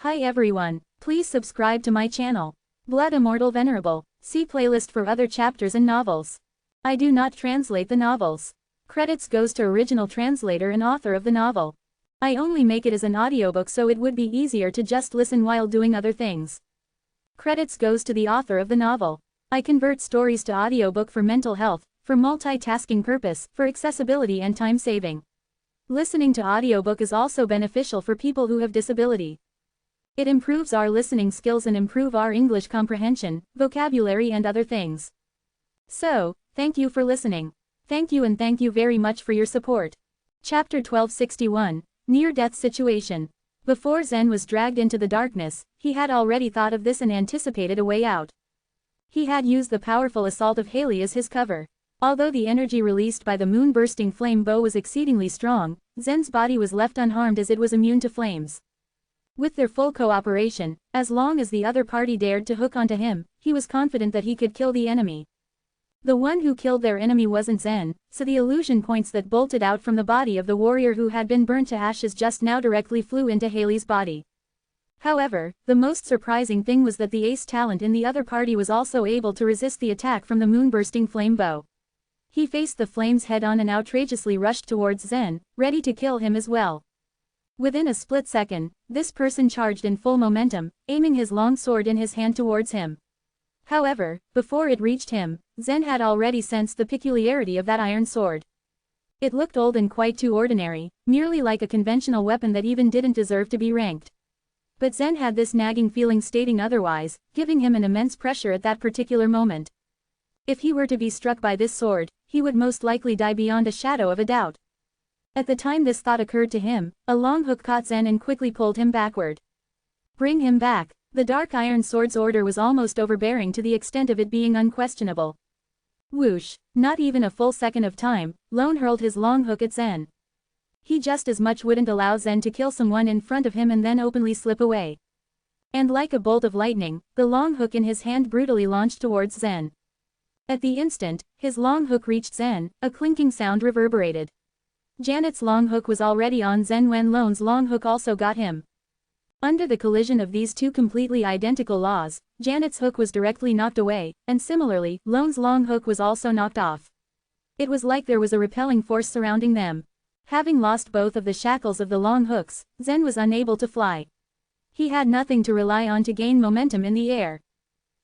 Hi everyone, please subscribe to my channel. Blood Immortal Venerable. See playlist for other chapters and novels. I do not translate the novels. Credits goes to original translator and author of the novel. I only make it as an audiobook so it would be easier to just listen while doing other things. Credits goes to the author of the novel. I convert stories to audiobook for mental health, for multitasking purpose, for accessibility and time saving. Listening to audiobook is also beneficial for people who have disability. It improves our listening skills and improve our English comprehension, vocabulary and other things. So, thank you for listening. Thank you and thank you very much for your support. Chapter 1261, Near-Death Situation. Before Zen was dragged into the darkness, he had already thought of this and anticipated a way out. He had used the powerful assault of Haley as his cover. Although the energy released by the moon-bursting flame bow was exceedingly strong, Zen's body was left unharmed as it was immune to flames. With their full cooperation, as long as the other party dared to hook onto him, he was confident that he could kill the enemy. The one who killed their enemy wasn't Zen, so the illusion points that bolted out from the body of the warrior who had been burnt to ashes just now directly flew into Haley's body. However, the most surprising thing was that the ace talent in the other party was also able to resist the attack from the moon-bursting flame bow. He faced the flames head-on and outrageously rushed towards Zen, ready to kill him as well. Within a split second, this person charged in full momentum, aiming his long sword in his hand towards him. However, before it reached him, Zen had already sensed the peculiarity of that iron sword. It looked old and quite too ordinary, merely like a conventional weapon that even didn't deserve to be ranked. But Zen had this nagging feeling stating otherwise, giving him an immense pressure at that particular moment. If he were to be struck by this sword, he would most likely die beyond a shadow of a doubt. At the time this thought occurred to him, a long hook caught Zen and quickly pulled him backward. Bring him back. The dark iron sword's order was almost overbearing to the extent of it being unquestionable. Whoosh! Not even a full second of time, Lone hurled his long hook at Zen. He just as much wouldn't allow Zen to kill someone in front of him and then openly slip away. And like a bolt of lightning, the long hook in his hand brutally launched towards Zen. At the instant, his long hook reached Zen, a clinking sound reverberated. Janet's long hook was already on Zen when Lone's long hook also got him. Under the collision of these two completely identical laws, Janet's hook was directly knocked away, and similarly, Lone's long hook was also knocked off. It was like there was a repelling force surrounding them. Having lost both of the shackles of the long hooks, Zen was unable to fly. He had nothing to rely on to gain momentum in the air.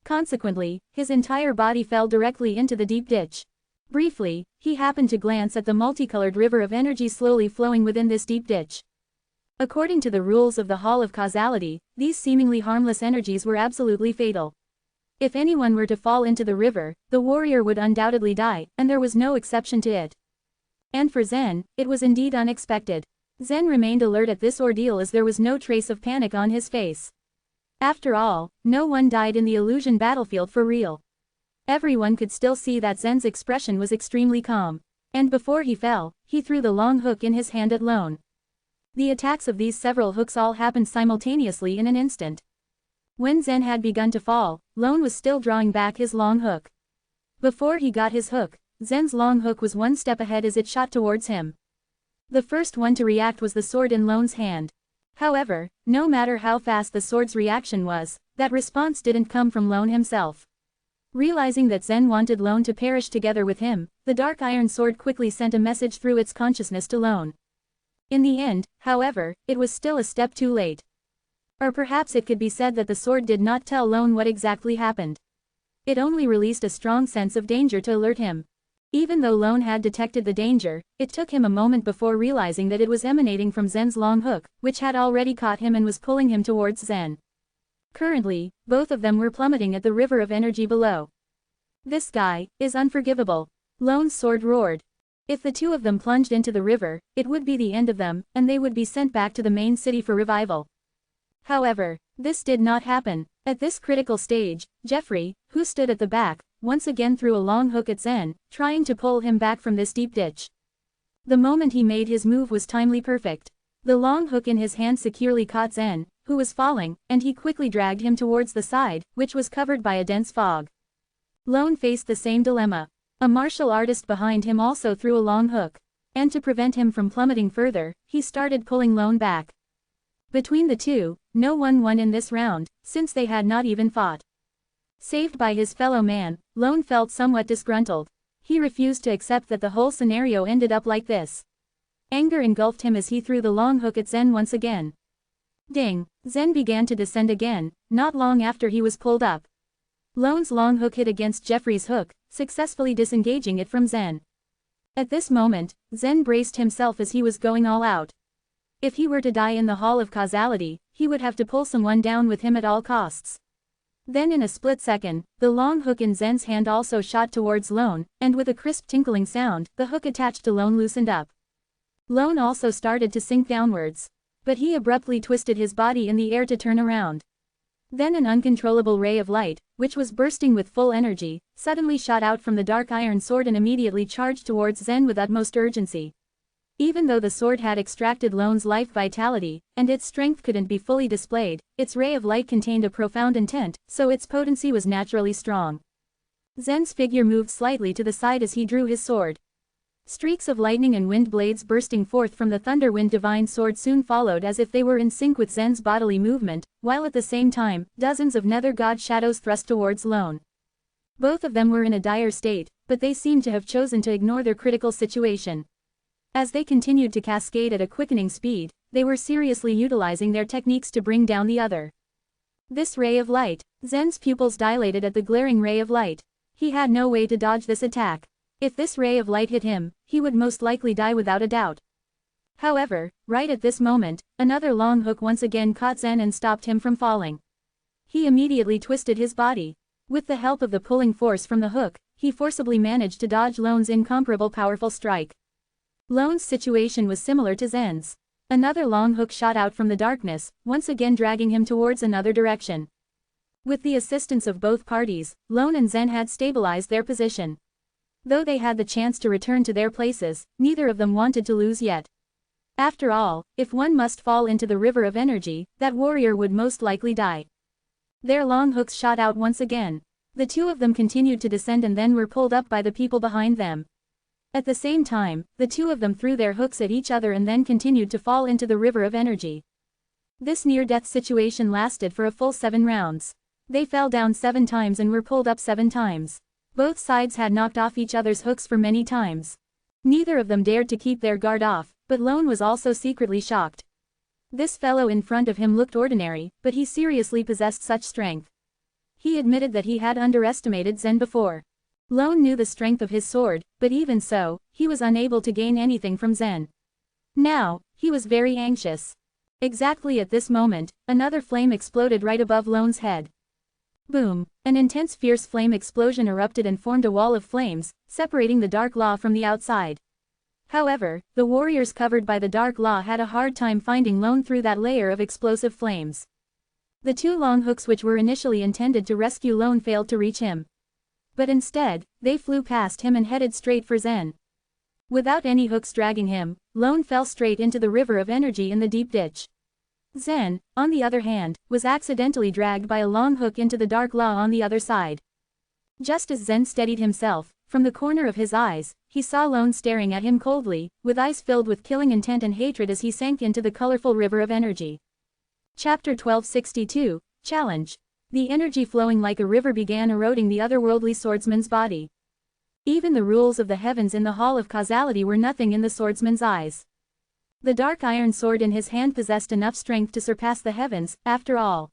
Consequently, his entire body fell directly into the deep ditch. Briefly, he happened to glance at the multicolored river of energy slowly flowing within this deep ditch. According to the rules of the Hall of Causality, these seemingly harmless energies were absolutely fatal. If anyone were to fall into the river, the warrior would undoubtedly die, and there was no exception to it. And for Zen, it was indeed unexpected. Zen remained alert at this ordeal as there was no trace of panic on his face. After all, no one died in the illusion battlefield for real. Everyone could still see that Zen's expression was extremely calm. And before he fell, he threw the long hook in his hand at Lone. The attacks of these several hooks all happened simultaneously in an instant. When Zen had begun to fall, Lone was still drawing back his long hook. Before he got his hook, Zen's long hook was one step ahead as it shot towards him. The first one to react was the sword in Lone's hand. However, no matter how fast the sword's reaction was, that response didn't come from Lone himself. Realizing that Zen wanted Lone to perish together with him, the dark iron sword quickly sent a message through its consciousness to Lone. In the end, however, it was still a step too late. Or perhaps it could be said that the sword did not tell Lone what exactly happened. It only released a strong sense of danger to alert him. Even though Lone had detected the danger, it took him a moment before realizing that it was emanating from Zen's long hook, which had already caught him and was pulling him towards Zen. Currently, both of them were plummeting at the river of energy below. This guy is unforgivable. Lone's sword roared. If the two of them plunged into the river, it would be the end of them, and they would be sent back to the main city for revival. However, this did not happen. At this critical stage, Jeffrey, who stood at the back, once again threw a long hook at Zen, trying to pull him back from this deep ditch. The moment he made his move was timely perfect. The long hook in his hand securely caught Zen, who was falling, and he quickly dragged him towards the side, which was covered by a dense fog. Lone faced the same dilemma. A martial artist behind him also threw a long hook. And to prevent him from plummeting further, he started pulling Lone back. Between the two, no one won in this round, since they had not even fought. Saved by his fellow man, Lone felt somewhat disgruntled. He refused to accept that the whole scenario ended up like this. Anger engulfed him as he threw the long hook at Zen once again. Ding! Zen began to descend again, not long after he was pulled up. Lone's long hook hit against Jeffrey's hook, successfully disengaging it from Zen. At this moment, Zen braced himself as he was going all out. If he were to die in the Hall of Causality, he would have to pull someone down with him at all costs. Then in a split second, the long hook in Zen's hand also shot towards Lone, and with a crisp tinkling sound, the hook attached to Lone loosened up. Lone also started to sink downwards. But he abruptly twisted his body in the air to turn around. Then an uncontrollable ray of light, which was bursting with full energy, suddenly shot out from the dark iron sword and immediately charged towards Zen with utmost urgency. Even though the sword had extracted Lone's life vitality, and its strength couldn't be fully displayed, its ray of light contained a profound intent, so its potency was naturally strong. Zen's figure moved slightly to the side as he drew his sword. Streaks of lightning and wind blades bursting forth from the Thunderwind divine sword soon followed as if they were in sync with Zen's bodily movement, while at the same time, dozens of nether god shadows thrust towards Lone. Both of them were in a dire state, but they seemed to have chosen to ignore their critical situation. As they continued to cascade at a quickening speed, they were seriously utilizing their techniques to bring down the other. This ray of light. Zen's pupils dilated at the glaring ray of light. He had no way to dodge this attack. If this ray of light hit him, he would most likely die without a doubt. However, right at this moment, another long hook once again caught Zen and stopped him from falling. He immediately twisted his body. With the help of the pulling force from the hook, he forcibly managed to dodge Lone's incomparable powerful strike. Lone's situation was similar to Zen's. Another long hook shot out from the darkness, once again dragging him towards another direction. With the assistance of both parties, Lone and Zen had stabilized their position. Though they had the chance to return to their places, neither of them wanted to lose yet. After all, if one must fall into the river of energy, that warrior would most likely die. Their long hooks shot out once again. The two of them continued to descend and then were pulled up by the people behind them. At the same time, the two of them threw their hooks at each other and then continued to fall into the river of energy. This near-death situation lasted for a full 7 rounds. They fell down 7 times and were pulled up 7 times. Both sides had knocked off each other's hooks for many times. Neither of them dared to keep their guard off, but Lone was also secretly shocked. This fellow in front of him looked ordinary, but he seriously possessed such strength. He admitted that he had underestimated Zen before. Lone knew the strength of his sword, but even so, he was unable to gain anything from Zen. Now, he was very anxious. Exactly at this moment, another flame exploded right above Lone's head. Boom! An intense fierce flame explosion erupted and formed a wall of flames, separating the Dark Law from the outside. However, the warriors covered by the Dark Law had a hard time finding Lone through that layer of explosive flames. The 2 long hooks which were initially intended to rescue Lone failed to reach him. But instead, they flew past him and headed straight for Zen. Without any hooks dragging him, Lone fell straight into the river of energy in the deep ditch. Zen, on the other hand, was accidentally dragged by a long hook into the Dark Law on the other side. Just as Zen steadied himself, from the corner of his eyes, he saw Lone staring at him coldly, with eyes filled with killing intent and hatred as he sank into the colorful river of energy. Chapter 1262, Challenge. The energy flowing like a river began eroding the otherworldly swordsman's body. Even the rules of the heavens in the Hall of Causality were nothing in the swordsman's eyes. The dark iron sword in his hand possessed enough strength to surpass the heavens, after all.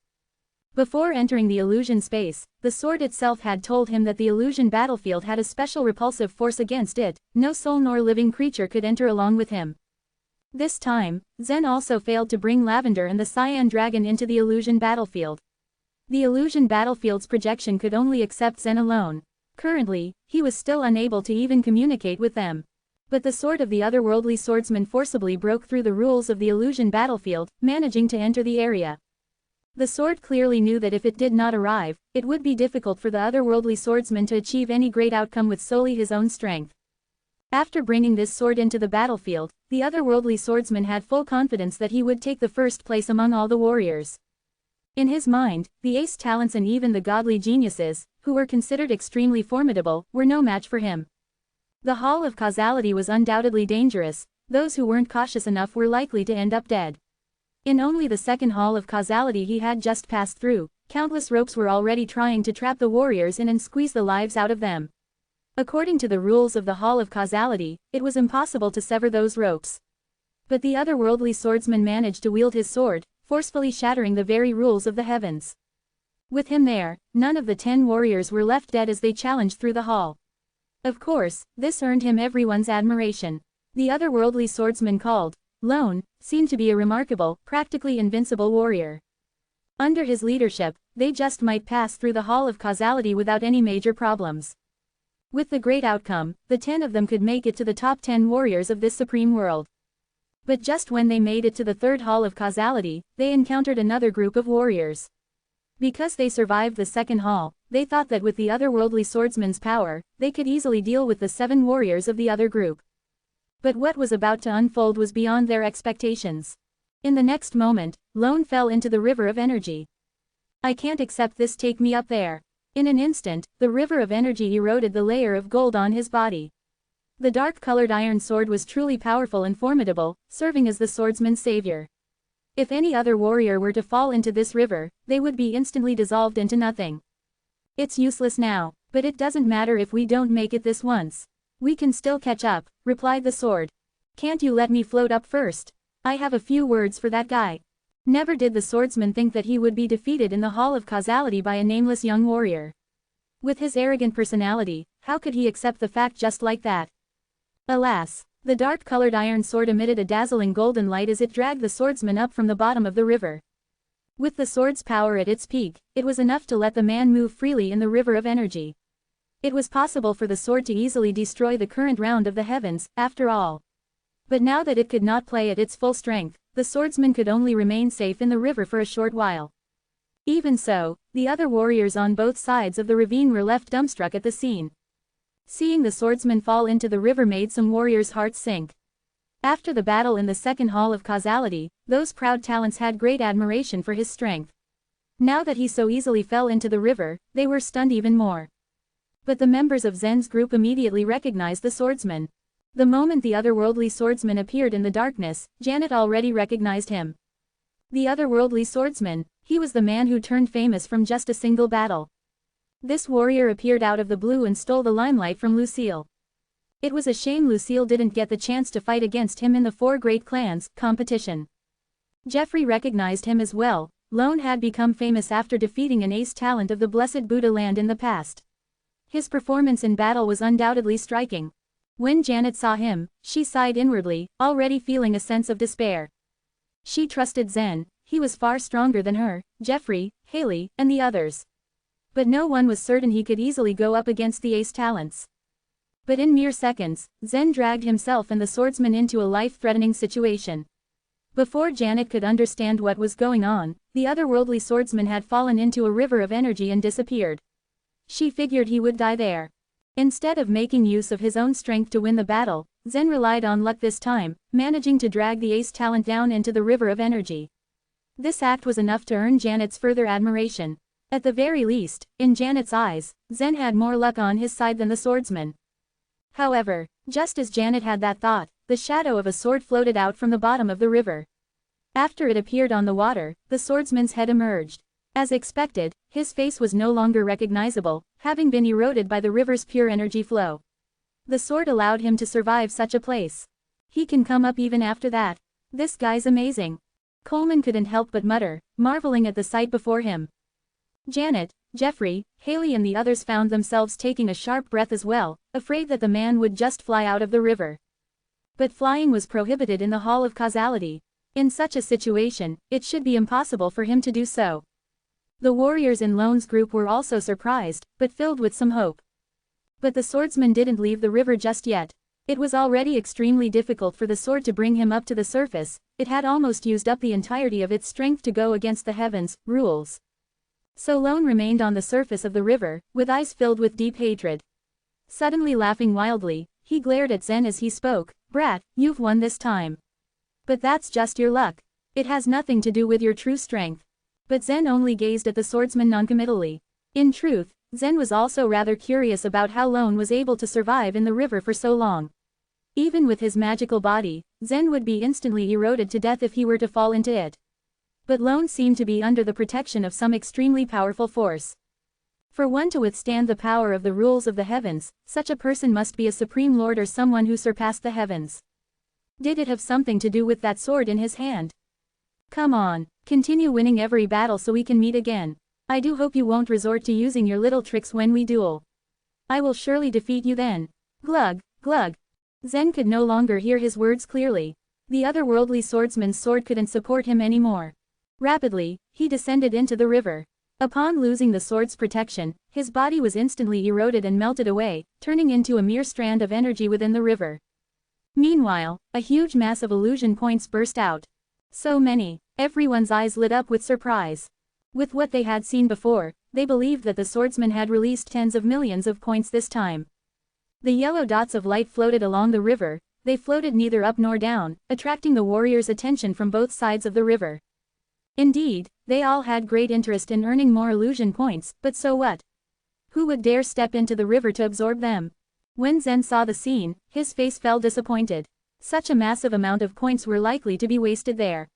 Before entering the illusion space, the sword itself had told him that the illusion battlefield had a special repulsive force against it. No soul nor living creature could enter along with him. This time, Zen also failed to bring Lavender and the Cyan Dragon into the illusion battlefield. The illusion battlefield's projection could only accept Zen alone. Currently, he was still unable to even communicate with them. But the sword of the otherworldly swordsman forcibly broke through the rules of the illusion battlefield, managing to enter the area. The sword clearly knew that if it did not arrive, it would be difficult for the otherworldly swordsman to achieve any great outcome with solely his own strength. After bringing this sword into the battlefield, the otherworldly swordsman had full confidence that he would take the first place among all the warriors. In his mind, the ace talents and even the godly geniuses, who were considered extremely formidable, were no match for him. The Hall of Causality was undoubtedly dangerous. Those who weren't cautious enough were likely to end up dead. In only the second hall of causality he had just passed through, countless ropes were already trying to trap the warriors in and squeeze the lives out of them. According to the rules of the hall of causality, it was impossible to sever those ropes. But the otherworldly swordsman managed to wield his sword, forcefully shattering the very rules of the heavens. With him there, none of the 10 warriors were left dead as they challenged through the hall. Of course, this earned him everyone's admiration. The otherworldly swordsman called Lone seemed to be a remarkable, practically invincible warrior. Under his leadership, they just might pass through the hall of causality without any major problems. With the great outcome, the 10 of them could make it to the top 10 warriors of this supreme world. But just when they made it to the third hall of causality, they encountered another group of warriors. Because they survived the second hall, they thought that with the otherworldly swordsman's power, they could easily deal with the 7 warriors of the other group. But what was about to unfold was beyond their expectations. In the next moment, Lone fell into the river of energy. "I can't accept this, take me up there." In an instant, the river of energy eroded the layer of gold on his body. The dark-colored iron sword was truly powerful and formidable, serving as the swordsman's savior. If any other warrior were to fall into this river, they would be instantly dissolved into nothing. "It's useless now, but it doesn't matter if we don't make it this once. We can still catch up," replied the sword. "Can't you let me float up first? I have a few words for that guy." Never did the swordsman think that he would be defeated in the hall of causality by a nameless young warrior. With his arrogant personality, how could he accept the fact just like that? Alas, the dark-colored iron sword emitted a dazzling golden light as it dragged the swordsman up from the bottom of the river. With the sword's power at its peak, it was enough to let the man move freely in the river of energy. It was possible for the sword to easily destroy the current round of the heavens, after all. But now that it could not play at its full strength, the swordsman could only remain safe in the river for a short while. Even so, the other warriors on both sides of the ravine were left dumbstruck at the scene. Seeing the swordsman fall into the river made some warriors' hearts sink. After the battle in the second hall of causality, those proud talents had great admiration for his strength. Now that he so easily fell into the river, they were stunned even more. But the members of Zen's group immediately recognized the swordsman. The moment the otherworldly swordsman appeared in the darkness, Janet already recognized him. The otherworldly swordsman, he was the man who turned famous from just a single battle. This warrior appeared out of the blue and stole the limelight from Lucille. It was a shame Lucille didn't get the chance to fight against him in the 4 great clans competition. Jeffrey recognized him as well. Lone had become famous after defeating an ace talent of the Blessed Buddha land in the past. His performance in battle was undoubtedly striking. When Janet saw him, she sighed inwardly, already feeling a sense of despair. She trusted Zen, he was far stronger than her, Jeffrey, Haley, and the others. But no one was certain he could easily go up against the ace talents. But in mere seconds, Zen dragged himself and the swordsman into a life-threatening situation. Before Janet could understand what was going on, the otherworldly swordsman had fallen into a river of energy and disappeared. She figured he would die there. Instead of making use of his own strength to win the battle, Zen relied on luck this time, managing to drag the ace talent down into the river of energy. This act was enough to earn Janet's further admiration. At the very least, in Janet's eyes, Zen had more luck on his side than the swordsman. However, just as Janet had that thought, the shadow of a sword floated out from the bottom of the river. After it appeared on the water, the swordsman's head emerged. As expected, his face was no longer recognizable, having been eroded by the river's pure energy flow. The sword allowed him to survive such a place. He can come up even after that. This guy's amazing. Coleman couldn't help but mutter, marveling at the sight before him. Janet, Jeffrey, Haley and the others found themselves taking a sharp breath as well, afraid that the man would just fly out of the river. But flying was prohibited in the Hall of Causality. In such a situation, it should be impossible for him to do so. The warriors in Lone's group were also surprised, but filled with some hope. But the swordsman didn't leave the river just yet. It was already extremely difficult for the sword to bring him up to the surface, it had almost used up the entirety of its strength to go against the heavens' rules. So Lone remained on the surface of the river, with eyes filled with deep hatred. Suddenly laughing wildly, he glared at Zen as he spoke, "Brat, you've won this time. But that's just your luck. It has nothing to do with your true strength." But Zen only gazed at the swordsman noncommittally. In truth, Zen was also rather curious about how Lone was able to survive in the river for so long. Even with his magical body, Zen would be instantly eroded to death if he were to fall into it. But Lone seemed to be under the protection of some extremely powerful force. For one to withstand the power of the rules of the heavens, such a person must be a supreme lord or someone who surpassed the heavens. Did it have something to do with that sword in his hand? Come on, continue winning every battle so we can meet again. I do hope you won't resort to using your little tricks when we duel. I will surely defeat you then. Glug, glug. Zen could no longer hear his words clearly. The otherworldly swordsman's sword couldn't support him anymore. Rapidly, he descended into the river. Upon losing the sword's protection, his body was instantly eroded and melted away, turning into a mere strand of energy within the river. Meanwhile, a huge mass of illusion points burst out. So many. Everyone's eyes lit up with surprise. With what they had seen before, they believed that the swordsman had released tens of millions of points this time. The yellow dots of light floated along the river. They floated neither up nor down, attracting the warriors' attention from both sides of the river. Indeed, they all had great interest in earning more illusion points, but so what? Who would dare step into the river to absorb them? When Zen saw the scene, his face fell disappointed. Such a massive amount of points were likely to be wasted there.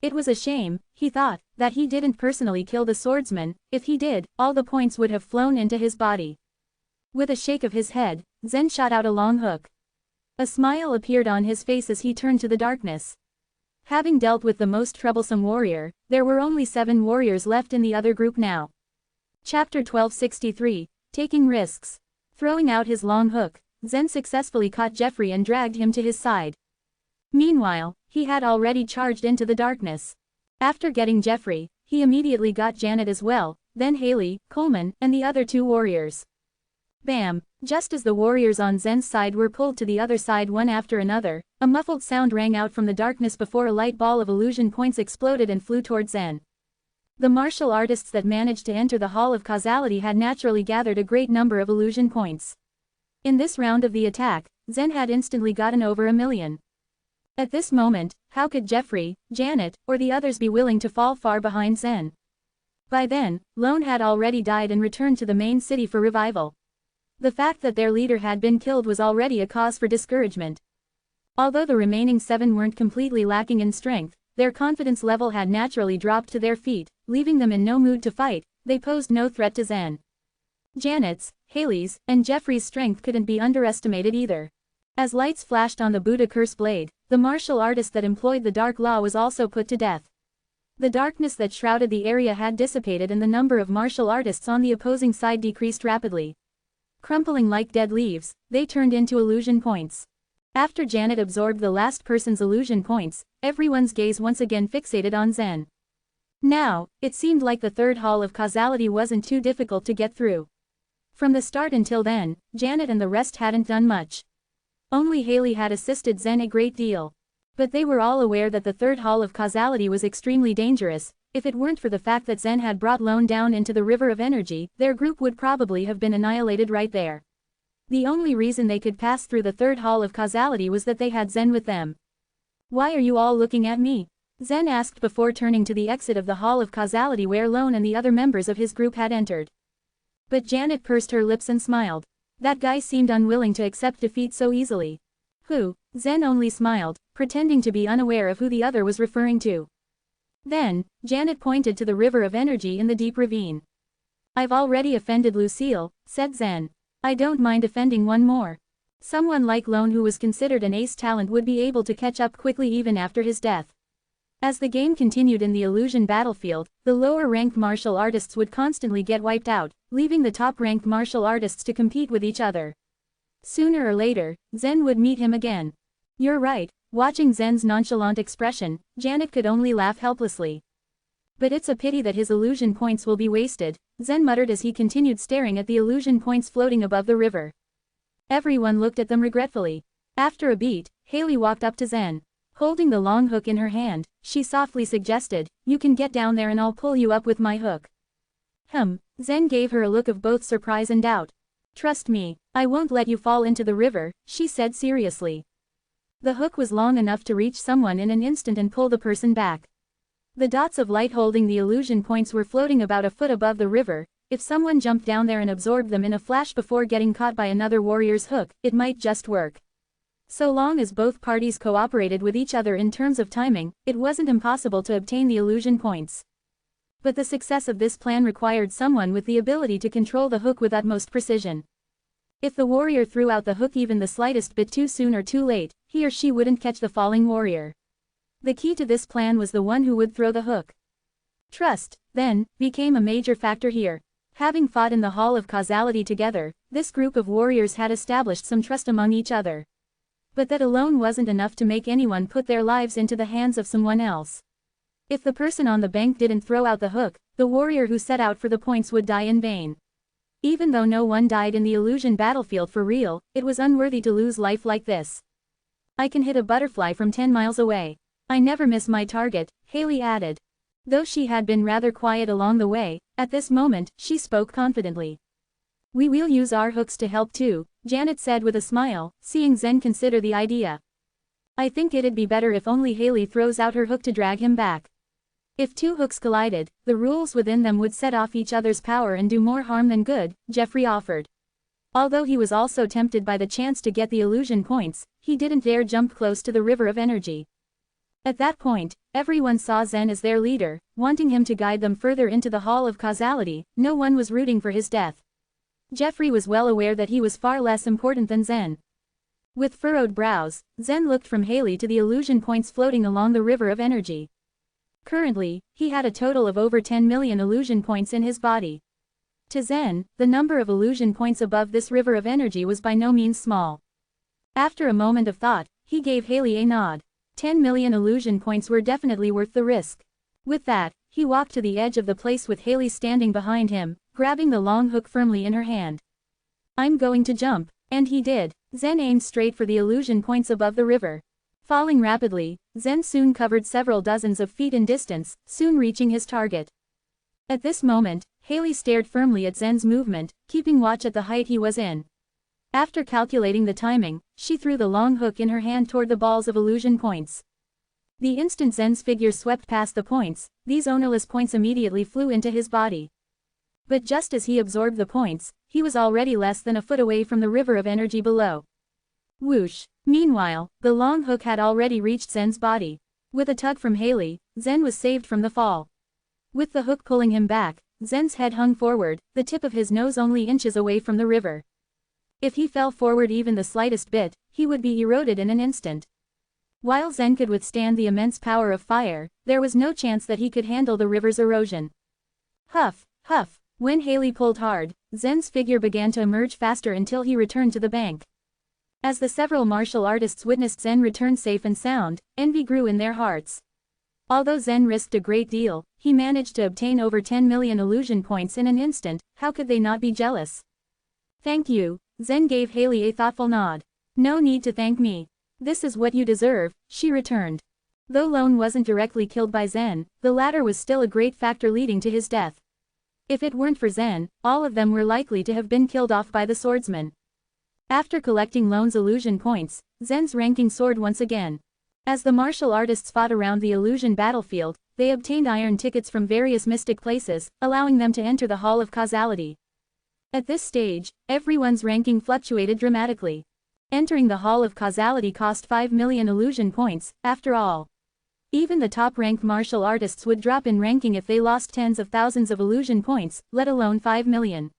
It was a shame, he thought, that he didn't personally kill the swordsman. If he did, all the points would have flown into his body. With a shake of his head, Zen shot out a long hook. A smile appeared on his face as he turned to the darkness. Having dealt with the most troublesome warrior, there were only 7 warriors left in the other group now. Chapter 1263, Taking Risks. Throwing out his long hook, Zen successfully caught Jeffrey and dragged him to his side. Meanwhile, he had already charged into the darkness. After getting Jeffrey, he immediately got Janet as well, then Haley, Coleman, and the other 2 warriors. Bam! Just as the warriors on Zen's side were pulled to the other side one after another, a muffled sound rang out from the darkness before a light ball of illusion points exploded and flew toward Zen. The martial artists that managed to enter the Hall of Causality had naturally gathered a great number of illusion points. In this round of the attack, Zen had instantly gotten over 1 million. At this moment, how could Jeffrey, Janet, or the others be willing to fall far behind Zen? By then, Lone had already died and returned to the main city for revival. The fact that their leader had been killed was already a cause for discouragement. Although the remaining 7 weren't completely lacking in strength, their confidence level had naturally dropped to their feet, leaving them in no mood to fight. They posed no threat to Zen. Janet's, Haley's, and Jeffrey's strength couldn't be underestimated either. As lights flashed on the Buddha curse blade, the martial artist that employed the dark law was also put to death. The darkness that shrouded the area had dissipated and the number of martial artists on the opposing side decreased rapidly. Crumpling like dead leaves, they turned into illusion points. After Janet absorbed the last person's illusion points, everyone's gaze once again fixated on Zen. Now, it seemed like the 3rd Hall of Causality wasn't too difficult to get through. From the start until then, Janet and the rest hadn't done much. Only Haley had assisted Zen a great deal. But they were all aware that the 3rd Hall of Causality was extremely dangerous. If it weren't for the fact that Zen had brought Lone down into the river of energy, their group would probably have been annihilated right there. The only reason they could pass through the 3rd Hall of Causality was that they had Zen with them. Why are you all looking at me? Zen asked before turning to the exit of the Hall of Causality where Lone and the other members of his group had entered. But Janet pursed her lips and smiled. That guy seemed unwilling to accept defeat so easily. Who? Zen only smiled, pretending to be unaware of who the other was referring to. Then, Janet pointed to the river of energy in the deep ravine. I've already offended Lucille, said Zen. I don't mind offending one more. Someone like Lone who was considered an ace talent would be able to catch up quickly even after his death. As the game continued in the illusion battlefield, the lower-ranked martial artists would constantly get wiped out, leaving the top-ranked martial artists to compete with each other. Sooner or later, Zen would meet him again. You're right. Watching Zen's nonchalant expression, Janet could only laugh helplessly. But it's a pity that his illusion points will be wasted, Zen muttered as he continued staring at the illusion points floating above the river. Everyone looked at them regretfully. After a beat, Haley walked up to Zen. Holding the long hook in her hand, she softly suggested, "You can get down there and I'll pull you up with my hook." Zen gave her a look of both surprise and doubt. "Trust me, I won't let you fall into the river," she said seriously. The hook was long enough to reach someone in an instant and pull the person back. The dots of light holding the illusion points were floating about a foot above the river. If someone jumped down there and absorbed them in a flash before getting caught by another warrior's hook, it might just work. So long as both parties cooperated with each other in terms of timing, it wasn't impossible to obtain the illusion points. But the success of this plan required someone with the ability to control the hook with utmost precision. If the warrior threw out the hook even the slightest bit too soon or too late, he or she wouldn't catch the falling warrior. The key to this plan was the one who would throw the hook. Trust, then, became a major factor here. Having fought in the Hall of Causality together, this group of warriors had established some trust among each other. But that alone wasn't enough to make anyone put their lives into the hands of someone else. If the person on the bank didn't throw out the hook, the warrior who set out for the points would die in vain. Even though no one died in the illusion battlefield for real, it was unworthy to lose life like this. I can hit a butterfly from 10 miles away. I never miss my target, Haley added. Though she had been rather quiet along the way, at this moment, she spoke confidently. We will use our hooks to help too, Janet said with a smile, seeing Zen consider the idea. I think it'd be better if only Haley throws out her hook to drag him back. If two hooks collided, the rules within them would set off each other's power and do more harm than good, Jeffrey offered. Although he was also tempted by the chance to get the illusion points, he didn't dare jump close to the river of energy. At that point, everyone saw Zen as their leader, wanting him to guide them further into the Hall of Causality. No one was rooting for his death. Jeffrey was well aware that he was far less important than Zen. With furrowed brows, Zen looked from Haley to the illusion points floating along the river of energy. Currently, he had a total of over 10 million illusion points in his body. To Zen, the number of illusion points above this river of energy was by no means small. After a moment of thought, he gave Haley a nod. 10 million illusion points were definitely worth the risk. With that, he walked to the edge of the place with Haley standing behind him, grabbing the long hook firmly in her hand. I'm going to jump, and he did. Zen aimed straight for the illusion points above the river. Falling rapidly, Zen soon covered several dozens of feet in distance, soon reaching his target. At this moment, Haley stared firmly at Zen's movement, keeping watch at the height he was in. After calculating the timing, she threw the long hook in her hand toward the balls of illusion points. The instant Zen's figure swept past the points, these ownerless points immediately flew into his body. But just as he absorbed the points, he was already less than a foot away from the river of energy below. Whoosh! Meanwhile, the long hook had already reached Zen's body. With a tug from Haley, Zen was saved from the fall. With the hook pulling him back, Zen's head hung forward, the tip of his nose only inches away from the river. If he fell forward even the slightest bit, he would be eroded in an instant. While Zen could withstand the immense power of fire, there was no chance that he could handle the river's erosion. Huff, huff. When Haley pulled hard, Zen's figure began to emerge faster until he returned to the bank. As the several martial artists witnessed Zen return safe and sound, envy grew in their hearts. Although Zen risked a great deal, he managed to obtain over 10 million illusion points in an instant. How could they not be jealous? Thank you, Zen gave Haley a thoughtful nod. No need to thank me. This is what you deserve, she returned. Though Lone wasn't directly killed by Zen, the latter was still a great factor leading to his death. If it weren't for Zen, all of them were likely to have been killed off by the swordsman. After collecting Lone's illusion points, Zen's ranking soared once again. As the martial artists fought around the illusion battlefield, they obtained iron tickets from various mystic places, allowing them to enter the Hall of Causality. At this stage, everyone's ranking fluctuated dramatically. Entering the Hall of Causality cost 5 million illusion points, after all. Even the top-ranked martial artists would drop in ranking if they lost tens of thousands of illusion points, let alone 5 million.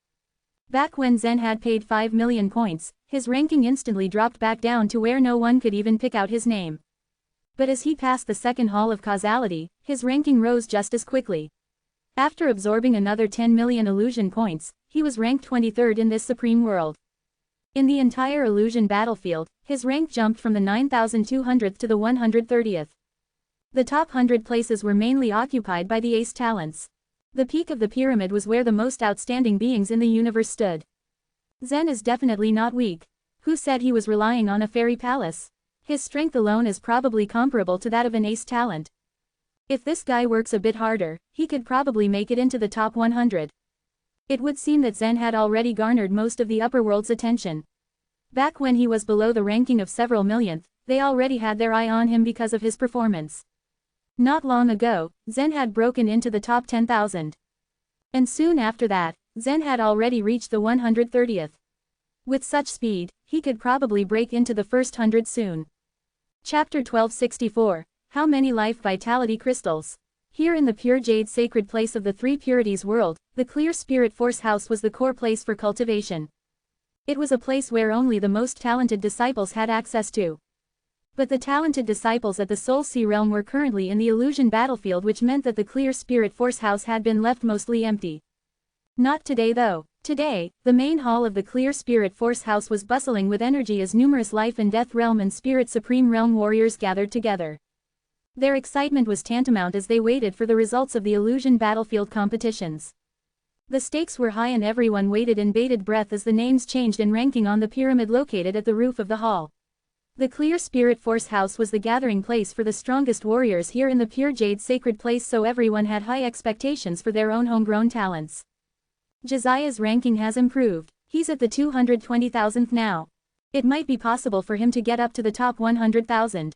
Back when Zen had paid 5 million points, his ranking instantly dropped back down to where no one could even pick out his name. But as he passed the second Hall of Causality, his ranking rose just as quickly. After absorbing another 10 million illusion points, he was ranked 23rd in this supreme world. In the entire illusion battlefield, his rank jumped from the 9,200th to the 130th. The top 100 places were mainly occupied by the ace talents. The peak of the pyramid was where the most outstanding beings in the universe stood. Zen is definitely not weak. Who said he was relying on a fairy palace? His strength alone is probably comparable to that of an ace talent. If this guy works a bit harder, he could probably make it into the top 100. It would seem that Zen had already garnered most of the upper world's attention. Back when he was below the ranking of several millionth, they already had their eye on him because of his performance. Not long ago, Zen had broken into the top 10,000. And soon after that, Zen had already reached the 130th. With such speed, he could probably break into the first 100 soon. Chapter 1264. How many life vitality crystals? Here in the pure jade sacred place of the three purities world, the clear spirit force house was the core place for cultivation. It was a place where only the most talented disciples had access to. But the talented disciples at the Soul Sea realm were currently in the illusion battlefield, which meant that the clear spirit force house had been left mostly empty. Not today though. Today, the main hall of the clear spirit force house was bustling with energy as numerous life and death realm and spirit supreme realm warriors gathered together. Their excitement was tantamount as they waited for the results of the illusion battlefield competitions. The stakes were high and everyone waited in bated breath as the names changed in ranking on the pyramid located at the roof of the hall. The clear spirit force house was the gathering place for the strongest warriors here in the pure jade sacred place, so everyone had high expectations for their own homegrown talents. Josiah's ranking has improved. He's at the 220,000th now. It might be possible for him to get up to the top 100,000.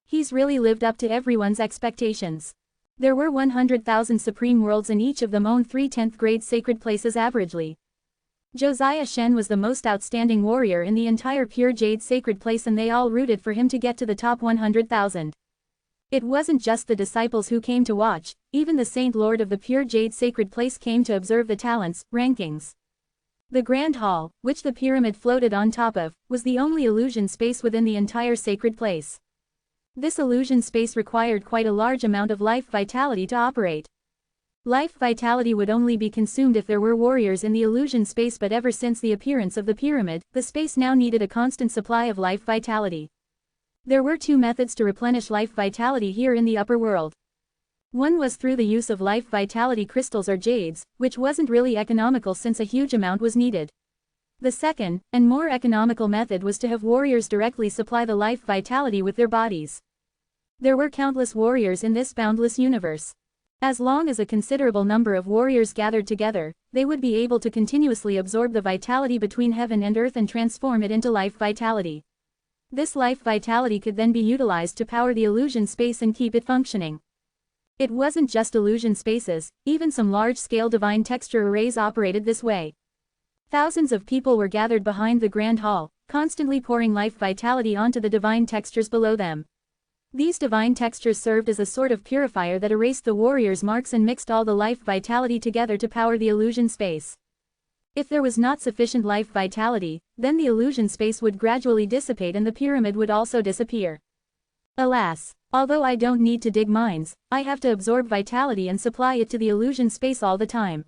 He's really lived up to everyone's expectations. There were 100,000 supreme worlds and each of them owned 3 10th grade sacred places averagely. Josiah Shen was the most outstanding warrior in the entire pure jade sacred place and they all rooted for him to get to the top 100,000. It wasn't just the disciples who came to watch, even the Saint Lord of the pure jade sacred place came to observe the talents, rankings. The Grand Hall, which the pyramid floated on top of, was the only illusion space within the entire sacred place. This illusion space required quite a large amount of life vitality to operate. Life vitality would only be consumed if there were warriors in the illusion space, but ever since the appearance of the pyramid, the space now needed a constant supply of life vitality. There were 2 methods to replenish life vitality here in the upper world. One was through the use of life vitality crystals or jades, which wasn't really economical since a huge amount was needed. The second, and more economical method was to have warriors directly supply the life vitality with their bodies. There were countless warriors in this boundless universe. As long as a considerable number of warriors gathered together, they would be able to continuously absorb the vitality between heaven and earth and transform it into life vitality. This life vitality could then be utilized to power the illusion space and keep it functioning. It wasn't just illusion spaces, even some large-scale divine texture arrays operated this way. Thousands of people were gathered behind the Grand Hall, constantly pouring life vitality onto the divine textures below them. These divine textures served as a sort of purifier that erased the warriors' marks and mixed all the life vitality together to power the illusion space. If there was not sufficient life vitality, then the illusion space would gradually dissipate and the pyramid would also disappear. Alas, although I don't need to dig mines, I have to absorb vitality and supply it to the illusion space all the time.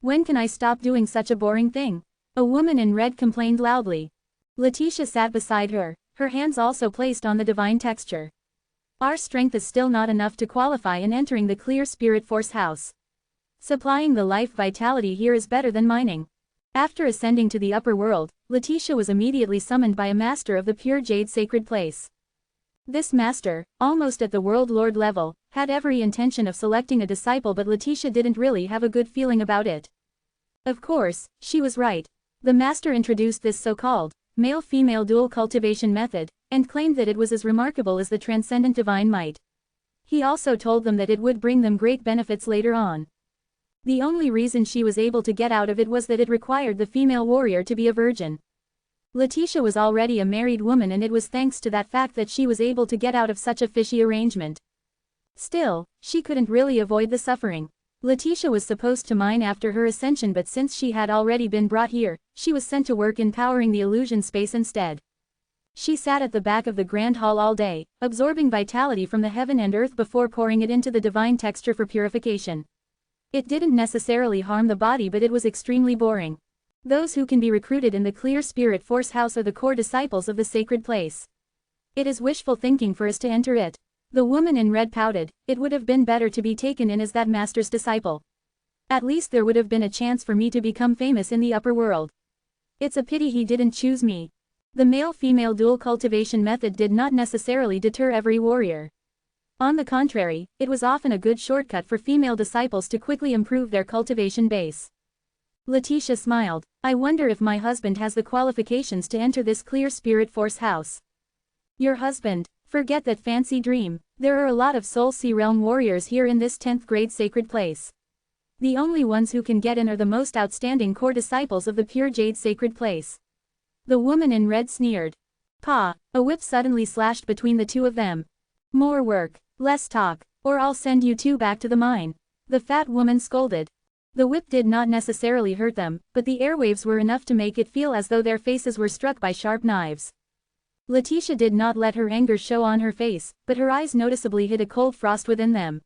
When can I stop doing such a boring thing? A woman in red complained loudly. Letitia sat beside her, her hands also placed on the divine texture. Our strength is still not enough to qualify in entering the clear spirit force house. Supplying the life vitality here is better than mining. After ascending to the upper world, Letitia was immediately summoned by a master of the pure jade sacred place. This master, almost at the world lord level, had every intention of selecting a disciple, but Letitia didn't really have a good feeling about it. Of course, she was right. The master introduced this so-called male-female dual cultivation method, and claimed that it was as remarkable as the transcendent divine might. He also told them that it would bring them great benefits later on. The only reason she was able to get out of it was that it required the female warrior to be a virgin. Letitia was already a married woman and it was thanks to that fact that she was able to get out of such a fishy arrangement. Still, she couldn't really avoid the suffering. Letitia was supposed to mine after her ascension, but since she had already been brought here, she was sent to work in powering the illusion space instead. She sat at the back of the Grand Hall all day, absorbing vitality from the heaven and earth before pouring it into the divine texture for purification. It didn't necessarily harm the body, but it was extremely boring. Those who can be recruited in the clear spirit force house are the core disciples of the sacred place. It is wishful thinking for us to enter it. The woman in red pouted. It would have been better to be taken in as that master's disciple. At least there would have been a chance for me to become famous in the upper world. It's a pity he didn't choose me. The male-female dual cultivation method did not necessarily deter every warrior. On the contrary, it was often a good shortcut for female disciples to quickly improve their cultivation base. Letitia smiled. I wonder if my husband has the qualifications to enter this clear spirit force house. Your husband? Forget that fancy dream. There are a lot of Soul Sea realm warriors here in this 10th grade sacred place. The only ones who can get in are the most outstanding core disciples of the pure jade sacred place. The woman in red sneered. "Pa!" A whip suddenly slashed between the two of them. "More work, less talk, or I'll send you two back to the mine," the fat woman scolded. The whip did not necessarily hurt them, but the airwaves were enough to make it feel as though their faces were struck by sharp knives. Letitia did not let her anger show on her face, but her eyes noticeably hid a cold frost within them.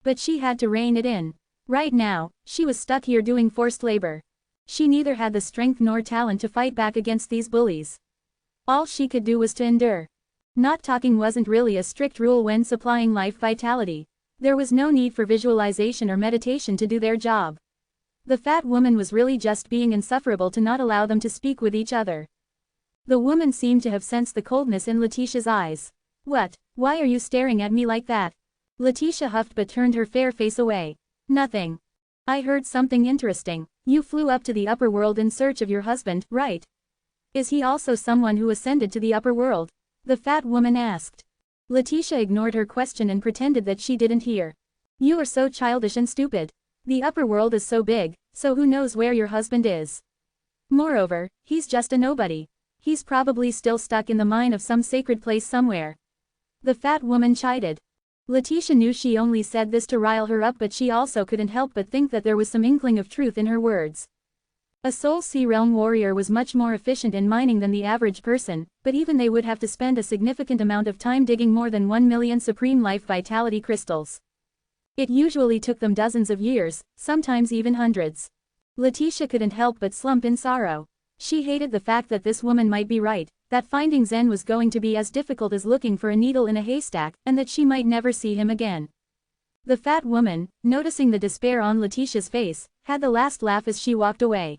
But she had to rein it in. Right now, she was stuck here doing forced labor. She neither had the strength nor talent to fight back against these bullies. All she could do was to endure. Not talking wasn't really a strict rule when supplying life vitality. There was no need for visualization or meditation to do their job. The fat woman was really just being insufferable to not allow them to speak with each other. The woman seemed to have sensed the coldness in Letitia's eyes. "What? Why are you staring at me like that?" Letitia huffed but turned her fair face away. "Nothing. I heard something interesting. You flew up to the upper world in search of your husband, right? Is he also someone who ascended to the upper world?" the fat woman asked. Letitia ignored her question and pretended that she didn't hear. "You are so childish and stupid. The upper world is so big, so who knows where your husband is? Moreover, he's just a nobody. He's probably still stuck in the mine of some sacred place somewhere," the fat woman chided. Letitia knew she only said this to rile her up, but she also couldn't help but think that there was some inkling of truth in her words. A Soul Sea Realm warrior was much more efficient in mining than the average person, but even they would have to spend a significant amount of time digging more than 1 million Supreme Life Vitality crystals. It usually took them dozens of years, sometimes even hundreds. Letitia couldn't help but slump in sorrow. She hated the fact that this woman might be right, that finding Zen was going to be as difficult as looking for a needle in a haystack, and that she might never see him again. The fat woman, noticing the despair on Letitia's face, had the last laugh as she walked away.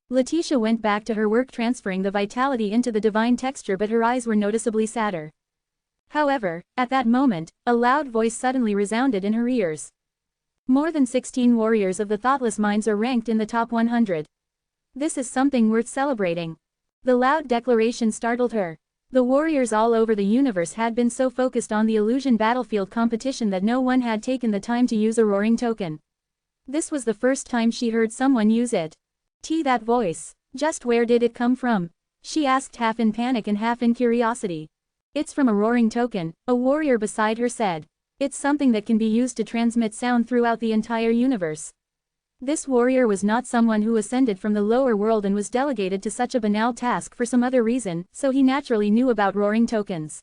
Letitia went back to her work transferring the vitality into the divine texture, but her eyes were noticeably sadder. However, at that moment, a loud voice suddenly resounded in her ears. "More than 16 warriors of the thoughtless minds are ranked in the top 100. This is something worth celebrating." The loud declaration startled her. The warriors all over the universe had been so focused on the illusion battlefield competition that no one had taken the time to use a roaring token. This was the first time she heard someone use it. That voice. Just where did it come from? She asked, half in panic and half in curiosity. "It's from a roaring token," a warrior beside her said. "It's something that can be used to transmit sound throughout the entire universe." This warrior was not someone who ascended from the lower world and was delegated to such a banal task for some other reason, so he naturally knew about roaring tokens.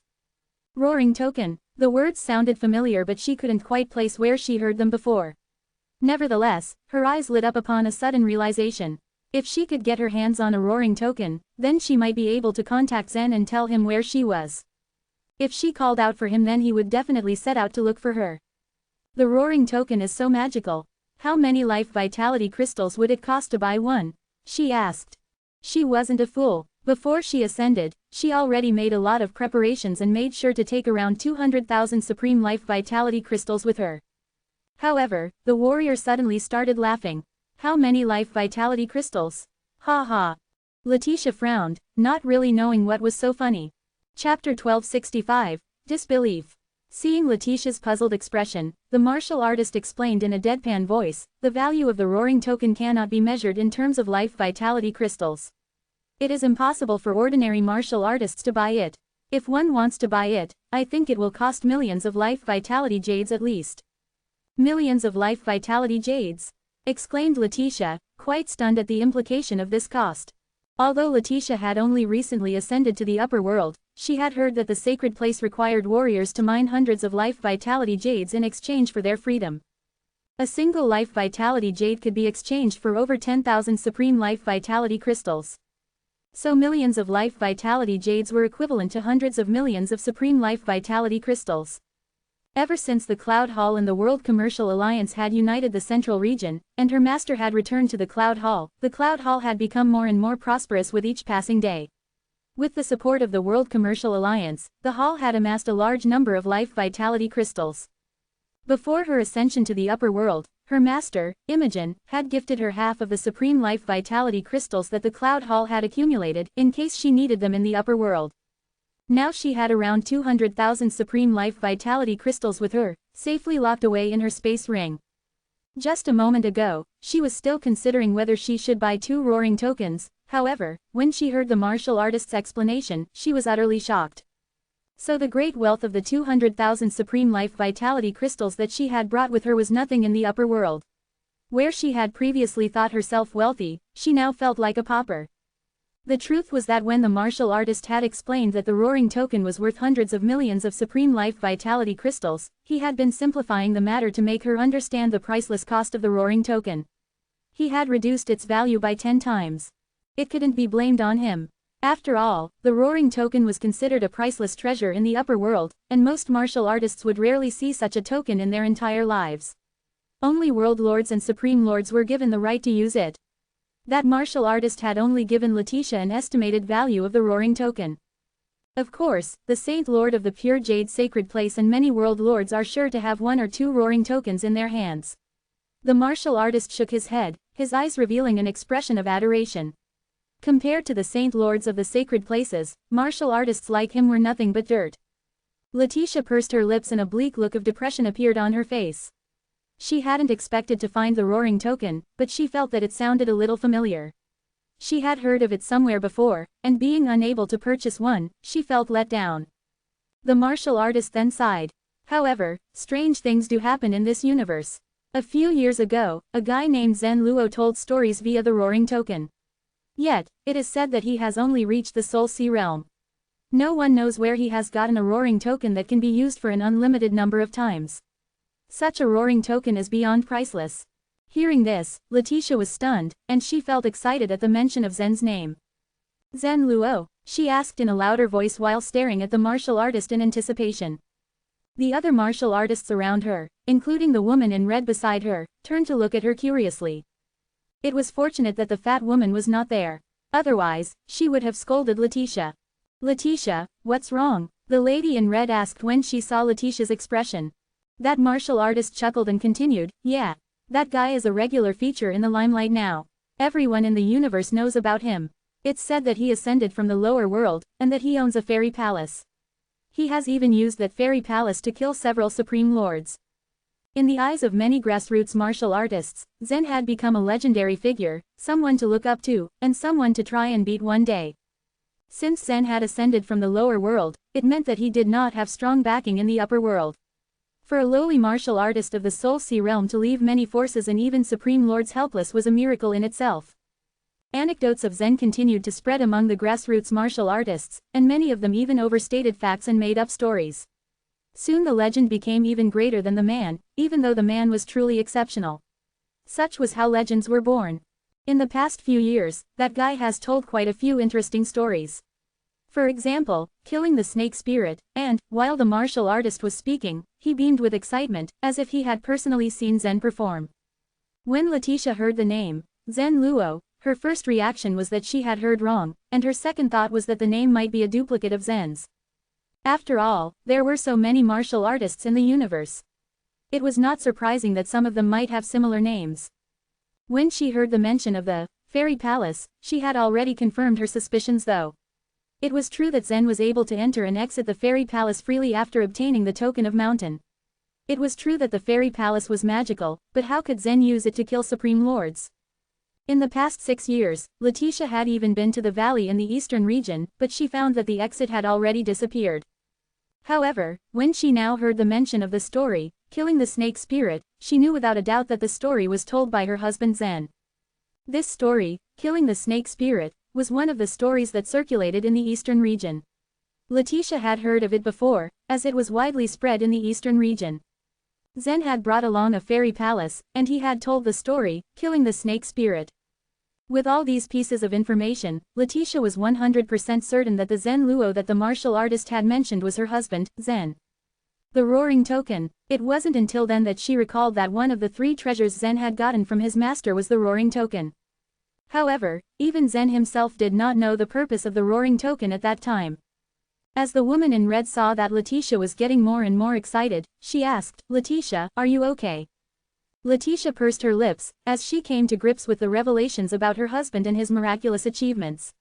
Roaring token. The words sounded familiar, but she couldn't quite place where she heard them before. Nevertheless, her eyes lit up upon a sudden realization. If she could get her hands on a roaring token, then she might be able to contact Zen and tell him where she was. If she called out for him, then he would definitely set out to look for her. The roaring token is so magical. How many life vitality crystals would it cost to buy one? She asked. She wasn't a fool. Before she ascended, she already made a lot of preparations and made sure to take around 200,000 Supreme Life Vitality crystals with her. However, the warrior suddenly started laughing. "How many life vitality crystals? Ha ha." Letitia frowned, not really knowing what was so funny. Chapter 1265, Disbelief. Seeing Letitia's puzzled expression, the martial artist explained in a deadpan voice, "The value of the roaring token cannot be measured in terms of life vitality crystals. It is impossible for ordinary martial artists to buy it. If one wants to buy it, I think it will cost millions of life vitality jades at least." "Millions of life vitality jades?" exclaimed Letitia, quite stunned at the implication of this cost. Although Letitia had only recently ascended to the upper world, she had heard that the sacred place required warriors to mine hundreds of life vitality jades in exchange for their freedom. A single life vitality jade could be exchanged for over 10,000 supreme life vitality crystals. So millions of life vitality jades were equivalent to hundreds of millions of supreme life vitality crystals. Ever since the Cloud Hall and the World Commercial Alliance had united the Central Region, and her master had returned to the Cloud Hall had become more and more prosperous with each passing day. With the support of the World Commercial Alliance, the Hall had amassed a large number of life vitality crystals. Before her ascension to the upper world, her master, Imogen, had gifted her half of the supreme life vitality crystals that the Cloud Hall had accumulated, in case she needed them in the upper world. Now she had around 200,000 supreme life vitality crystals with her, safely locked away in her space ring. Just a moment ago, she was still considering whether she should buy 2 roaring tokens. However, when she heard the martial artist's explanation, she was utterly shocked. So the great wealth of the 200,000 Supreme Life Vitality crystals that she had brought with her was nothing in the upper world. Where she had previously thought herself wealthy, she now felt like a pauper. The truth was that when the martial artist had explained that the roaring token was worth hundreds of millions of Supreme Life Vitality crystals, he had been simplifying the matter to make her understand the priceless cost of the roaring token. He had reduced its value by 10 times. It couldn't be blamed on him. After all, the roaring token was considered a priceless treasure in the upper world, and most martial artists would rarely see such a token in their entire lives. Only world lords and supreme lords were given the right to use it. That martial artist had only given Letitia an estimated value of the roaring token. Of course, the Saint Lord of the Pure Jade Sacred Place and many world lords are sure to have 1 or 2 roaring tokens in their hands. The martial artist shook his head, his eyes revealing an expression of adoration. Compared to the Saint Lords of the Sacred Places, martial artists like him were nothing but dirt. Letitia pursed her lips and a bleak look of depression appeared on her face. She hadn't expected to find the roaring token, but she felt that it sounded a little familiar. She had heard of it somewhere before, and being unable to purchase one, she felt let down. The martial artist then sighed. However, strange things do happen in this universe. A few years ago, a guy named Zen Luo told stories via the roaring token. Yet, it is said that he has only reached the Soul Sea realm. No one knows where he has gotten a roaring token that can be used for an unlimited number of times. Such a roaring token is beyond priceless. Hearing this, Letitia was stunned, and she felt excited at the mention of Zen's name. Zen Luo, she asked in a louder voice while staring at the martial artist in anticipation. The other martial artists around her, including the woman in red beside her, turned to look at her curiously. It was fortunate that the fat woman was not there. Otherwise, she would have scolded Letitia. Letitia, what's wrong? The lady in red asked when she saw Letitia's expression. That martial artist chuckled and continued, yeah. That guy is a regular feature in the limelight now. Everyone in the universe knows about him. It's said that he ascended from the lower world, and that he owns a fairy palace. He has even used that fairy palace to kill several supreme lords. In the eyes of many grassroots martial artists, Zen had become a legendary figure, someone to look up to, and someone to try and beat one day. Since Zen had ascended from the lower world, it meant that he did not have strong backing in the upper world. For a lowly martial artist of the Soul Sea realm to leave many forces and even supreme lords helpless was a miracle in itself. Anecdotes of Zen continued to spread among the grassroots martial artists, and many of them even overstated facts and made up stories. Soon the legend became even greater than the man, even though the man was truly exceptional. Such was how legends were born. In the past few years, that guy has told quite a few interesting stories. For example, killing the snake spirit, and, while the martial artist was speaking, he beamed with excitement, as if he had personally seen Zen perform. When Letitia heard the name, Zen Luo, her first reaction was that she had heard wrong, and her second thought was that the name might be a duplicate of Zen's. After all, there were so many martial artists in the universe. It was not surprising that some of them might have similar names. When she heard the mention of the fairy palace, she had already confirmed her suspicions though. It was true that Zen was able to enter and exit the fairy palace freely after obtaining the token of mountain. It was true that the fairy palace was magical, but how could Zen use it to kill supreme lords? In the past 6 years, Letitia had even been to the valley in the eastern region, but she found that the exit had already disappeared. However, when she now heard the mention of the story, killing the snake spirit, she knew without a doubt that the story was told by her husband Zen. This story, killing the snake spirit, was one of the stories that circulated in the eastern region. Letitia had heard of it before, as it was widely spread in the eastern region. Zen had brought along a fairy palace, and he had told the story, killing the snake spirit. With all these pieces of information, Letitia was 100% certain that the Zen Luo that the martial artist had mentioned was her husband, Zen. The roaring token. It wasn't until then that she recalled that one of the 3 treasures Zen had gotten from his master was the roaring token. However, even Zen himself did not know the purpose of the roaring token at that time. As the woman in red saw that Letitia was getting more and more excited, she asked, "Letitia, are you okay?" Letitia pursed her lips, as she came to grips with the revelations about her husband and his miraculous achievements.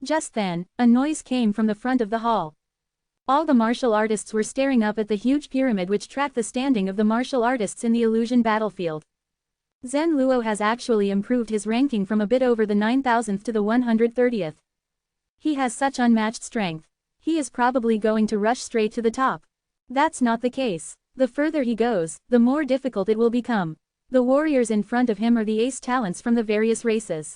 Just then, a noise came from the front of the hall. All the martial artists were staring up at the huge pyramid which tracked the standing of the martial artists in the illusion battlefield. Zen Luo has actually improved his ranking from a bit over the 9,000th to the 130th. He has such unmatched strength. He is probably going to rush straight to the top. That's not the case. The further he goes, the more difficult it will become. The warriors in front of him are the ace talents from the various races.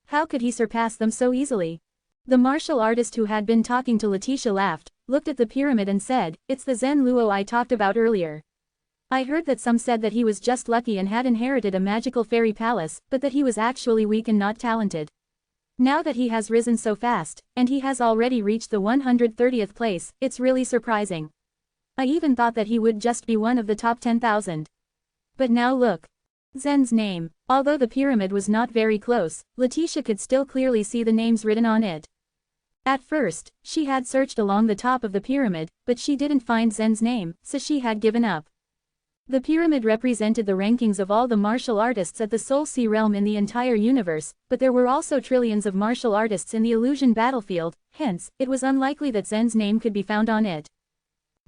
How could he surpass them so easily? The martial artist who had been talking to Letitia laughed, looked at the pyramid and said, "It's the Zen Luo I talked about earlier. I heard that some said that he was just lucky and had inherited a magical fairy palace, but that he was actually weak and not talented. Now that he has risen so fast, and he has already reached the 130th place, it's really surprising. I even thought that he would just be one of the top 10,000. But now look. Zen's name." Although the pyramid was not very close, Letitia could still clearly see the names written on it. At first, she had searched along the top of the pyramid, but she didn't find Zen's name, so she had given up. The pyramid represented the rankings of all the martial artists at the Soul Sea realm in the entire universe, but there were also trillions of martial artists in the illusion battlefield, hence, it was unlikely that Zen's name could be found on it.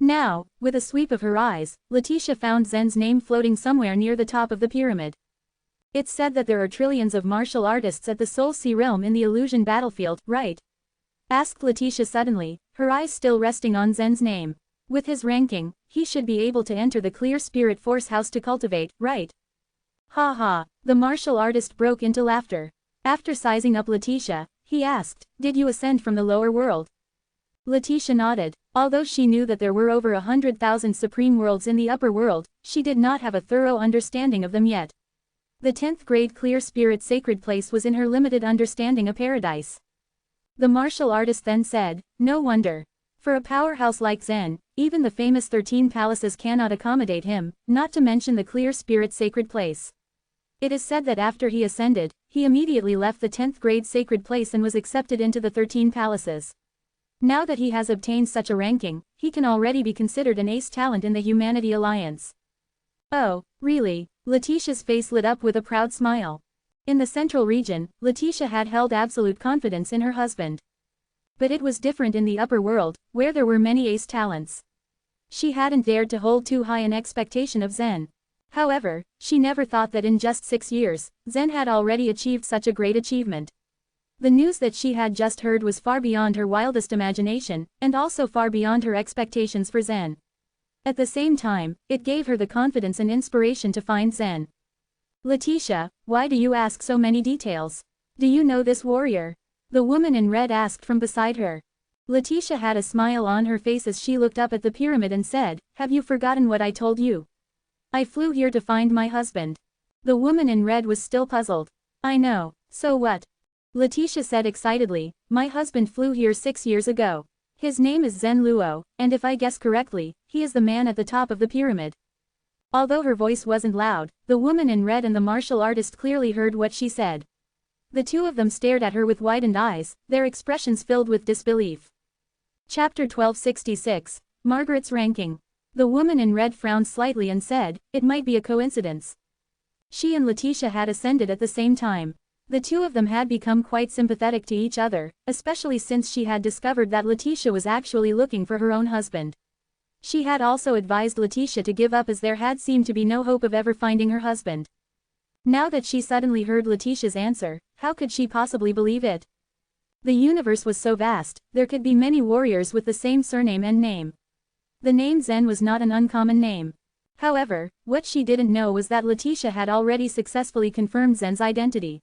Now, with a sweep of her eyes, Letitia found Zen's name floating somewhere near the top of the pyramid. It said that there are trillions of martial artists at the Soul Sea realm in the illusion battlefield, right? Asked Letitia suddenly, her eyes still resting on Zen's name. With his ranking, he should be able to enter the Clear Spirit Force house to cultivate, right? Ha ha, the martial artist broke into laughter. After sizing up Letitia, he asked, "Did you ascend from the lower world?" Letitia nodded. Although she knew that there were over 100,000 supreme worlds in the upper world, she did not have a thorough understanding of them yet. The 10th grade Clear Spirit Sacred Place was in her limited understanding a paradise. The martial artist then said, "No wonder. For a powerhouse like Zen, even the famous 13 palaces cannot accommodate him, not to mention the Clear Spirit Sacred Place." It is said that after he ascended, he immediately left the 10th grade Sacred Place and was accepted into the 13 palaces. Now that he has obtained such a ranking, he can already be considered an ace talent in the Humanity Alliance. Oh, really? Letitia's face lit up with a proud smile. In the central region, Letitia had held absolute confidence in her husband. But it was different in the upper world, where there were many ace talents. She hadn't dared to hold too high an expectation of Zen. However, she never thought that in just 6 years, Zen had already achieved such a great achievement. The news that she had just heard was far beyond her wildest imagination, and also far beyond her expectations for Zen. At the same time, it gave her the confidence and inspiration to find Zen. "Letitia, why do you ask so many details? Do you know this warrior?" the woman in red asked from beside her. Letitia had a smile on her face as she looked up at the pyramid and said, "Have you forgotten what I told you? I flew here to find my husband." The woman in red was still puzzled. "I know, so what?" Letitia said excitedly, "My husband flew here 6 years ago. His name is Zen Luo, and if I guess correctly, he is the man at the top of the pyramid." Although her voice wasn't loud, the woman in red and the martial artist clearly heard what she said. The two of them stared at her with widened eyes, their expressions filled with disbelief. Chapter 1266, Margaret's Ranking. The woman in red frowned slightly and said, "It might be a coincidence." She and Letitia had ascended at the same time. The two of them had become quite sympathetic to each other, especially since she had discovered that Letitia was actually looking for her own husband. She had also advised Letitia to give up as there had seemed to be no hope of ever finding her husband. Now that she suddenly heard Letitia's answer, how could she possibly believe it? The universe was so vast, there could be many warriors with the same surname and name. The name Zen was not an uncommon name. However, what she didn't know was that Letitia had already successfully confirmed Zen's identity.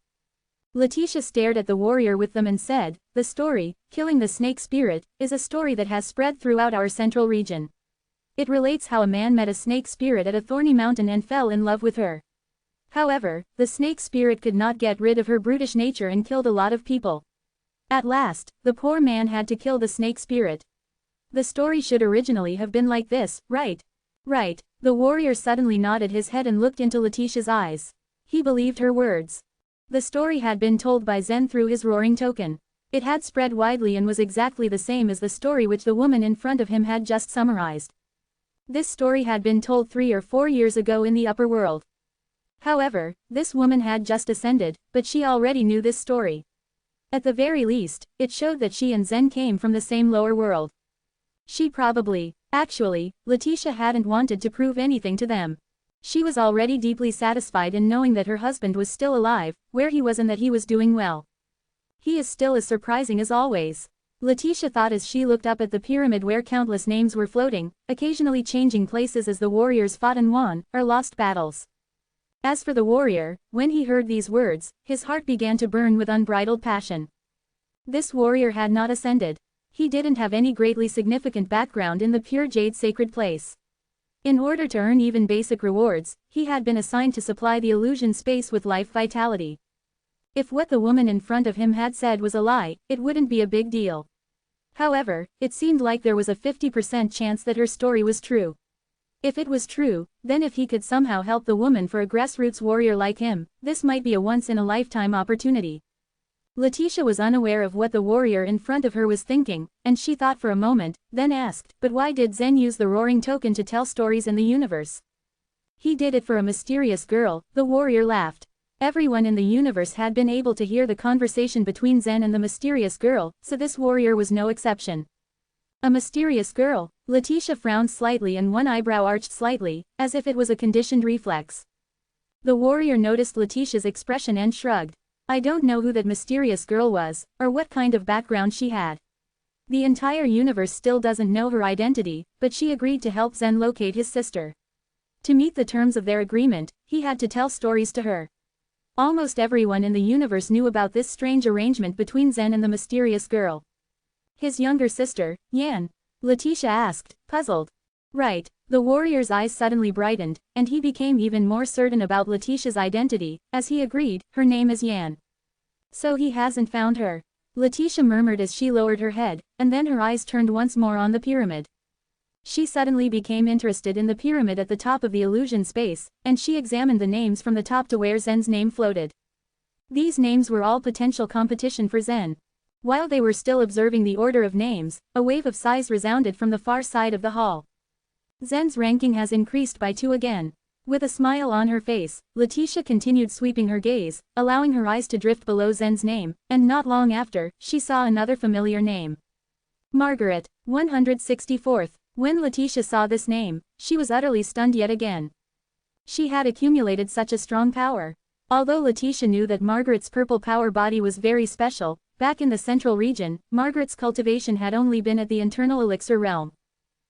Letitia stared at the warrior with them and said, "The story, Killing the Snake Spirit, is a story that has spread throughout our central region. It relates how a man met a snake spirit at a thorny mountain and fell in love with her. However, the snake spirit could not get rid of her brutish nature and killed a lot of people. At last, the poor man had to kill the snake spirit. The story should originally have been like this, right?" "Right." The warrior suddenly nodded his head and looked into Letitia's eyes. He believed her words. The story had been told by Zen through his roaring token. It had spread widely and was exactly the same as the story which the woman in front of him had just summarized. This story had been told 3 or 4 years ago in the upper world. However, this woman had just ascended, but she already knew this story. At the very least, it showed that she and Zen came from the same lower world. Actually, Letitia hadn't wanted to prove anything to them. She was already deeply satisfied in knowing that her husband was still alive, where he was and that he was doing well. He is still as surprising as always. Letitia thought as she looked up at the pyramid where countless names were floating, occasionally changing places as the warriors fought and won, or lost battles. As for the warrior, when he heard these words, his heart began to burn with unbridled passion. This warrior had not ascended. He didn't have any greatly significant background in the pure jade sacred place. In order to earn even basic rewards, he had been assigned to supply the illusion space with life vitality. If what the woman in front of him had said was a lie, it wouldn't be a big deal. However, it seemed like there was a 50% chance that her story was true. If it was true, then if he could somehow help the woman for a grassroots warrior like him, this might be a once-in-a-lifetime opportunity. Letitia was unaware of what the warrior in front of her was thinking, and she thought for a moment, then asked, but why did Zen use the roaring token to tell stories in the universe? He did it for a mysterious girl, the warrior laughed. Everyone in the universe had been able to hear the conversation between Zen and the mysterious girl, so this warrior was no exception. A mysterious girl? Letitia frowned slightly and one eyebrow arched slightly, as if it was a conditioned reflex. The warrior noticed Letitia's expression and shrugged. I don't know who that mysterious girl was, or what kind of background she had. The entire universe still doesn't know her identity, but she agreed to help Zen locate his sister. To meet the terms of their agreement, he had to tell stories to her. Almost everyone in the universe knew about this strange arrangement between Zen and the mysterious girl. His younger sister, Yan? Letitia asked, puzzled. Right. The warrior's eyes suddenly brightened, and he became even more certain about Letitia's identity, as he agreed, her name is Yan. So he hasn't found her. Letitia murmured as she lowered her head, and then her eyes turned once more on the pyramid. She suddenly became interested in the pyramid at the top of the illusion space, and she examined the names from the top to where Zen's name floated. These names were all potential competition for Zen. While they were still observing the order of names, a wave of sighs resounded from the far side of the hall. Zen's ranking has increased by 2 again. With a smile on her face, Letitia continued sweeping her gaze, allowing her eyes to drift below Zen's name, and not long after, she saw another familiar name. Margaret, 164th. When Letitia saw this name, she was utterly stunned yet again. She had accumulated such a strong power. Although Letitia knew that Margaret's purple power body was very special, back in the central region, Margaret's cultivation had only been at the internal elixir realm.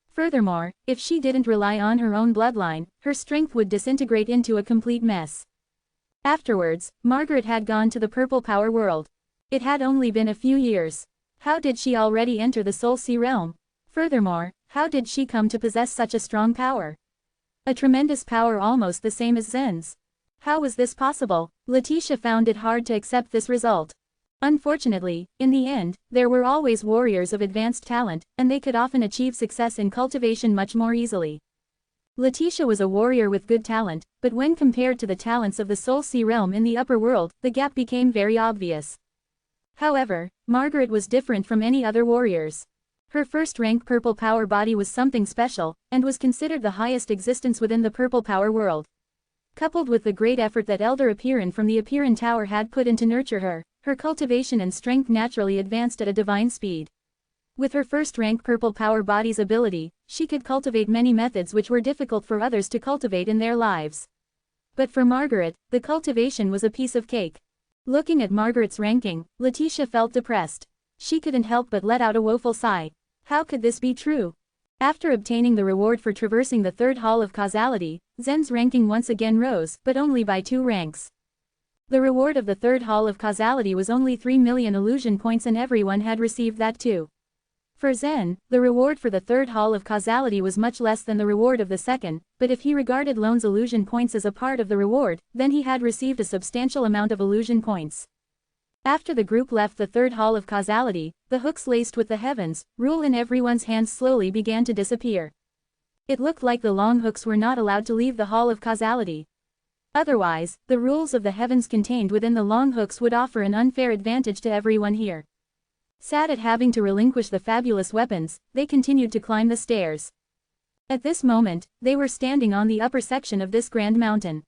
Furthermore, if she didn't rely on her own bloodline, her strength would disintegrate into a complete mess. Afterwards, Margaret had gone to the purple power world. It had only been a few years. How did she already enter the Soul Sea realm? Furthermore, how did she come to possess such a strong power? A tremendous power almost the same as Zen's. How was this possible? Letitia found it hard to accept this result. Unfortunately, in the end, there were always warriors of advanced talent, and they could often achieve success in cultivation much more easily. Letitia was a warrior with good talent, but when compared to the talents of the Soul Sea realm in the upper world, the gap became very obvious. However, Margaret was different from any other warriors. Her first-rank purple power body was something special, and was considered the highest existence within the purple power world. Coupled with the great effort that Elder Apeiron from the Apeiron Tower had put in to nurture her, her cultivation and strength naturally advanced at a divine speed. With her first-rank purple power body's ability, she could cultivate many methods which were difficult for others to cultivate in their lives. But for Margaret, the cultivation was a piece of cake. Looking at Margaret's ranking, Letitia felt depressed. She couldn't help but let out a woeful sigh. How could this be true? After obtaining the reward for traversing the third hall of causality, Zen's ranking once again rose, but only by 2 ranks. The reward of the third hall of causality was only 3 million illusion points, and everyone had received that too. For Zen, the reward for the third hall of causality was much less than the reward of the second, but if he regarded Lone's illusion points as a part of the reward, then he had received a substantial amount of illusion points. After the group left the third hall of causality, the hooks laced with the heavens, rule in everyone's hands slowly began to disappear. It looked like the long hooks were not allowed to leave the hall of causality. Otherwise, the rules of the heavens contained within the long hooks would offer an unfair advantage to everyone here. Sad at having to relinquish the fabulous weapons, they continued to climb the stairs. At this moment, they were standing on the upper section of this grand mountain.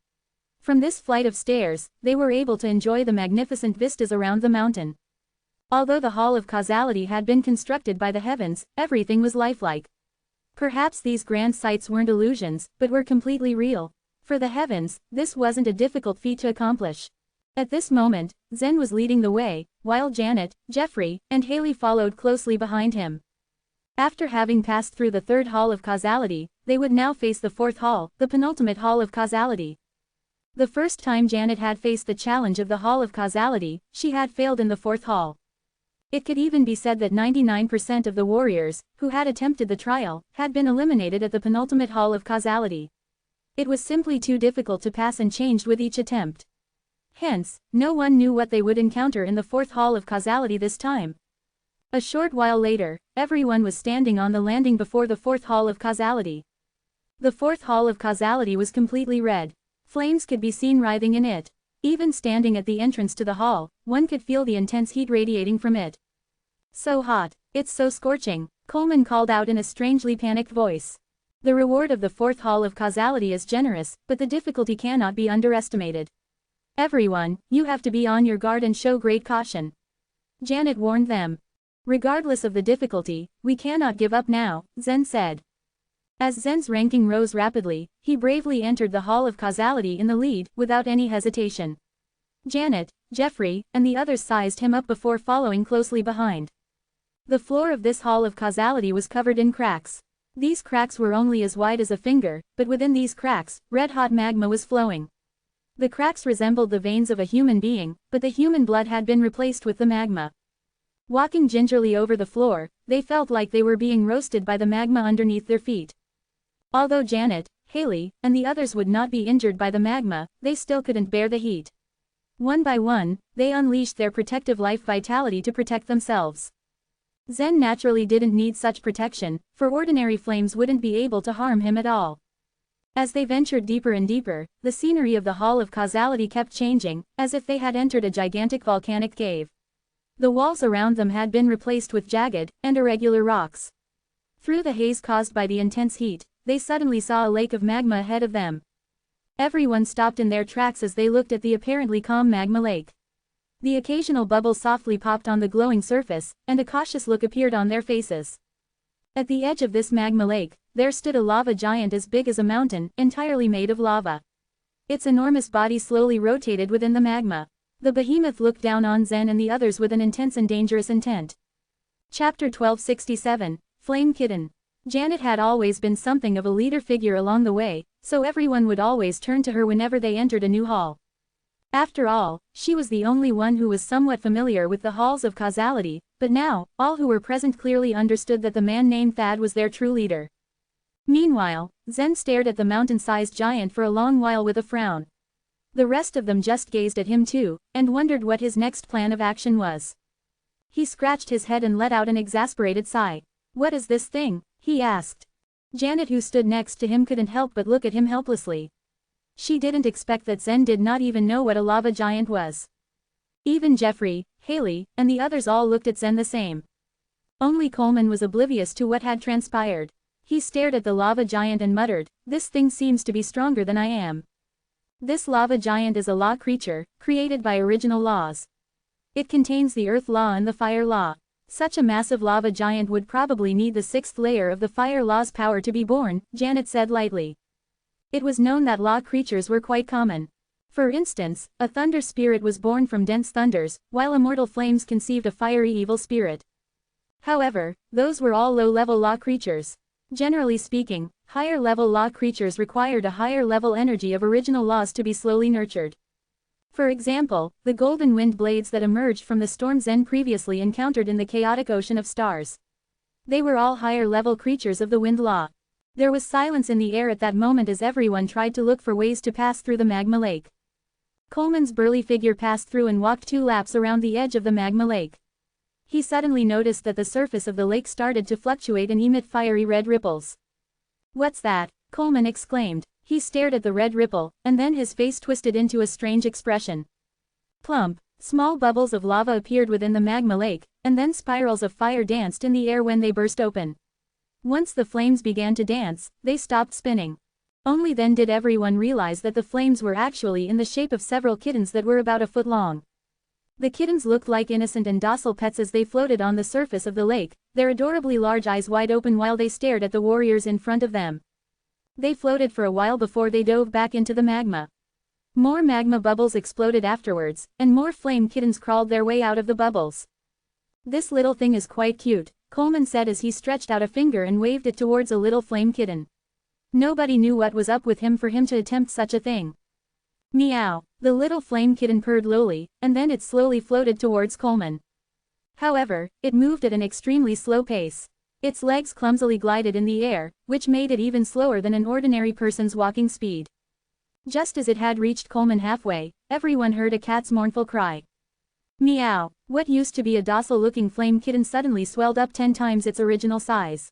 From this flight of stairs, they were able to enjoy the magnificent vistas around the mountain. Although the hall of causality had been constructed by the heavens, everything was lifelike. Perhaps these grand sights weren't illusions, but were completely real. For the heavens, this wasn't a difficult feat to accomplish. At this moment, Zen was leading the way, while Janet, Jeffrey, and Haley followed closely behind him. After having passed through the third hall of causality, they would now face the fourth hall, the penultimate hall of causality. The first time Janet had faced the challenge of the hall of causality, she had failed in the fourth hall. It could even be said that 99% of the warriors, who had attempted the trial, had been eliminated at the penultimate hall of causality. It was simply too difficult to pass and changed with each attempt. Hence, no one knew what they would encounter in the fourth hall of causality this time. A short while later, everyone was standing on the landing before the fourth hall of causality. The fourth hall of causality was completely red. Flames could be seen writhing in it. Even standing at the entrance to the hall, one could feel the intense heat radiating from it. "So hot, it's so scorching," Coleman called out in a strangely panicked voice. The reward of the fourth hall of causality is generous, but the difficulty cannot be underestimated. "Everyone, you have to be on your guard and show great caution," Janet warned them. "Regardless of the difficulty, we cannot give up now," Zen said. As Zen's ranking rose rapidly, he bravely entered the hall of causality in the lead, without any hesitation. Janet, Jeffrey, and the others sized him up before following closely behind. The floor of this hall of causality was covered in cracks. These cracks were only as wide as a finger, but within these cracks, red-hot magma was flowing. The cracks resembled the veins of a human being, but the human blood had been replaced with the magma. Walking gingerly over the floor, they felt like they were being roasted by the magma underneath their feet. Although Janet, Haley, and the others would not be injured by the magma, they still couldn't bear the heat. One by one, they unleashed their protective life vitality to protect themselves. Zen naturally didn't need such protection, for ordinary flames wouldn't be able to harm him at all. As they ventured deeper and deeper, the scenery of the hall of causality kept changing, as if they had entered a gigantic volcanic cave. The walls around them had been replaced with jagged and irregular rocks. Through the haze caused by the intense heat, they suddenly saw a lake of magma ahead of them. Everyone stopped in their tracks as they looked at the apparently calm magma lake. The occasional bubbles softly popped on the glowing surface, and a cautious look appeared on their faces. At the edge of this magma lake, there stood a lava giant as big as a mountain, entirely made of lava. Its enormous body slowly rotated within the magma. The behemoth looked down on Zen and the others with an intense and dangerous intent. Chapter 1267, Flame Kitten. Janet had always been something of a leader figure along the way, so everyone would always turn to her whenever they entered a new hall. After all, she was the only one who was somewhat familiar with the halls of causality, but now, all who were present clearly understood that the man named Thad was their true leader. Meanwhile, Zen stared at the mountain-sized giant for a long while with a frown. The rest of them just gazed at him too, and wondered what his next plan of action was. He scratched his head and let out an exasperated sigh. "What is this thing?" he asked. Janet, who stood next to him, couldn't help but look at him helplessly. She didn't expect that Zen did not even know what a lava giant was. Even Jeffrey, Haley, and the others all looked at Zen the same. Only Coleman was oblivious to what had transpired. He stared at the lava giant and muttered, "This thing seems to be stronger than I am." This lava giant is a law creature, created by original laws. It contains the earth law and the fire law. Such a massive lava giant would probably need the sixth layer of the fire law's power to be born, Janet said lightly. It was known that law creatures were quite common. For instance, a thunder spirit was born from dense thunders, while immortal flames conceived a fiery evil spirit. However, those were all low-level law creatures. Generally speaking, higher-level law creatures required a higher-level energy of original laws to be slowly nurtured. For example, the golden wind blades that emerged from the storm Zen previously encountered in the chaotic ocean of stars. They were all higher-level creatures of the wind law. There was silence in the air at that moment as everyone tried to look for ways to pass through the magma lake. Coleman's burly figure passed through and walked 2 laps around the edge of the magma lake. He suddenly noticed that the surface of the lake started to fluctuate and emit fiery red ripples. "What's that?" Coleman exclaimed. He stared at the red ripple, and then his face twisted into a strange expression. Plump, small bubbles of lava appeared within the magma lake, and then spirals of fire danced in the air when they burst open. Once the flames began to dance, they stopped spinning. Only then did everyone realize that the flames were actually in the shape of several kittens that were about a foot long. The kittens looked like innocent and docile pets as they floated on the surface of the lake, their adorably large eyes wide open while they stared at the warriors in front of them. They floated for a while before they dove back into the magma. More magma bubbles exploded afterwards, and more flame kittens crawled their way out of the bubbles. "This little thing is quite cute," Coleman said as he stretched out a finger and waved it towards a little flame kitten. Nobody knew what was up with him for him to attempt such a thing. Meow. The little flame kitten purred lowly, and then it slowly floated towards Coleman. However, it moved at an extremely slow pace. Its legs clumsily glided in the air, which made it even slower than an ordinary person's walking speed. Just as it had reached Coleman halfway, everyone heard a cat's mournful cry. Meow. What used to be a docile-looking flame kitten suddenly swelled up 10 times its original size.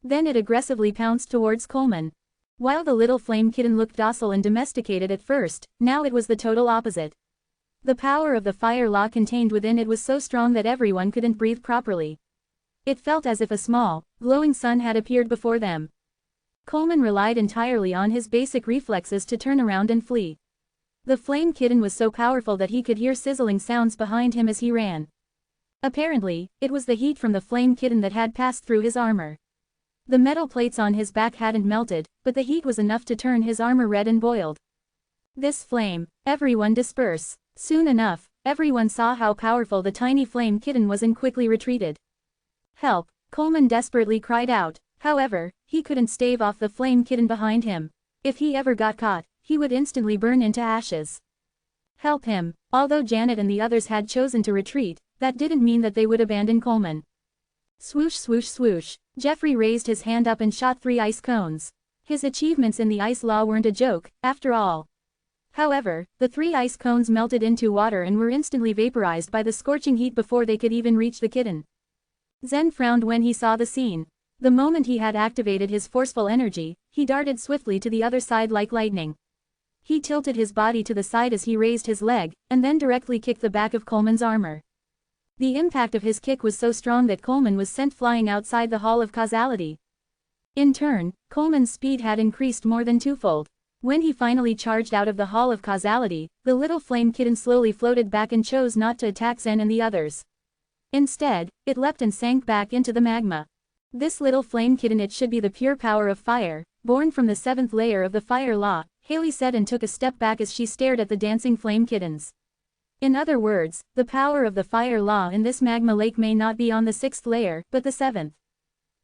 Then it aggressively pounced towards Coleman. While the little flame kitten looked docile and domesticated at first, now it was the total opposite. The power of the fire law contained within it was so strong that everyone couldn't breathe properly. It felt as if a small, glowing sun had appeared before them. Coleman relied entirely on his basic reflexes to turn around and flee. The flame kitten was so powerful that he could hear sizzling sounds behind him as he ran. Apparently, it was the heat from the flame kitten that had passed through his armor. The metal plates on his back hadn't melted, but the heat was enough to turn his armor red and boiled. This flame, everyone disperse. Soon enough, everyone saw how powerful the tiny flame kitten was and quickly retreated. Help, Coleman desperately cried out. However, he couldn't stave off the flame kitten behind him. If he ever got caught, he would instantly burn into ashes. Help him. Although Janet and the others had chosen to retreat, that didn't mean that they would abandon Coleman. Swoosh swoosh swoosh. Jeffrey raised his hand up and shot 3 ice cones. His achievements in the ice law weren't a joke, after all. However, the 3 ice cones melted into water and were instantly vaporized by the scorching heat before they could even reach the kitten. Zen frowned when he saw the scene. The moment he had activated his forceful energy, he darted swiftly to the other side like lightning. He tilted his body to the side as he raised his leg, and then directly kicked the back of Coleman's armor. The impact of his kick was so strong that Coleman was sent flying outside the Hall of Causality. In turn, Coleman's speed had increased more than 2-fold. When he finally charged out of the Hall of Causality, the little flame kitten slowly floated back and chose not to attack Zen and the others. Instead, it leapt and sank back into the magma. This little flame kitten, it should be the pure power of fire, born from the 7th layer of the fire law, Haley said and took a step back as she stared at the dancing flame kittens. In other words, the power of the fire law in this magma lake may not be on the 6th layer, but the 7th.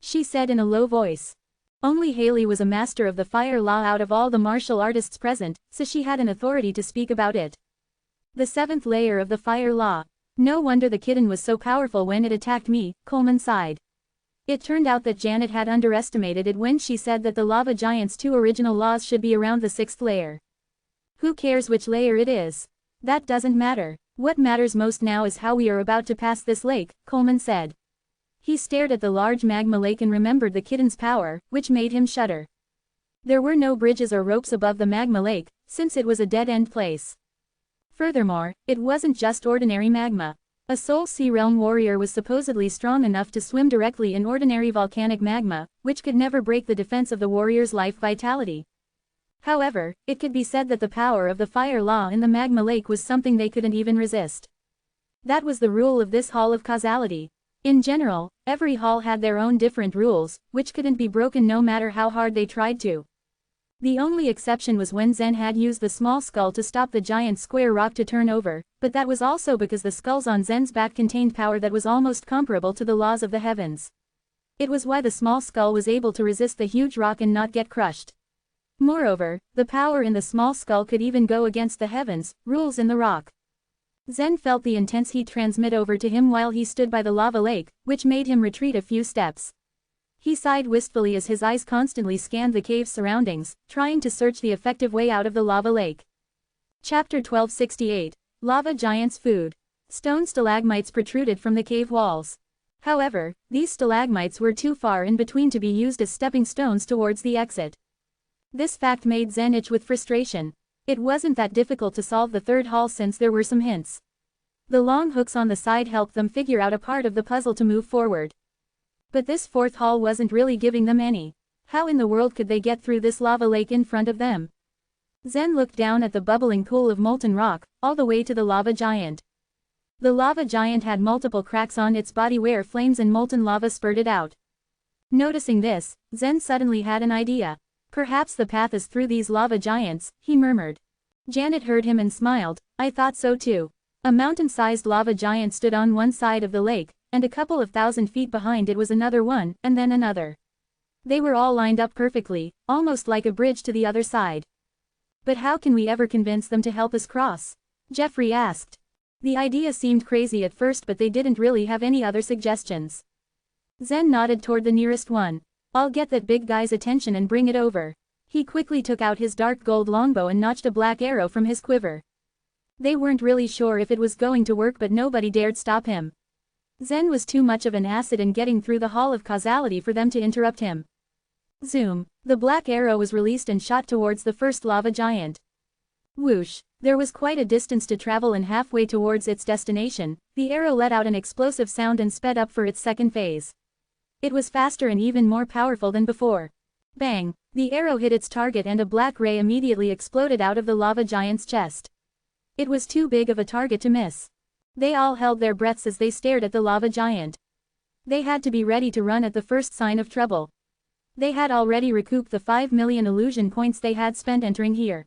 She said in a low voice. Only Haley was a master of the fire law out of all the martial artists present, so she had an authority to speak about it. The 7th layer of the fire law. No wonder the kitten was so powerful when it attacked me, Coleman sighed. It turned out that Janet had underestimated it when she said that the lava giant's 2 original laws should be around the 6th layer. Who cares which layer it is? That doesn't matter. What matters most now is how we are about to pass this lake, Coleman said. He stared at the large magma lake and remembered the kitten's power, which made him shudder. There were no bridges or ropes above the magma lake, since it was a dead-end place. Furthermore, it wasn't just ordinary magma. A Soul Sea Realm warrior was supposedly strong enough to swim directly in ordinary volcanic magma, which could never break the defense of the warrior's life vitality. However, it could be said that the power of the fire law in the magma lake was something they couldn't even resist. That was the rule of this Hall of Causality. In general, every hall had their own different rules, which couldn't be broken no matter how hard they tried to. The only exception was when Zen had used the small skull to stop the giant square rock to turn over, but that was also because the skulls on Zen's back contained power that was almost comparable to the laws of the heavens. It was why the small skull was able to resist the huge rock and not get crushed. Moreover, the power in the small skull could even go against the heavens, rules in the rock. Zen felt the intense heat transmit over to him while he stood by the lava lake, which made him retreat a few steps. He sighed wistfully as his eyes constantly scanned the cave's surroundings, trying to search the effective way out of the lava lake. Chapter 1268. Lava Giant's Food. Stone stalagmites protruded from the cave walls. However, these stalagmites were too far in between to be used as stepping stones towards the exit. This fact made Zen itch with frustration. It wasn't that difficult to solve the 3rd hall since there were some hints. The long hooks on the side helped them figure out a part of the puzzle to move forward. But this 4th hall wasn't really giving them any. How in the world could they get through this lava lake in front of them? Zen looked down at the bubbling pool of molten rock, all the way to the lava giant. The lava giant had multiple cracks on its body where flames and molten lava spurted out. Noticing this, Zen suddenly had an idea. Perhaps the path is through these lava giants, he murmured. Janet heard him and smiled. I thought so too. A mountain-sized lava giant stood on one side of the lake, and a couple of 1,000 feet behind it was another one, and then another. They were all lined up perfectly, almost like a bridge to the other side. But how can we ever convince them to help us cross? Jeffrey asked. The idea seemed crazy at first, but they didn't really have any other suggestions. Zen nodded toward the nearest one. I'll get that big guy's attention and bring it over. He quickly took out his dark gold longbow and notched a black arrow from his quiver. They weren't really sure if it was going to work, but nobody dared stop him. Zen was too much of an acid in getting through the Hall of Causality for them to interrupt him. Zoom! The black arrow was released and shot towards the first lava giant. Whoosh! There was quite a distance to travel, and halfway towards its destination, the arrow let out an explosive sound and sped up for its second phase. It was faster and even more powerful than before. Bang! The arrow hit its target and a black ray immediately exploded out of the lava giant's chest. It was too big of a target to miss. They all held their breaths as they stared at the lava giant. They had to be ready to run at the first sign of trouble. They had already recouped the 5 million illusion points they had spent entering here.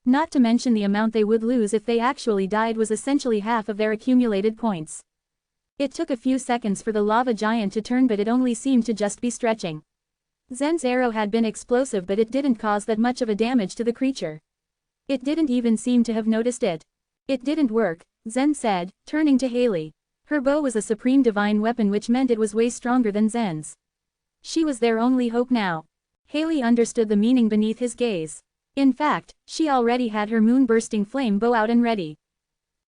Not to mention the amount they would lose if they actually died was essentially half of their accumulated points. It took a few seconds for the lava giant to turn, but it only seemed to just be stretching. Zen's arrow had been explosive, but it didn't cause that much of a damage to the creature. It didn't even seem to have noticed it. It didn't work, Zen said, turning to Haley. Her bow was a supreme divine weapon, which meant it was way stronger than Zen's. She was their only hope now. Haley understood the meaning beneath his gaze. In fact, she already had her moon-bursting flame bow out and ready.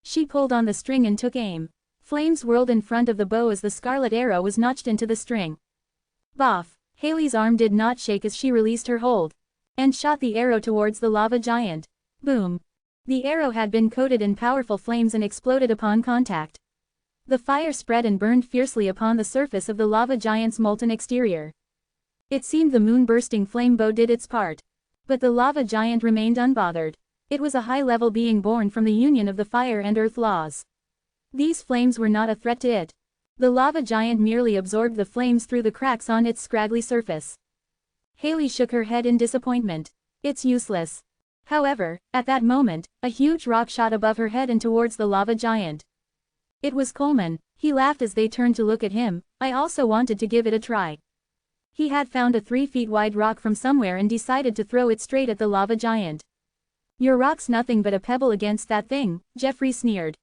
She pulled on the string and took aim. Flames whirled in front of the bow as the scarlet arrow was notched into the string. Boff! Haley's arm did not shake as she released her hold and shot the arrow towards the lava giant. Boom! The arrow had been coated in powerful flames and exploded upon contact. The fire spread and burned fiercely upon the surface of the lava giant's molten exterior. It seemed the moon-bursting flame bow did its part. But the lava giant remained unbothered. It was a high-level being born from the union of the fire and earth laws. These flames were not a threat to it. The lava giant merely absorbed the flames through the cracks on its scraggly surface. Haley shook her head in disappointment. It's useless. However, at that moment, a huge rock shot above her head and towards the lava giant. It was Coleman. He laughed as they turned to look at him. I also wanted to give it a try. He had found a 3 feet wide rock from somewhere and decided to throw it straight at the lava giant. Your rock's nothing but a pebble against that thing, Jeffrey sneered.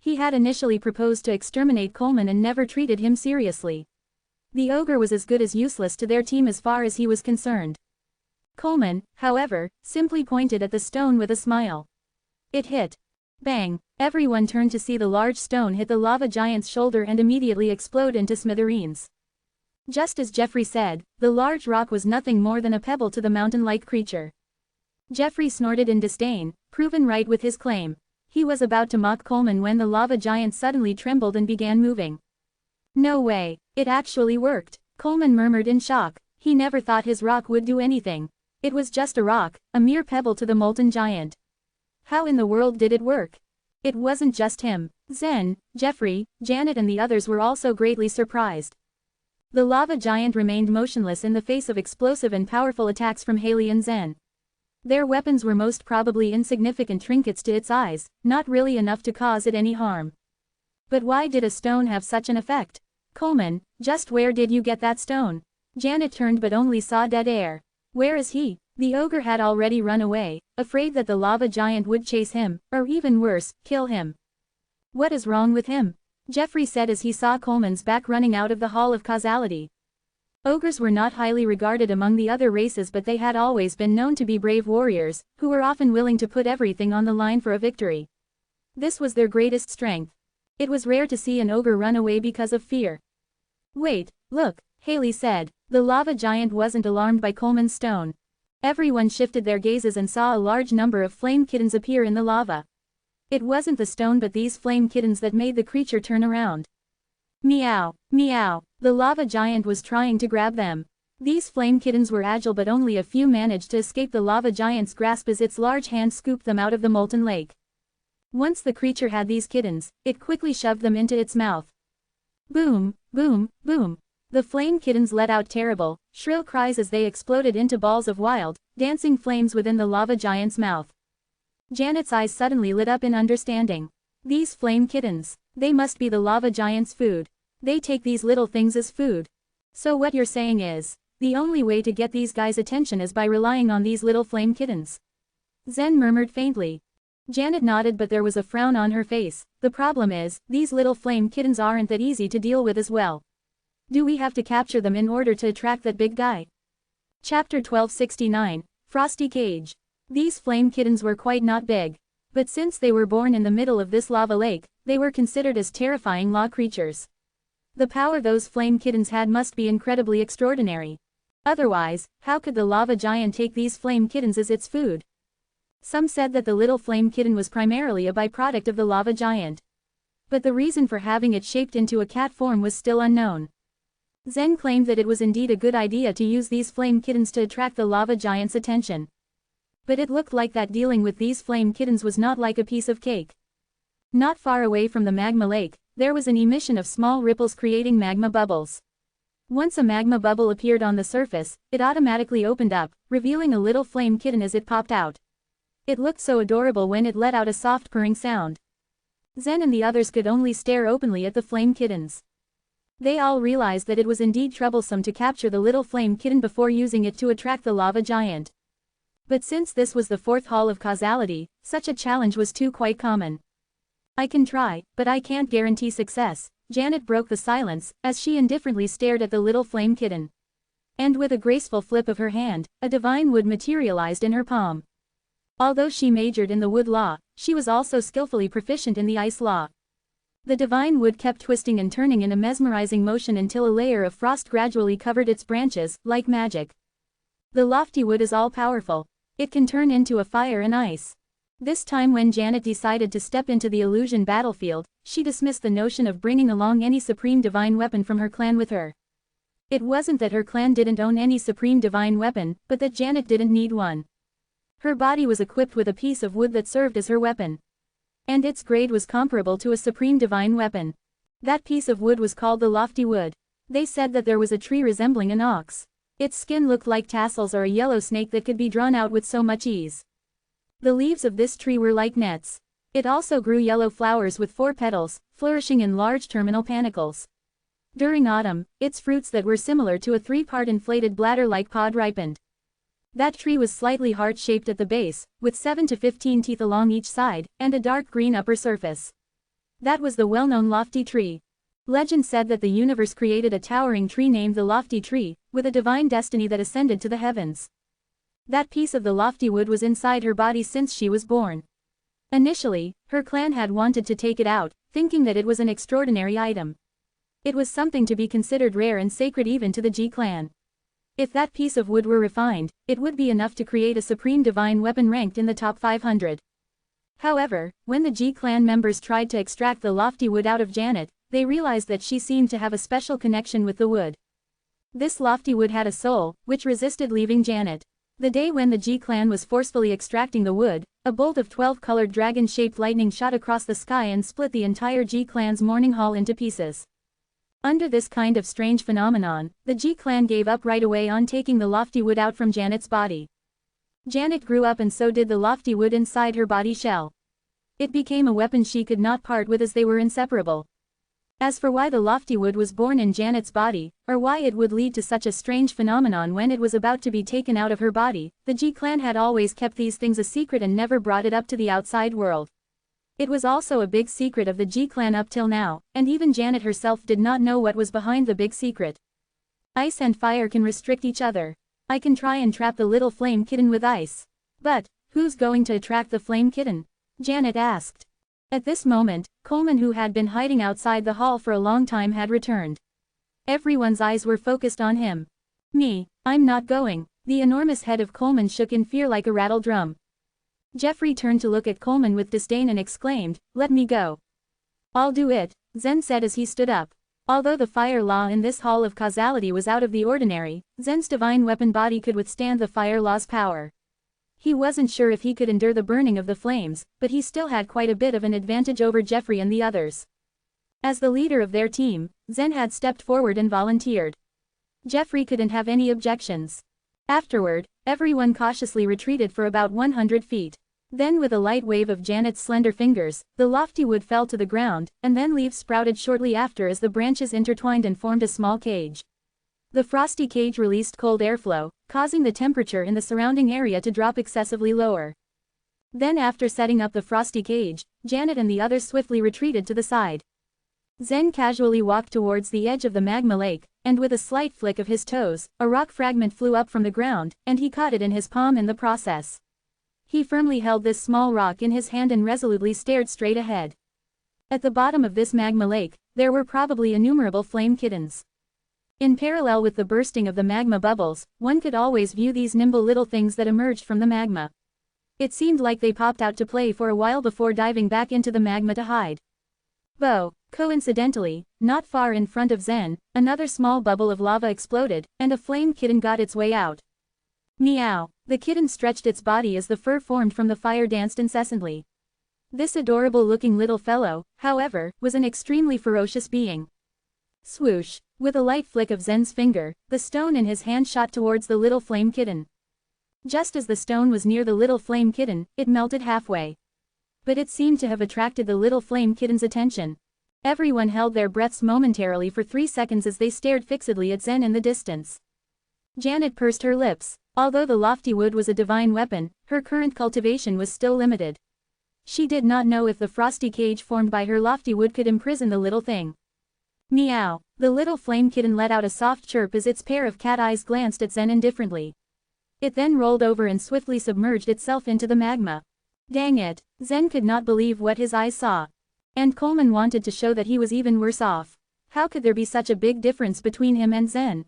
He had initially proposed to exterminate Coleman and never treated him seriously. The ogre was as good as useless to their team as far as he was concerned. Coleman, however, simply pointed at the stone with a smile. It hit. Bang! Everyone turned to see the large stone hit the lava giant's shoulder and immediately explode into smithereens. Just as Jeffrey said, the large rock was nothing more than a pebble to the mountain-like creature. Jeffrey snorted in disdain, proven right with his claim. He was about to mock Coleman when the lava giant suddenly trembled and began moving. No way, it actually worked, Coleman murmured in shock. He never thought his rock would do anything. It was just a rock, a mere pebble to the molten giant. How in the world did it work? It wasn't just him. Zen, Jeffrey, Janet and the others were also greatly surprised. The lava giant remained motionless in the face of explosive and powerful attacks from Haley and Zen. Their weapons were most probably insignificant trinkets to its eyes, not really enough to cause it any harm. But why did a stone have such an effect? Coleman, just where did you get that stone? Janet turned but only saw dead air. Where is he? The ogre had already run away, afraid that the lava giant would chase him, or even worse, kill him. What is wrong with him? Jeffrey said as he saw Coleman's back running out of the Hall of Causality. Ogres were not highly regarded among the other races, but they had always been known to be brave warriors, who were often willing to put everything on the line for a victory. This was their greatest strength. It was rare to see an ogre run away because of fear. Wait, look, Haley said. The lava giant wasn't alarmed by Coleman's stone. Everyone shifted their gazes and saw a large number of flame kittens appear in the lava. It wasn't the stone but these flame kittens that made the creature turn around. Meow, meow, the lava giant was trying to grab them. These flame kittens were agile but only a few managed to escape the lava giant's grasp as its large hand scooped them out of the molten lake. Once the creature had these kittens, it quickly shoved them into its mouth. Boom, boom, boom. The flame kittens let out terrible, shrill cries as they exploded into balls of wild, dancing flames within the lava giant's mouth. Janet's eyes suddenly lit up in understanding. These flame kittens. They must be the lava giant's food. They take these little things as food. So what you're saying is, the only way to get these guys' attention is by relying on these little flame kittens. Zen murmured faintly. Janet nodded, but there was a frown on her face. The problem is, these little flame kittens aren't that easy to deal with as well. Do we have to capture them in order to attract that big guy? Chapter 1269, Frosty Cage. These flame kittens were quite not big. But since they were born in the middle of this lava lake, they were considered as terrifying law creatures. The power those flame kittens had must be incredibly extraordinary. Otherwise, how could the lava giant take these flame kittens as its food? Some said that the little flame kitten was primarily a byproduct of the lava giant. But the reason for having it shaped into a cat form was still unknown. Zen claimed that it was indeed a good idea to use these flame kittens to attract the lava giant's attention. But it looked like that dealing with these flame kittens was not like a piece of cake. Not far away from the magma lake, there was an emission of small ripples creating magma bubbles. Once a magma bubble appeared on the surface, it automatically opened up, revealing a little flame kitten as it popped out. It looked so adorable when it let out a soft purring sound. Zen and the others could only stare openly at the flame kittens. They all realized that it was indeed troublesome to capture the little flame kitten before using it to attract the lava giant. But since this was the fourth hall of causality, such a challenge was too quite common. I can try, but I can't guarantee success. Janet broke the silence, as she indifferently stared at the little flame kitten. And with a graceful flip of her hand, a divine wood materialized in her palm. Although she majored in the wood law, she was also skillfully proficient in the ice law. The divine wood kept twisting and turning in a mesmerizing motion until a layer of frost gradually covered its branches, like magic. The lofty wood is all-powerful. It can turn into a fire and ice. This time when Janet decided to step into the illusion battlefield, she dismissed the notion of bringing along any supreme divine weapon from her clan with her. It wasn't that her clan didn't own any supreme divine weapon, but that Janet didn't need one. Her body was equipped with a piece of wood that served as her weapon. And its grade was comparable to a supreme divine weapon. That piece of wood was called the lofty wood. They said that there was a tree resembling an ox. Its skin looked like tassels or a yellow snake that could be drawn out with so much ease. The leaves of this tree were like nets. It also grew yellow flowers with 4 petals, flourishing in large terminal panicles. During autumn, its fruits that were similar to a 3-part inflated bladder-like pod ripened. That tree was slightly heart-shaped at the base, with 7 to 15 teeth along each side, and a dark green upper surface. That was the well-known lofty tree. Legend said that the universe created a towering tree named the lofty tree, with a divine destiny that ascended to the heavens. That piece of the lofty wood was inside her body since she was born. Initially, her clan had wanted to take it out, thinking that it was an extraordinary item. It was something to be considered rare and sacred even to the G clan. If that piece of wood were refined, it would be enough to create a supreme divine weapon ranked in the top 500. However, when the G clan members tried to extract the lofty wood out of Janet, they realized that she seemed to have a special connection with the wood. This lofty wood had a soul, which resisted leaving Janet. The day when the G clan was forcefully extracting the wood, a bolt of 12-colored dragon-shaped lightning shot across the sky and split the entire G clan's mourning hall into pieces. Under this kind of strange phenomenon, the G clan gave up right away on taking the lofty wood out from Janet's body. Janet grew up and so did the lofty wood inside her body shell. It became a weapon she could not part with as they were inseparable. As for why the lofty wood was born in Janet's body, or why it would lead to such a strange phenomenon when it was about to be taken out of her body, the G clan had always kept these things a secret and never brought it up to the outside world. It was also a big secret of the G clan up till now, and even Janet herself did not know what was behind the big secret. Ice and fire can restrict each other. I can try and trap the little flame kitten with ice. But, who's going to attract the flame kitten? Janet asked. At this moment, Coleman, who had been hiding outside the hall for a long time, had returned. Everyone's eyes were focused on him. Me, I'm not going. The enormous head of Coleman shook in fear like a rattle drum. Jeffrey turned to look at Coleman with disdain and exclaimed, "Let me go." "I'll do it," Zen said as he stood up. Although the fire law in this hall of causality was out of the ordinary, Zen's divine weapon body could withstand the fire law's power. He wasn't sure if he could endure the burning of the flames, but he still had quite a bit of an advantage over Jeffrey and the others. As the leader of their team, Zen had stepped forward and volunteered. Jeffrey couldn't have any objections. Afterward, everyone cautiously retreated for about 100 feet. Then with a light wave of Janet's slender fingers, the lofty wood fell to the ground, and then leaves sprouted shortly after as the branches intertwined and formed a small cage. The frosty cage released cold airflow, causing the temperature in the surrounding area to drop excessively lower. Then after setting up the frosty cage, Janet and the others swiftly retreated to the side. Zen casually walked towards the edge of the magma lake, and with a slight flick of his toes, a rock fragment flew up from the ground, and he caught it in his palm in the process. He firmly held this small rock in his hand and resolutely stared straight ahead. At the bottom of this magma lake, there were probably innumerable flame kittens. In parallel with the bursting of the magma bubbles, one could always view these nimble little things that emerged from the magma. It seemed like they popped out to play for a while before diving back into the magma to hide. Coincidentally, not far in front of Zen, another small bubble of lava exploded, and a flame kitten got its way out. Meow. The kitten stretched its body as the fur formed from the fire danced incessantly. This adorable-looking little fellow, however, was an extremely ferocious being. Swoosh. With a light flick of Zen's finger, the stone in his hand shot towards the little flame kitten. Just as the stone was near the little flame kitten, it melted halfway. But it seemed to have attracted the little flame kitten's attention. Everyone held their breaths momentarily for 3 seconds as they stared fixedly at Zen in the distance. Janet pursed her lips. Although the lofty wood was a divine weapon, her current cultivation was still limited. She did not know if the frosty cage formed by her lofty wood could imprison the little thing. Meow. The little flame kitten let out a soft chirp as its pair of cat eyes glanced at Zen indifferently. It then rolled over and swiftly submerged itself into the magma. Dang it, Zen could not believe what his eyes saw. And Coleman wanted to show that he was even worse off. How could there be such a big difference between him and Zen?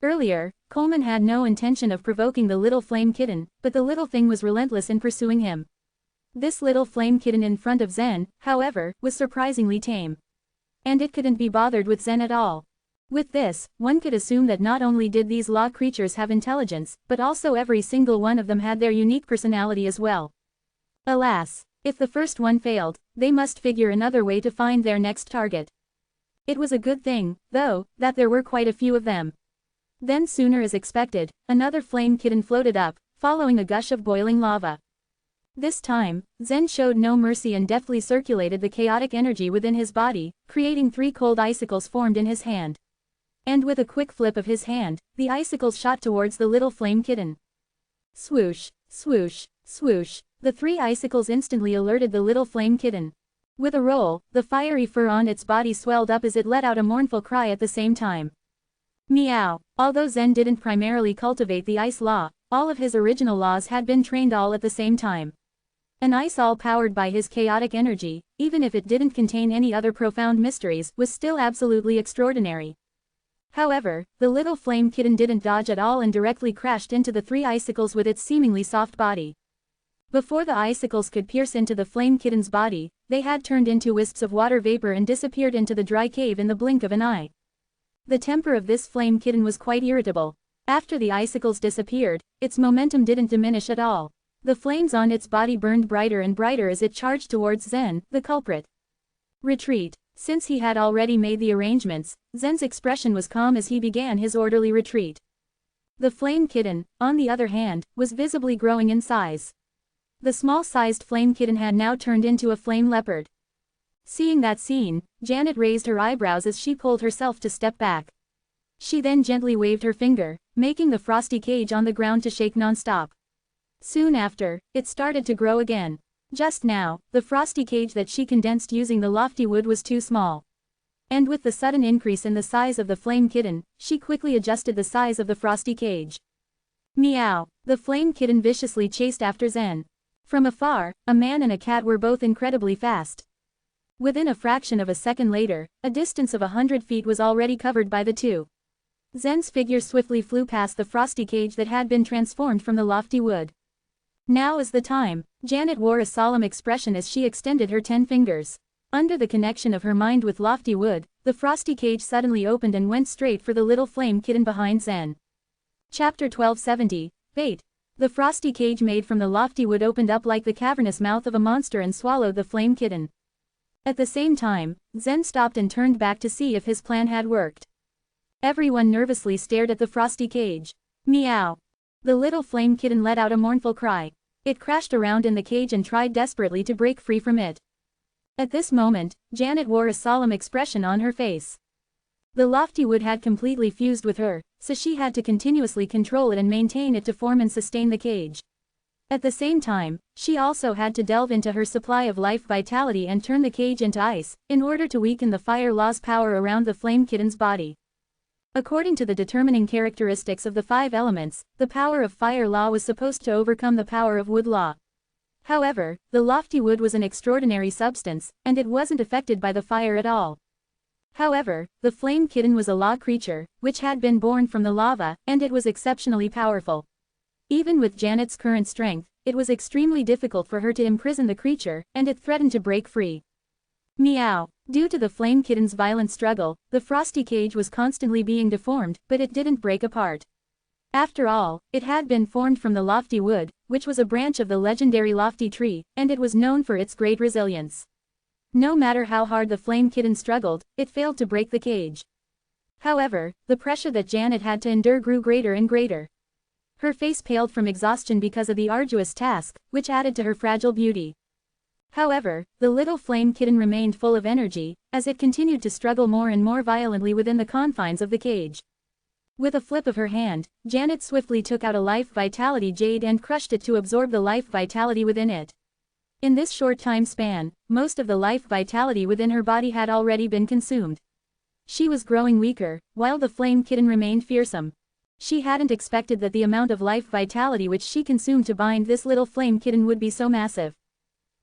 Earlier, Coleman had no intention of provoking the little flame kitten, but the little thing was relentless in pursuing him. This little flame kitten in front of Zen, however, was surprisingly tame. And it couldn't be bothered with Zen at all. With this, one could assume that not only did these law creatures have intelligence, but also every single one of them had their unique personality as well. Alas, if the first one failed, they must figure another way to find their next target. It was a good thing, though, that there were quite a few of them. Then sooner as expected, another flame kitten floated up, following a gush of boiling lava. This time, Zen showed no mercy and deftly circulated the chaotic energy within his body, creating 3 cold icicles formed in his hand. And with a quick flip of his hand, the icicles shot towards the little flame kitten. Swoosh, swoosh, swoosh. The 3 icicles instantly alerted the little flame kitten. With a roll, the fiery fur on its body swelled up as it let out a mournful cry at the same time. Meow. Although Zen didn't primarily cultivate the ice law, all of his original laws had been trained all at the same time. An ice all powered by his chaotic energy, even if it didn't contain any other profound mysteries, was still absolutely extraordinary. However, the little flame kitten didn't dodge at all and directly crashed into the 3 icicles with its seemingly soft body. Before the icicles could pierce into the flame kitten's body, they had turned into wisps of water vapor and disappeared into the dry cave in the blink of an eye. The temper of this flame kitten was quite irritable. After the icicles disappeared, its momentum didn't diminish at all. The flames on its body burned brighter and brighter as it charged towards Zen, the culprit. Retreat. Since he had already made the arrangements, Zen's expression was calm as he began his orderly retreat. The flame kitten, on the other hand, was visibly growing in size. The small-sized flame kitten had now turned into a flame leopard. Seeing that scene, Janet raised her eyebrows as she pulled herself to step back. She then gently waved her finger, making the frosty cage on the ground to shake non-stop. Soon after, it started to grow again. Just now, the frosty cage that she condensed using the lofty wood was too small. And with the sudden increase in the size of the flame kitten, she quickly adjusted the size of the frosty cage. Meow. The flame kitten viciously chased after Zen. From afar, a man and a cat were both incredibly fast. Within a fraction of a second later, a distance of 100 feet was already covered by the two. Zen's figure swiftly flew past the frosty cage that had been transformed from the lofty wood. Now is the time. Janet wore a solemn expression as she extended her 10 fingers. Under the connection of her mind with lofty wood, the frosty cage suddenly opened and went straight for the little flame kitten behind Zen. Chapter 1270, Bait. The frosty cage made from the lofty wood opened up like the cavernous mouth of a monster and swallowed the flame kitten. At the same time, Zen stopped and turned back to see if his plan had worked. Everyone nervously stared at the frosty cage. Meow. The little flame kitten let out a mournful cry. It crashed around in the cage and tried desperately to break free from it. At this moment, Janet wore a solemn expression on her face. The lofty wood had completely fused with her, so she had to continuously control it and maintain it to form and sustain the cage. At the same time, she also had to delve into her supply of life vitality and turn the cage into ice, in order to weaken the fire law's power around the flame kitten's body. According to the determining characteristics of the 5 elements, the power of fire law was supposed to overcome the power of wood law. However, the lofty wood was an extraordinary substance, and it wasn't affected by the fire at all. However, the flame kitten was a law creature, which had been born from the lava, and it was exceptionally powerful. Even with Janet's current strength, it was extremely difficult for her to imprison the creature, and it threatened to break free. Meow. Due to the flame kitten's violent struggle, the frosty cage was constantly being deformed, but it didn't break apart. After all, it had been formed from the lofty wood, which was a branch of the legendary lofty tree, and it was known for its great resilience. No matter how hard the flame kitten struggled, it failed to break the cage. However, the pressure that Janet had to endure grew greater and greater. Her face paled from exhaustion because of the arduous task, which added to her fragile beauty. However, the little flame kitten remained full of energy, as it continued to struggle more and more violently within the confines of the cage. With a flip of her hand, Janet swiftly took out a life vitality jade and crushed it to absorb the life vitality within it. In this short time span, most of the life vitality within her body had already been consumed. She was growing weaker, while the flame kitten remained fearsome. She hadn't expected that the amount of life vitality which she consumed to bind this little flame kitten would be so massive.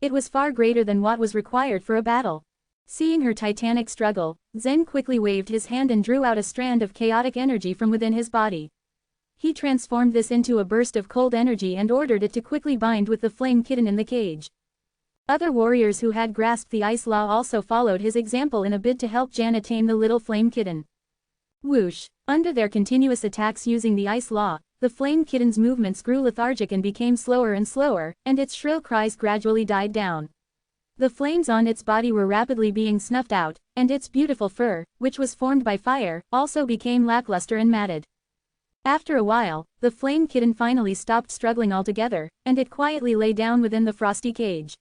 It was far greater than what was required for a battle. Seeing her titanic struggle, Zen quickly waved his hand and drew out a strand of chaotic energy from within his body. He transformed this into a burst of cold energy and ordered it to quickly bind with the flame kitten in the cage. Other warriors who had grasped the ice law also followed his example in a bid to help Janet tame the little flame kitten. Whoosh! Under their continuous attacks using the ice law, the flame kitten's movements grew lethargic and became slower and slower, and its shrill cries gradually died down. The flames on its body were rapidly being snuffed out, and its beautiful fur, which was formed by fire, also became lackluster and matted. After a while, the flame kitten finally stopped struggling altogether, and it quietly lay down within the frosty cage.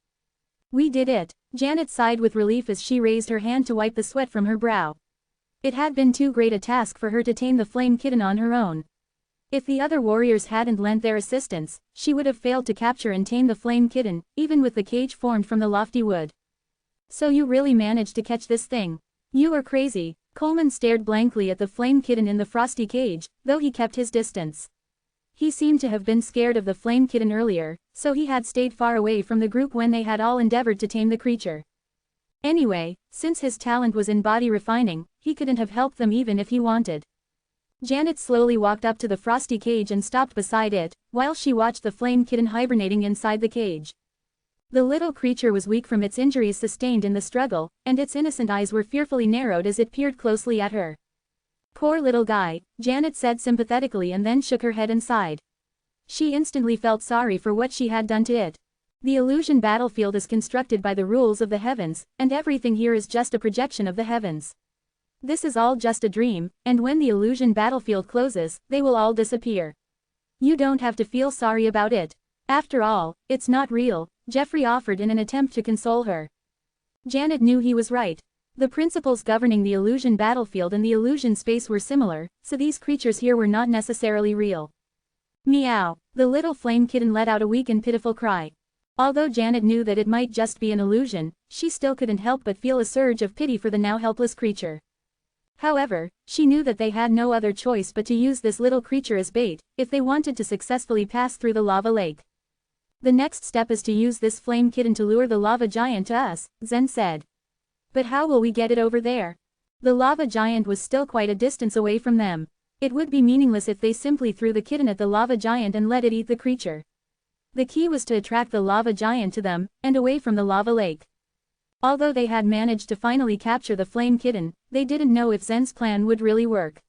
We did it. Janet sighed with relief as she raised her hand to wipe the sweat from her brow. It had been too great a task for her to tame the flame kitten on her own. If the other warriors hadn't lent their assistance, she would have failed to capture and tame the flame kitten, even with the cage formed from the lofty wood. So you really managed to catch this thing? You are crazy. Coleman stared blankly at the flame kitten in the frosty cage, though he kept his distance. He seemed to have been scared of the flame kitten earlier, so he had stayed far away from the group when they had all endeavored to tame the creature. Anyway, since his talent was in body refining, he couldn't have helped them even if he wanted. Janet slowly walked up to the frosty cage and stopped beside it, while she watched the flame kitten hibernating inside the cage. The little creature was weak from its injuries sustained in the struggle, and its innocent eyes were fearfully narrowed as it peered closely at her. Poor little guy, Janet said sympathetically and then shook her head and sighed. She instantly felt sorry for what she had done to it. The illusion battlefield is constructed by the rules of the heavens, and everything here is just a projection of the heavens. This is all just a dream, and when the illusion battlefield closes, they will all disappear. You don't have to feel sorry about it. After all, it's not real, Jeffrey offered in an attempt to console her. Janet knew he was right. The principles governing the illusion battlefield and the illusion space were similar, so these creatures here were not necessarily real. Meow. The little flame kitten let out a weak and pitiful cry. Although Janet knew that it might just be an illusion, she still couldn't help but feel a surge of pity for the now helpless creature. However, she knew that they had no other choice but to use this little creature as bait, if they wanted to successfully pass through the lava lake. The next step is to use this flame kitten to lure the lava giant to us, Zen said. But how will we get it over there? The lava giant was still quite a distance away from them. It would be meaningless if they simply threw the kitten at the lava giant and let it eat the creature. The key was to attract the lava giant to them, and away from the lava lake. Although they had managed to finally capture the flame kitten, they didn't know if Zen's plan would really work.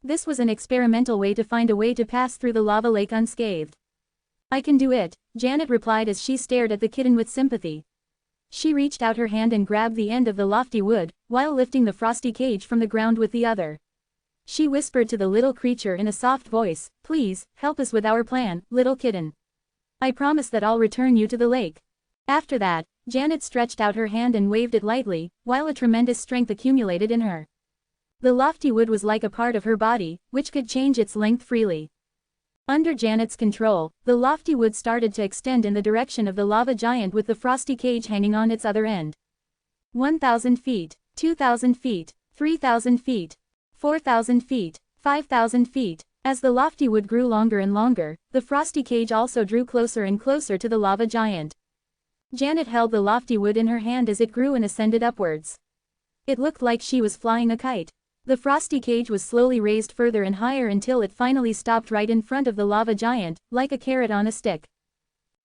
This was an experimental way to find a way to pass through the lava lake unscathed. I can do it, Janet replied as she stared at the kitten with sympathy. She reached out her hand and grabbed the end of the lofty wood, while lifting the frosty cage from the ground with the other. She whispered to the little creature in a soft voice, "Please, help us with our plan, little kitten. I promise that I'll return you to the lake." After that, Janet stretched out her hand and waved it lightly, while a tremendous strength accumulated in her. The lofty wood was like a part of her body, which could change its length freely. Under Janet's control, the lofty wood started to extend in the direction of the lava giant with the frosty cage hanging on its other end. 1,000 feet, 2,000 feet, 3,000 feet, 4,000 feet, 5,000 feet. As the lofty wood grew longer and longer, the frosty cage also drew closer and closer to the lava giant. Janet held the lofty wood in her hand as it grew and ascended upwards. It looked like she was flying a kite. The frosty cage was slowly raised further and higher until it finally stopped right in front of the lava giant, like a carrot on a stick.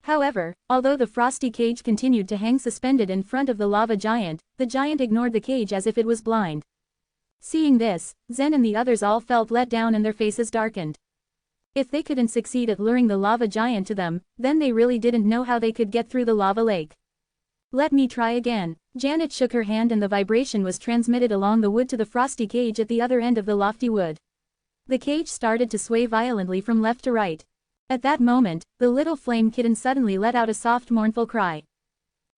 However, although the frosty cage continued to hang suspended in front of the lava giant, the giant ignored the cage as if it was blind. Seeing this, Zen and the others all felt let down and their faces darkened. If they couldn't succeed at luring the lava giant to them, then they really didn't know how they could get through the lava lake. "Let me try again." Janet shook her hand and the vibration was transmitted along the wood to the frosty cage at the other end of the lofty wood. The cage started to sway violently from left to right. At that moment, the little flame kitten suddenly let out a soft mournful cry.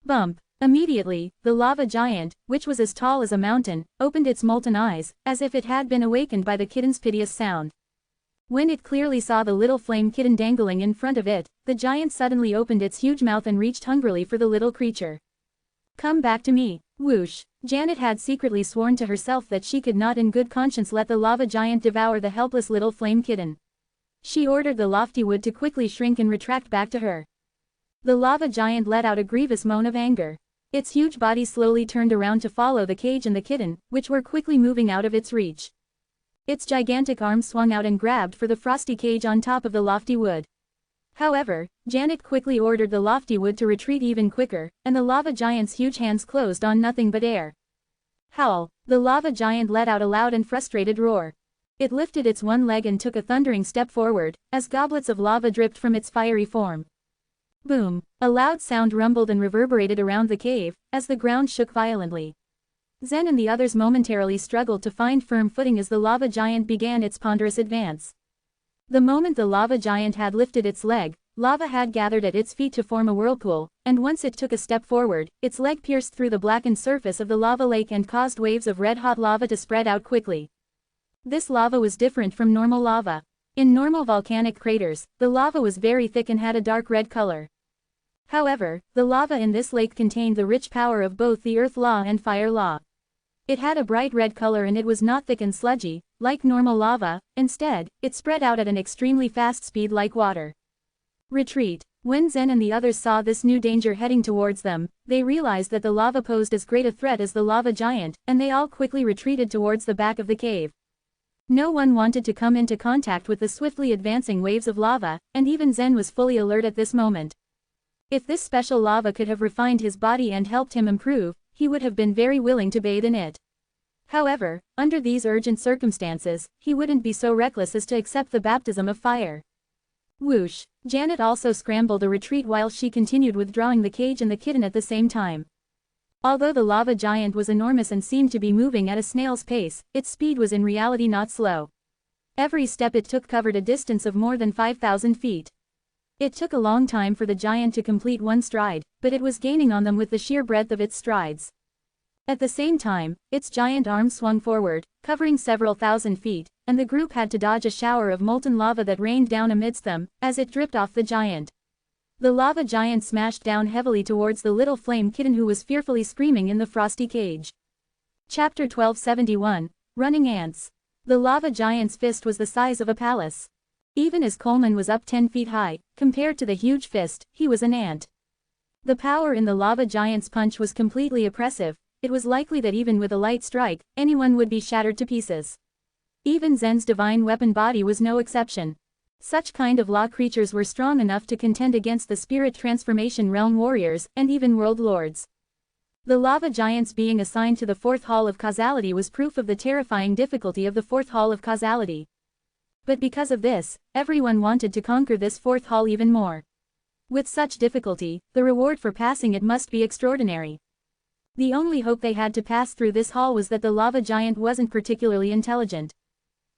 Bump! Immediately, the lava giant, which was as tall as a mountain, opened its molten eyes, as if it had been awakened by the kitten's piteous sound. When it clearly saw the little flame kitten dangling in front of it, the giant suddenly opened its huge mouth and reached hungrily for the little creature. "Come back to me." Whoosh! Janet had secretly sworn to herself that she could not in good conscience let the lava giant devour the helpless little flame kitten. She ordered the lofty wood to quickly shrink and retract back to her. The lava giant let out a grievous moan of anger. Its huge body slowly turned around to follow the cage and the kitten, which were quickly moving out of its reach. Its gigantic arms swung out and grabbed for the frosty cage on top of the lofty wood. However, Janet quickly ordered the lofty wood to retreat even quicker, and the lava giant's huge hands closed on nothing but air. Howl! The lava giant let out a loud and frustrated roar. It lifted its one leg and took a thundering step forward, as goblets of lava dripped from its fiery form. Boom! A loud sound rumbled and reverberated around the cave, as the ground shook violently. Zen and the others momentarily struggled to find firm footing as the lava giant began its ponderous advance. The moment the lava giant had lifted its leg, lava had gathered at its feet to form a whirlpool, and once it took a step forward, its leg pierced through the blackened surface of the lava lake and caused waves of red-hot lava to spread out quickly. This lava was different from normal lava. In normal volcanic craters, the lava was very thick and had a dark red color. However, the lava in this lake contained the rich power of both the earth law and fire law. It had a bright red color and it was not thick and sludgy, like normal lava. Instead, it spread out at an extremely fast speed like water. Retreat! When Zen and the others saw this new danger heading towards them, they realized that the lava posed as great a threat as the lava giant, and they all quickly retreated towards the back of the cave. No one wanted to come into contact with the swiftly advancing waves of lava, and even Zen was fully alert at this moment. If this special lava could have refined his body and helped him improve, he would have been very willing to bathe in it. However, under these urgent circumstances, he wouldn't be so reckless as to accept the baptism of fire. Whoosh! Janet also scrambled a retreat while she continued withdrawing the cage and the kitten at the same time. Although the lava giant was enormous and seemed to be moving at a snail's pace, its speed was in reality not slow. Every step it took covered a distance of more than 5,000 feet. It took a long time for the giant to complete one stride, but it was gaining on them with the sheer breadth of its strides. At the same time, its giant arms swung forward, covering several thousand feet, and the group had to dodge a shower of molten lava that rained down amidst them, as it dripped off the giant. The lava giant smashed down heavily towards the little flame kitten who was fearfully screaming in the frosty cage. Chapter 1271, Running Ants. The lava giant's fist was the size of a palace. Even as Coleman was up 10 feet high, compared to the huge fist, he was an ant. The power in the lava giant's punch was completely oppressive. It was likely that even with a light strike, anyone would be shattered to pieces. Even Zen's divine weapon body was no exception. Such kind of law creatures were strong enough to contend against the spirit transformation realm warriors, and even world lords. The lava giants being assigned to the fourth hall of causality was proof of the terrifying difficulty of the fourth hall of causality. But because of this, everyone wanted to conquer this fourth hall even more. With such difficulty, the reward for passing it must be extraordinary. The only hope they had to pass through this hall was that the lava giant wasn't particularly intelligent.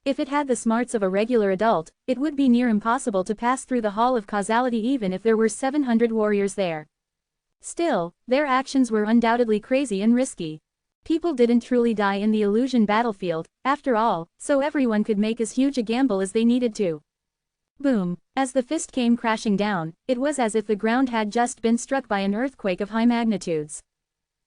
If it had the smarts of a regular adult, it would be near impossible to pass through the Hall of Causality even if there were 700 warriors there. Still, their actions were undoubtedly crazy and risky. People didn't truly die in the illusion battlefield, after all, so everyone could make as huge a gamble as they needed to. Boom! As the fist came crashing down, it was as if the ground had just been struck by an earthquake of high magnitudes.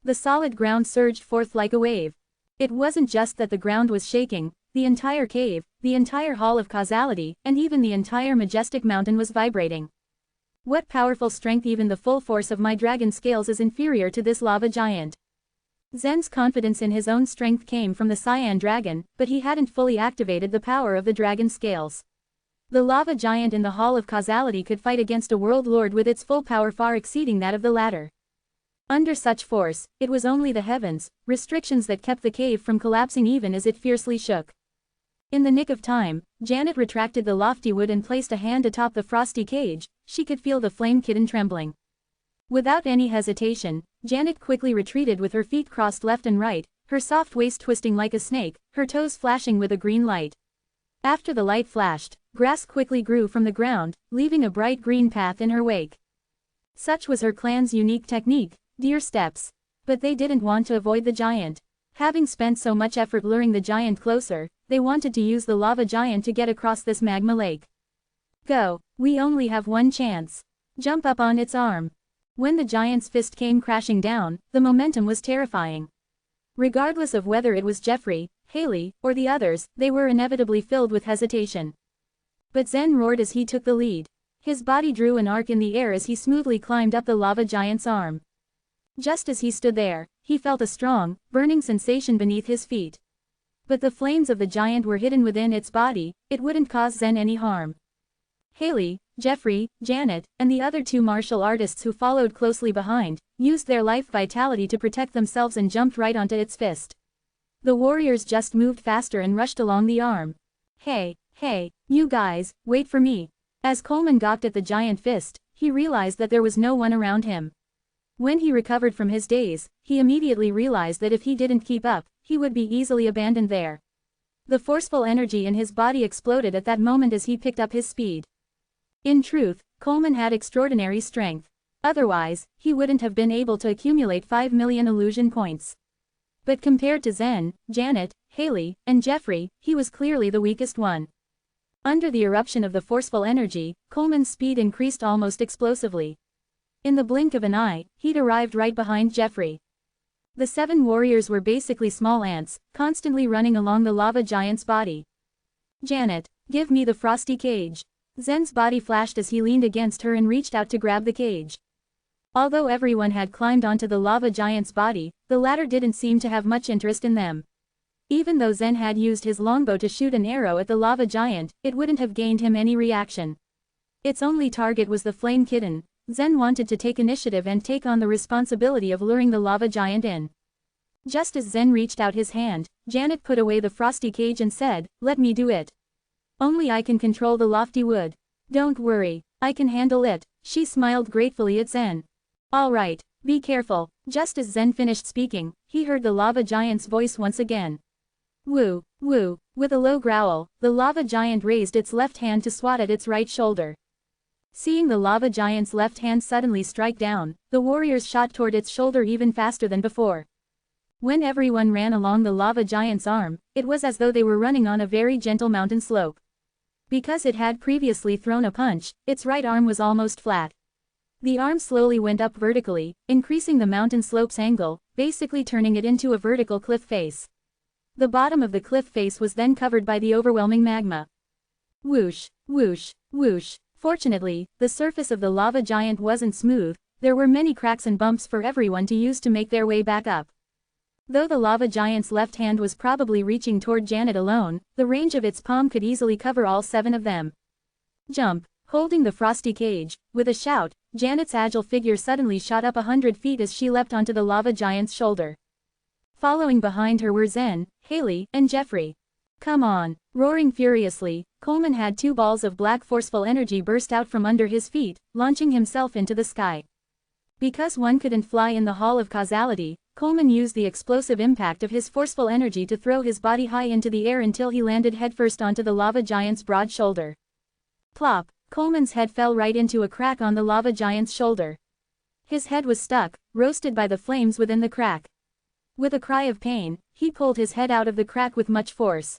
The solid ground surged forth like a wave. It wasn't just that the ground was shaking, the entire cave, the entire Hall of Causality, and even the entire majestic mountain was vibrating. What powerful strength! Even the full force of my dragon scales is inferior to this lava giant. Zen's confidence in his own strength came from the cyan dragon, but he hadn't fully activated the power of the dragon scales. The lava giant in the Hall of Causality could fight against a world lord with its full power far exceeding that of the latter. Under such force, it was only the heavens, restrictions that kept the cave from collapsing even as it fiercely shook. In the nick of time, Janet retracted the lofty wood and placed a hand atop the frosty cage. She could feel the flame kitten trembling. Without any hesitation, Janet quickly retreated with her feet crossed left and right, her soft waist twisting like a snake, her toes flashing with a green light. After the light flashed, grass quickly grew from the ground, leaving a bright green path in her wake. Such was her clan's unique technique, deer steps. But they didn't want to avoid the giant. Having spent so much effort luring the giant closer, they wanted to use the lava giant to get across this magma lake. Go, we only have one chance. Jump up on its arm. When the giant's fist came crashing down, the momentum was terrifying. Regardless of whether it was Jeffrey, Haley, or the others, they were inevitably filled with hesitation. But Zen roared as he took the lead. His body drew an arc in the air as he smoothly climbed up the lava giant's arm. Just as he stood there, he felt a strong, burning sensation beneath his feet. But the flames of the giant were hidden within its body, it wouldn't cause Zen any harm. Haley, Jeffrey, Janet, and the other two martial artists who followed closely behind, used their life vitality to protect themselves and jumped right onto its fist. The warriors just moved faster and rushed along the arm. Hey, you guys, wait for me. As Coleman gawked at the giant fist, he realized that there was no one around him. When he recovered from his daze, he immediately realized that if he didn't keep up, he would be easily abandoned there. The forceful energy in his body exploded at that moment as he picked up his speed. In truth, Coleman had extraordinary strength. Otherwise, he wouldn't have been able to accumulate 5 million illusion points. But compared to Zen, Janet, Haley, and Jeffrey, he was clearly the weakest one. Under the eruption of the forceful energy, Coleman's speed increased almost explosively. In the blink of an eye, he'd arrived right behind Jeffrey. The 7 warriors were basically small ants, constantly running along the lava giant's body. Janet, give me the frosty cage. Zen's body flashed as he leaned against her and reached out to grab the cage. Although everyone had climbed onto the lava giant's body, the latter didn't seem to have much interest in them. Even though Zen had used his longbow to shoot an arrow at the lava giant, it wouldn't have gained him any reaction. Its only target was the flame kitten. Zen wanted to take initiative and take on the responsibility of luring the lava giant in. Just as Zen reached out his hand, Janet put away the frosty cage and said, "Let me do it. Only I can control the lofty wood. Don't worry, I can handle it." She smiled gratefully at Zen. "All right, be careful." Just as Zen finished speaking, he heard the lava giant's voice once again. Woo, woo. With a low growl, the lava giant raised its left hand to swat at its right shoulder. Seeing the lava giant's left hand suddenly strike down, the warriors shot toward its shoulder even faster than before. When everyone ran along the lava giant's arm, it was as though they were running on a very gentle mountain slope. Because it had previously thrown a punch, its right arm was almost flat. The arm slowly went up vertically, increasing the mountain slope's angle, basically turning it into a vertical cliff face. The bottom of the cliff face was then covered by the overwhelming magma. Whoosh, whoosh, whoosh. Fortunately, the surface of the lava giant wasn't smooth, there were many cracks and bumps for everyone to use to make their way back up. Though the lava giant's left hand was probably reaching toward Janet alone, the range of its palm could easily cover all 7 of them. Jump! Holding the frosty cage, with a shout, Janet's agile figure suddenly shot up 100 feet as she leapt onto the lava giant's shoulder. Following behind her were Zen, Haley, and Jeffrey. Come on! Roaring furiously, Coleman had 2 balls of black forceful energy burst out from under his feet, launching himself into the sky. Because one couldn't fly in the Hall of Causality, Coleman used the explosive impact of his forceful energy to throw his body high into the air until he landed headfirst onto the lava giant's broad shoulder. Plop! Coleman's head fell right into a crack on the lava giant's shoulder. His head was stuck, roasted by the flames within the crack. With a cry of pain, he pulled his head out of the crack with much force.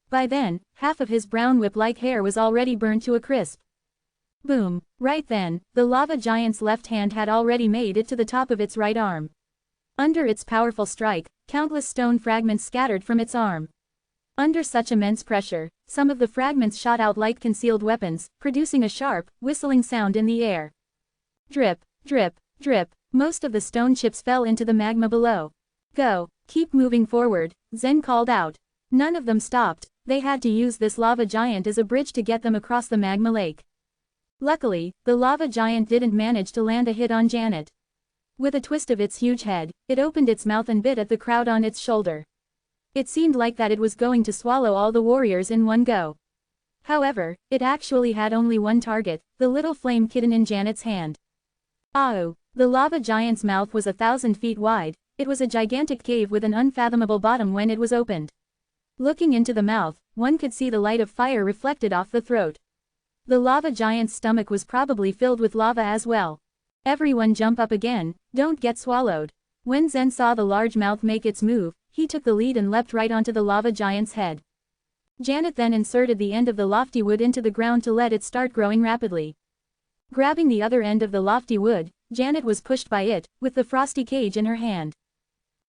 By then, half of his brown whip-like hair was already burned to a crisp. Boom! Right then, the lava giant's left hand had already made it to the top of its right arm. Under its powerful strike, countless stone fragments scattered from its arm. Under such immense pressure, some of the fragments shot out like concealed weapons, producing a sharp, whistling sound in the air. Drip, drip, drip, most of the stone chips fell into the magma below. Go, keep moving forward, Zen called out. None of them stopped, they had to use this lava giant as a bridge to get them across the magma lake. Luckily, the lava giant didn't manage to land a hit on Janet. With a twist of its huge head, it opened its mouth and bit at the crowd on its shoulder. It seemed like that it was going to swallow all the warriors in one go. However, it actually had only one target, the little flame kitten in Janet's hand. Oh! The lava giant's mouth was 1,000 feet wide, it was a gigantic cave with an unfathomable bottom when it was opened. Looking into the mouth, one could see the light of fire reflected off the throat. The lava giant's stomach was probably filled with lava as well. Everyone jump up again, don't get swallowed. When Zen saw the large mouth make its move, he took the lead and leapt right onto the lava giant's head. Janet then inserted the end of the lofty wood into the ground to let it start growing rapidly. Grabbing the other end of the lofty wood, Janet was pushed by it, with the frosty cage in her hand.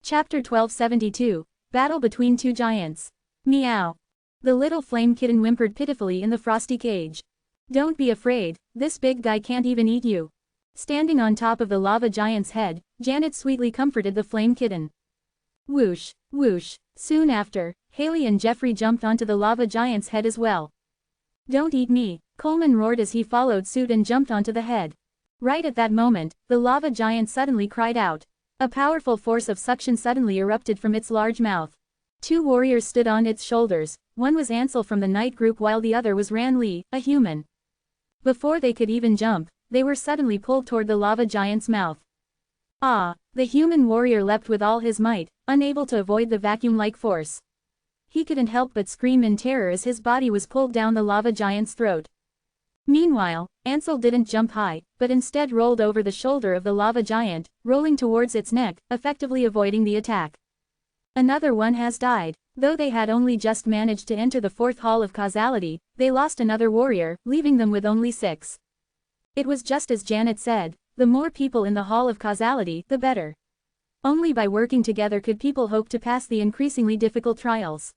Chapter 1272, Battle Between Two Giants. Meow. The little flame kitten whimpered pitifully in the frosty cage. Don't be afraid, this big guy can't even eat you. Standing on top of the lava giant's head, Janet sweetly comforted the flame kitten. Whoosh, whoosh. Soon after, Haley and Jeffrey jumped onto the lava giant's head as well. Don't eat me, Coleman roared as he followed suit and jumped onto the head. Right at that moment, the lava giant suddenly cried out. A powerful force of suction suddenly erupted from its large mouth. Two warriors stood on its shoulders, one was Ansel from the night group while the other was Ran Lee, a human. Before they could even jump, they were suddenly pulled toward the lava giant's mouth. Ah! The human warrior leapt with all his might, unable to avoid the vacuum-like force. He couldn't help but scream in terror as his body was pulled down the lava giant's throat. Meanwhile, Ansel didn't jump high, but instead rolled over the shoulder of the lava giant, rolling towards its neck, effectively avoiding the attack. Another one has died. Though they had only just managed to enter the fourth hall of causality, they lost another warrior, leaving them with only 6. It was just as Janet said, the more people in the hall of causality, the better. Only by working together could people hope to pass the increasingly difficult trials.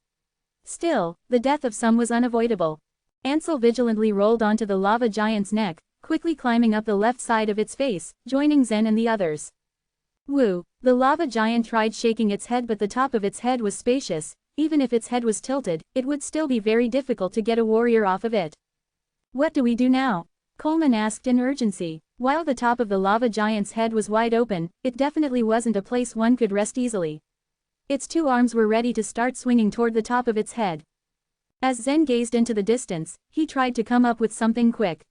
Still, the death of some was unavoidable. Ansel vigilantly rolled onto the lava giant's neck, quickly climbing up the left side of its face, joining Zen and the others. Woo! The lava giant tried shaking its head, but the top of its head was spacious. Even if its head was tilted, it would still be very difficult to get a warrior off of it. What do we do now? Coleman asked in urgency. While the top of the lava giant's head was wide open, it definitely wasn't a place one could rest easily. Its 2 arms were ready to start swinging toward the top of its head. As Zen gazed into the distance, he tried to come up with something quick.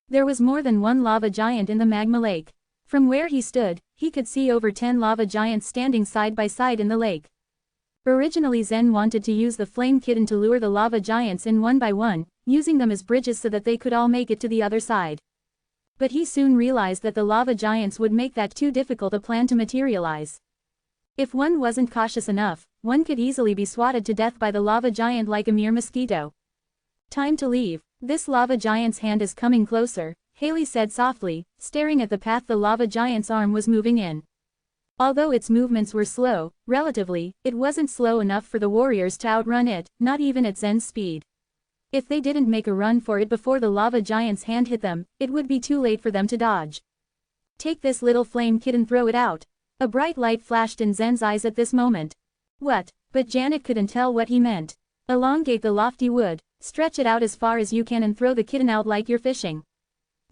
There was more than one lava giant in the magma lake. From where he stood, he could see over 10 lava giants standing side by side in the lake. Originally Zen wanted to use the flame kitten to lure the lava giants in one by one, using them as bridges so that they could all make it to the other side. But he soon realized that the lava giants would make that too difficult a plan to materialize. If one wasn't cautious enough, one could easily be swatted to death by the lava giant like a mere mosquito. Time to leave. This lava giant's hand is coming closer, Haley said softly, staring at the path the lava giant's arm was moving in. Although its movements were slow, relatively, it wasn't slow enough for the warriors to outrun it, not even at Zen's speed. If they didn't make a run for it before the lava giant's hand hit them, it would be too late for them to dodge. Take this little flame kitten, throw it out. A bright light flashed in Zen's eyes at this moment. What? But Janet couldn't tell what he meant. Elongate the lofty wood, stretch it out as far as you can and throw the kitten out like you're fishing.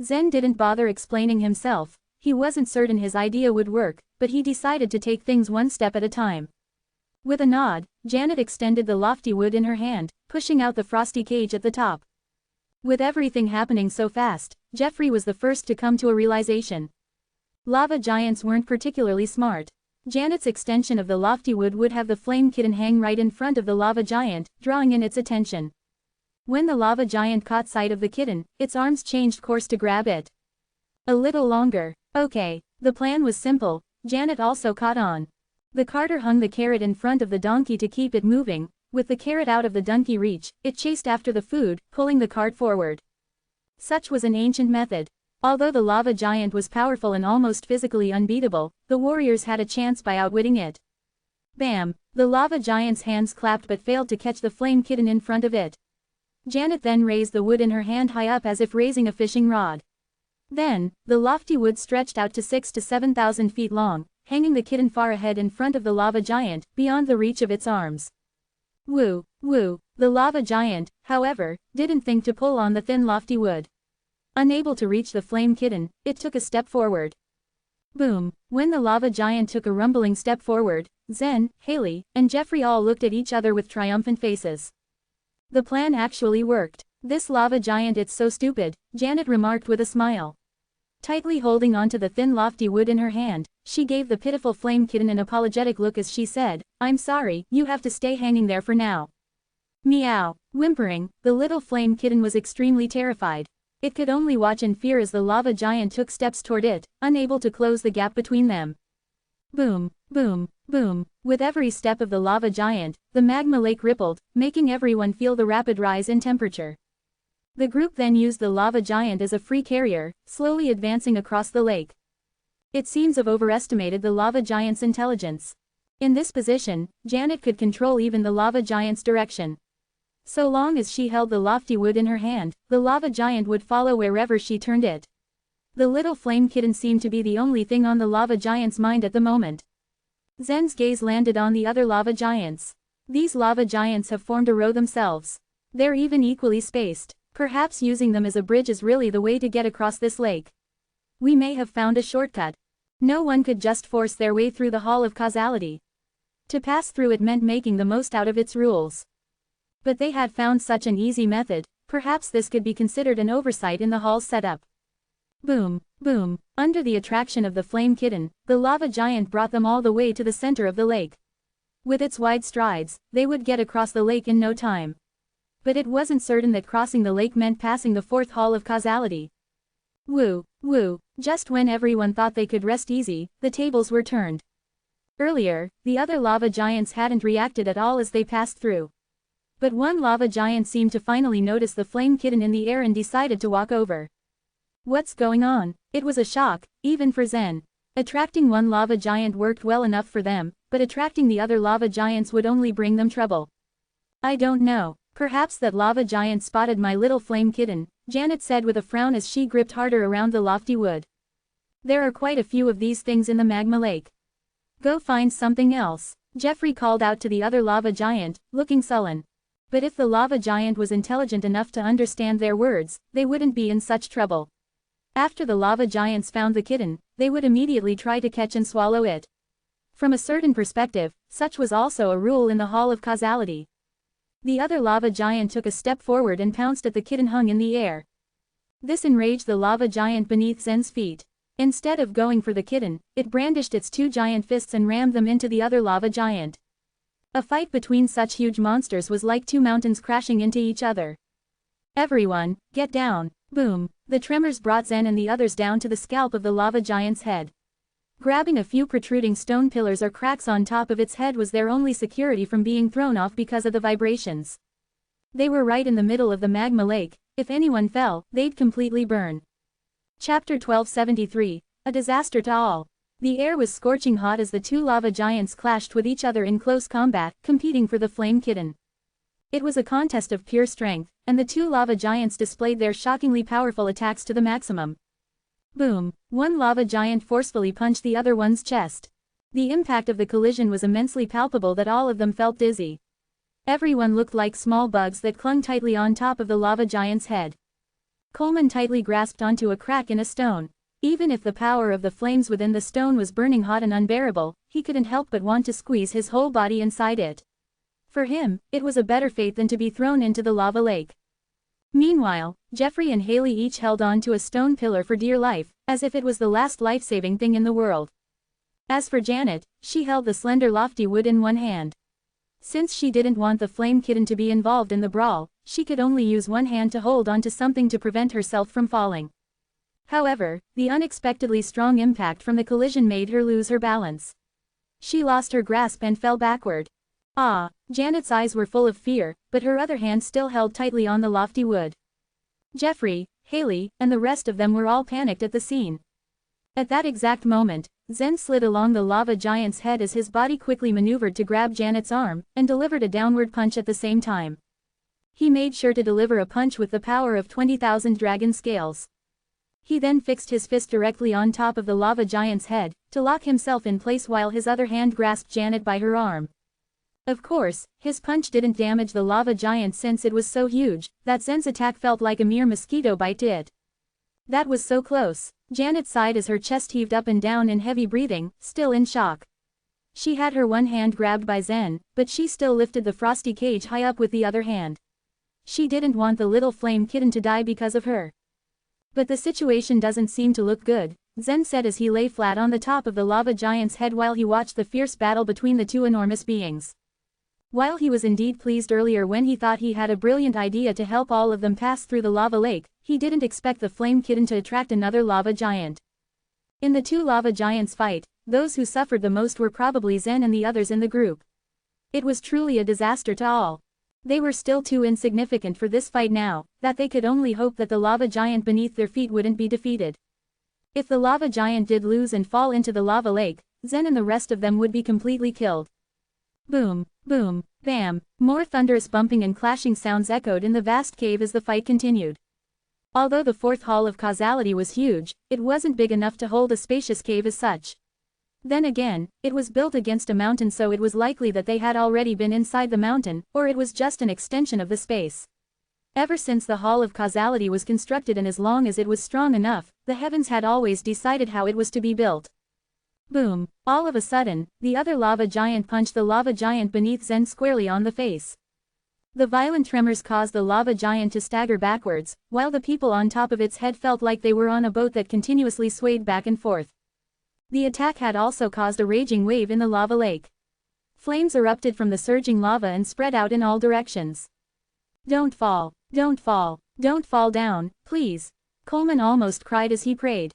Zen didn't bother explaining himself. He wasn't certain his idea would work, but he decided to take things one step at a time. With a nod, Janet extended the lofty wood in her hand, pushing out the frosty cage at the top. With everything happening so fast, Jeffrey was the first to come to a realization. Lava giants weren't particularly smart. Janet's extension of the lofty wood would have the flame kitten hang right in front of the lava giant, drawing in its attention. When the lava giant caught sight of the kitten, its arms changed course to grab it. A little longer. Okay. The plan was simple. Janet also caught on. The carter hung the carrot in front of the donkey to keep it moving. With the carrot out of the donkey reach, it chased after the food, pulling the cart forward. Such was an ancient method. Although the lava giant was powerful and almost physically unbeatable, the warriors had a chance by outwitting it. Bam! The lava giant's hands clapped but failed to catch the flame kitten in front of it. Janet then raised the wood in her hand high up as if raising a fishing rod. Then, the lofty wood stretched out to 6,000 to 7,000 feet long, hanging the kitten far ahead in front of the lava giant, beyond the reach of its arms. Woo, woo. The lava giant, however, didn't think to pull on the thin lofty wood. Unable to reach the flame kitten, it took a step forward. Boom! When the lava giant took a rumbling step forward, Zen, Haley, and Jeffrey all looked at each other with triumphant faces. The plan actually worked. This lava giant, it's so stupid, Janet remarked with a smile. Tightly holding onto the thin lofty wood in her hand, she gave the pitiful flame kitten an apologetic look as she said, "I'm sorry, you have to stay hanging there for now." Meow. Whimpering, the little flame kitten was extremely terrified. It could only watch in fear as the lava giant took steps toward it, unable to close the gap between them. Boom, boom, boom. With every step of the lava giant, the magma lake rippled, making everyone feel the rapid rise in temperature. The group then used the lava giant as a free carrier, slowly advancing across the lake. It seems to have overestimated the lava giant's intelligence. In this position, Janet could control even the lava giant's direction. So long as she held the lofty wood in her hand, the lava giant would follow wherever she turned it. The little flame kitten seemed to be the only thing on the lava giant's mind at the moment. Zen's gaze landed on the other lava giants. These lava giants have formed a row themselves. They're even equally spaced. Perhaps using them as a bridge is really the way to get across this lake. We may have found a shortcut. No one could just force their way through the Hall of Causality. To pass through it meant making the most out of its rules. But they had found such an easy method, perhaps this could be considered an oversight in the hall's setup. Boom, boom. Under the attraction of the flame kitten, the lava giant brought them all the way to the center of the lake. With its wide strides, they would get across the lake in no time. But it wasn't certain that crossing the lake meant passing the fourth Hall of Causality. Woo, woo. Just when everyone thought they could rest easy, the tables were turned. Earlier, the other lava giants hadn't reacted at all as they passed through. But one lava giant seemed to finally notice the flame kitten in the air and decided to walk over. What's going on? It was a shock, even for Zen. Attracting one lava giant worked well enough for them, but attracting the other lava giants would only bring them trouble. I don't know. Perhaps that lava giant spotted my little flame kitten, Janet said with a frown as she gripped harder around the lofty wood. There are quite a few of these things in the magma lake. Go find something else, Jeffrey called out to the other lava giant, looking sullen. But if the lava giant was intelligent enough to understand their words, they wouldn't be in such trouble. After the lava giants found the kitten, they would immediately try to catch and swallow it. From a certain perspective, such was also a rule in the Hall of Causality. The other lava giant took a step forward and pounced at the kitten hung in the air. This enraged the lava giant beneath Zen's feet. Instead of going for the kitten, it brandished its two giant fists and rammed them into the other lava giant. A fight between such huge monsters was like two mountains crashing into each other. Everyone, get down. Boom. The tremors brought Zen and the others down to the scalp of the lava giant's head. Grabbing a few protruding stone pillars or cracks on top of its head was their only security from being thrown off because of the vibrations. They were right in the middle of the magma lake. If anyone fell, they'd completely burn. Chapter 1273, A Disaster to All. The air was scorching hot as the two lava giants clashed with each other in close combat, competing for the flame kitten. It was a contest of pure strength, and the two lava giants displayed their shockingly powerful attacks to the maximum. Boom. One lava giant forcefully punched the other one's chest. The impact of the collision was immensely palpable that all of them felt dizzy. Everyone looked like small bugs that clung tightly on top of the lava giant's head. Coleman tightly grasped onto a crack in a stone. Even if the power of the flames within the stone was burning hot and unbearable, he couldn't help but want to squeeze his whole body inside it. For him, it was a better fate than to be thrown into the lava lake. Meanwhile, Jeffrey and Haley each held on to a stone pillar for dear life, as if it was the last life-saving thing in the world. As for Janet, she held the slender lofty wood in one hand. Since she didn't want the flame kitten to be involved in the brawl, she could only use one hand to hold onto something to prevent herself from falling. However, the unexpectedly strong impact from the collision made her lose her balance. She lost her grasp and fell backward. Ah! Janet's eyes were full of fear, but her other hand still held tightly on the lofty wood. Jeffrey, Haley, and the rest of them were all panicked at the scene. At that exact moment, Zen slid along the lava giant's head as his body quickly maneuvered to grab Janet's arm, and delivered a downward punch at the same time. He made sure to deliver a punch with the power of 20,000 dragon scales. He then fixed his fist directly on top of the lava giant's head, to lock himself in place while his other hand grasped Janet by her arm. Of course, his punch didn't damage the lava giant since it was so huge, that Zen's attack felt like a mere mosquito bite to it. That was so close. Janet sighed as her chest heaved up and down in heavy breathing, still in shock. She had her one hand grabbed by Zen, but she still lifted the frosty cage high up with the other hand. She didn't want the little flame kitten to die because of her. But the situation doesn't seem to look good, Zen said as he lay flat on the top of the lava giant's head while he watched the fierce battle between the two enormous beings. While he was indeed pleased earlier when he thought he had a brilliant idea to help all of them pass through the lava lake, he didn't expect the flame kitten to attract another lava giant. In the two lava giants' fight, those who suffered the most were probably Zen and the others in the group. It was truly a disaster to all. They were still too insignificant for this fight now, that they could only hope that the lava giant beneath their feet wouldn't be defeated. If the lava giant did lose and fall into the lava lake, Zen and the rest of them would be completely killed. Boom, boom, bam, more thunderous bumping and clashing sounds echoed in the vast cave as the fight continued. Although the fourth hall of causality was huge, it wasn't big enough to hold a spacious cave as such. Then again, it was built against a mountain, so it was likely that they had already been inside the mountain, or it was just an extension of the space. Ever since the hall of causality was constructed and as long as it was strong enough, the heavens had always decided how it was to be built. Boom! All of a sudden, the other lava giant punched the lava giant beneath Zen squarely on the face. The violent tremors caused the lava giant to stagger backwards, while the people on top of its head felt like they were on a boat that continuously swayed back and forth. The attack had also caused a raging wave in the lava lake. Flames erupted from the surging lava and spread out in all directions. "Don't fall, don't fall, don't fall down, please," Coleman almost cried as he prayed.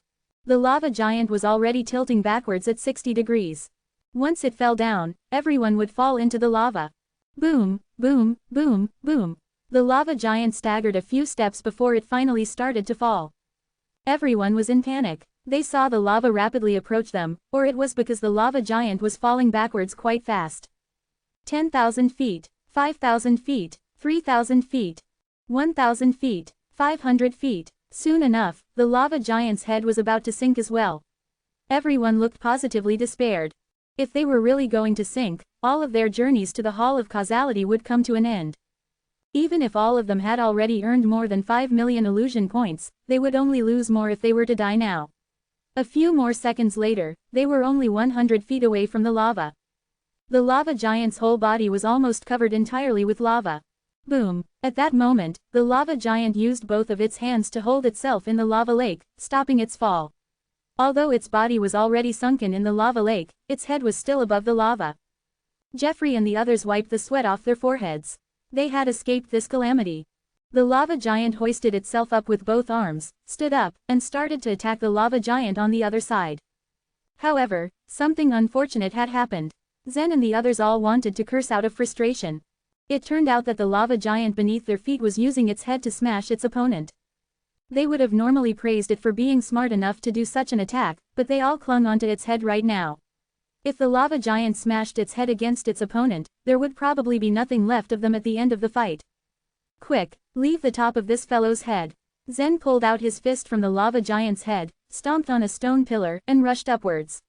The lava giant was already tilting backwards at 60 degrees. Once it fell down, everyone would fall into the lava. Boom, boom, boom, boom. The lava giant staggered a few steps before it finally started to fall. Everyone was in panic. They saw the lava rapidly approach them, or it was because the lava giant was falling backwards quite fast. 10,000 feet, 5,000 feet, 3,000 feet, 1,000 feet, 500 feet. Soon enough, the lava giant's head was about to sink as well. Everyone looked positively despaired. If they were really going to sink, all of their journeys to the Hall of Causality would come to an end. Even if all of them had already earned more than 5 million illusion points, they would only lose more if they were to die now. A few more seconds later, they were only 100 feet away from the lava. The lava giant's whole body was almost covered entirely with lava. Boom! At that moment, the lava giant used both of its hands to hold itself in the lava lake, stopping its fall. Although its body was already sunken in the lava lake, its head was still above the lava. Jeffrey and the others wiped the sweat off their foreheads. They had escaped this calamity. The lava giant hoisted itself up with both arms, stood up, and started to attack the lava giant on the other side. However, something unfortunate had happened. Zen and the others all wanted to curse out of frustration. It turned out that the lava giant beneath their feet was using its head to smash its opponent. They would have normally praised it for being smart enough to do such an attack, but they all clung onto its head right now. If the lava giant smashed its head against its opponent, there would probably be nothing left of them at the end of the fight. "Quick, leave the top of this fellow's head." Zen pulled out his fist from the lava giant's head, stomped on a stone pillar, and rushed upwards.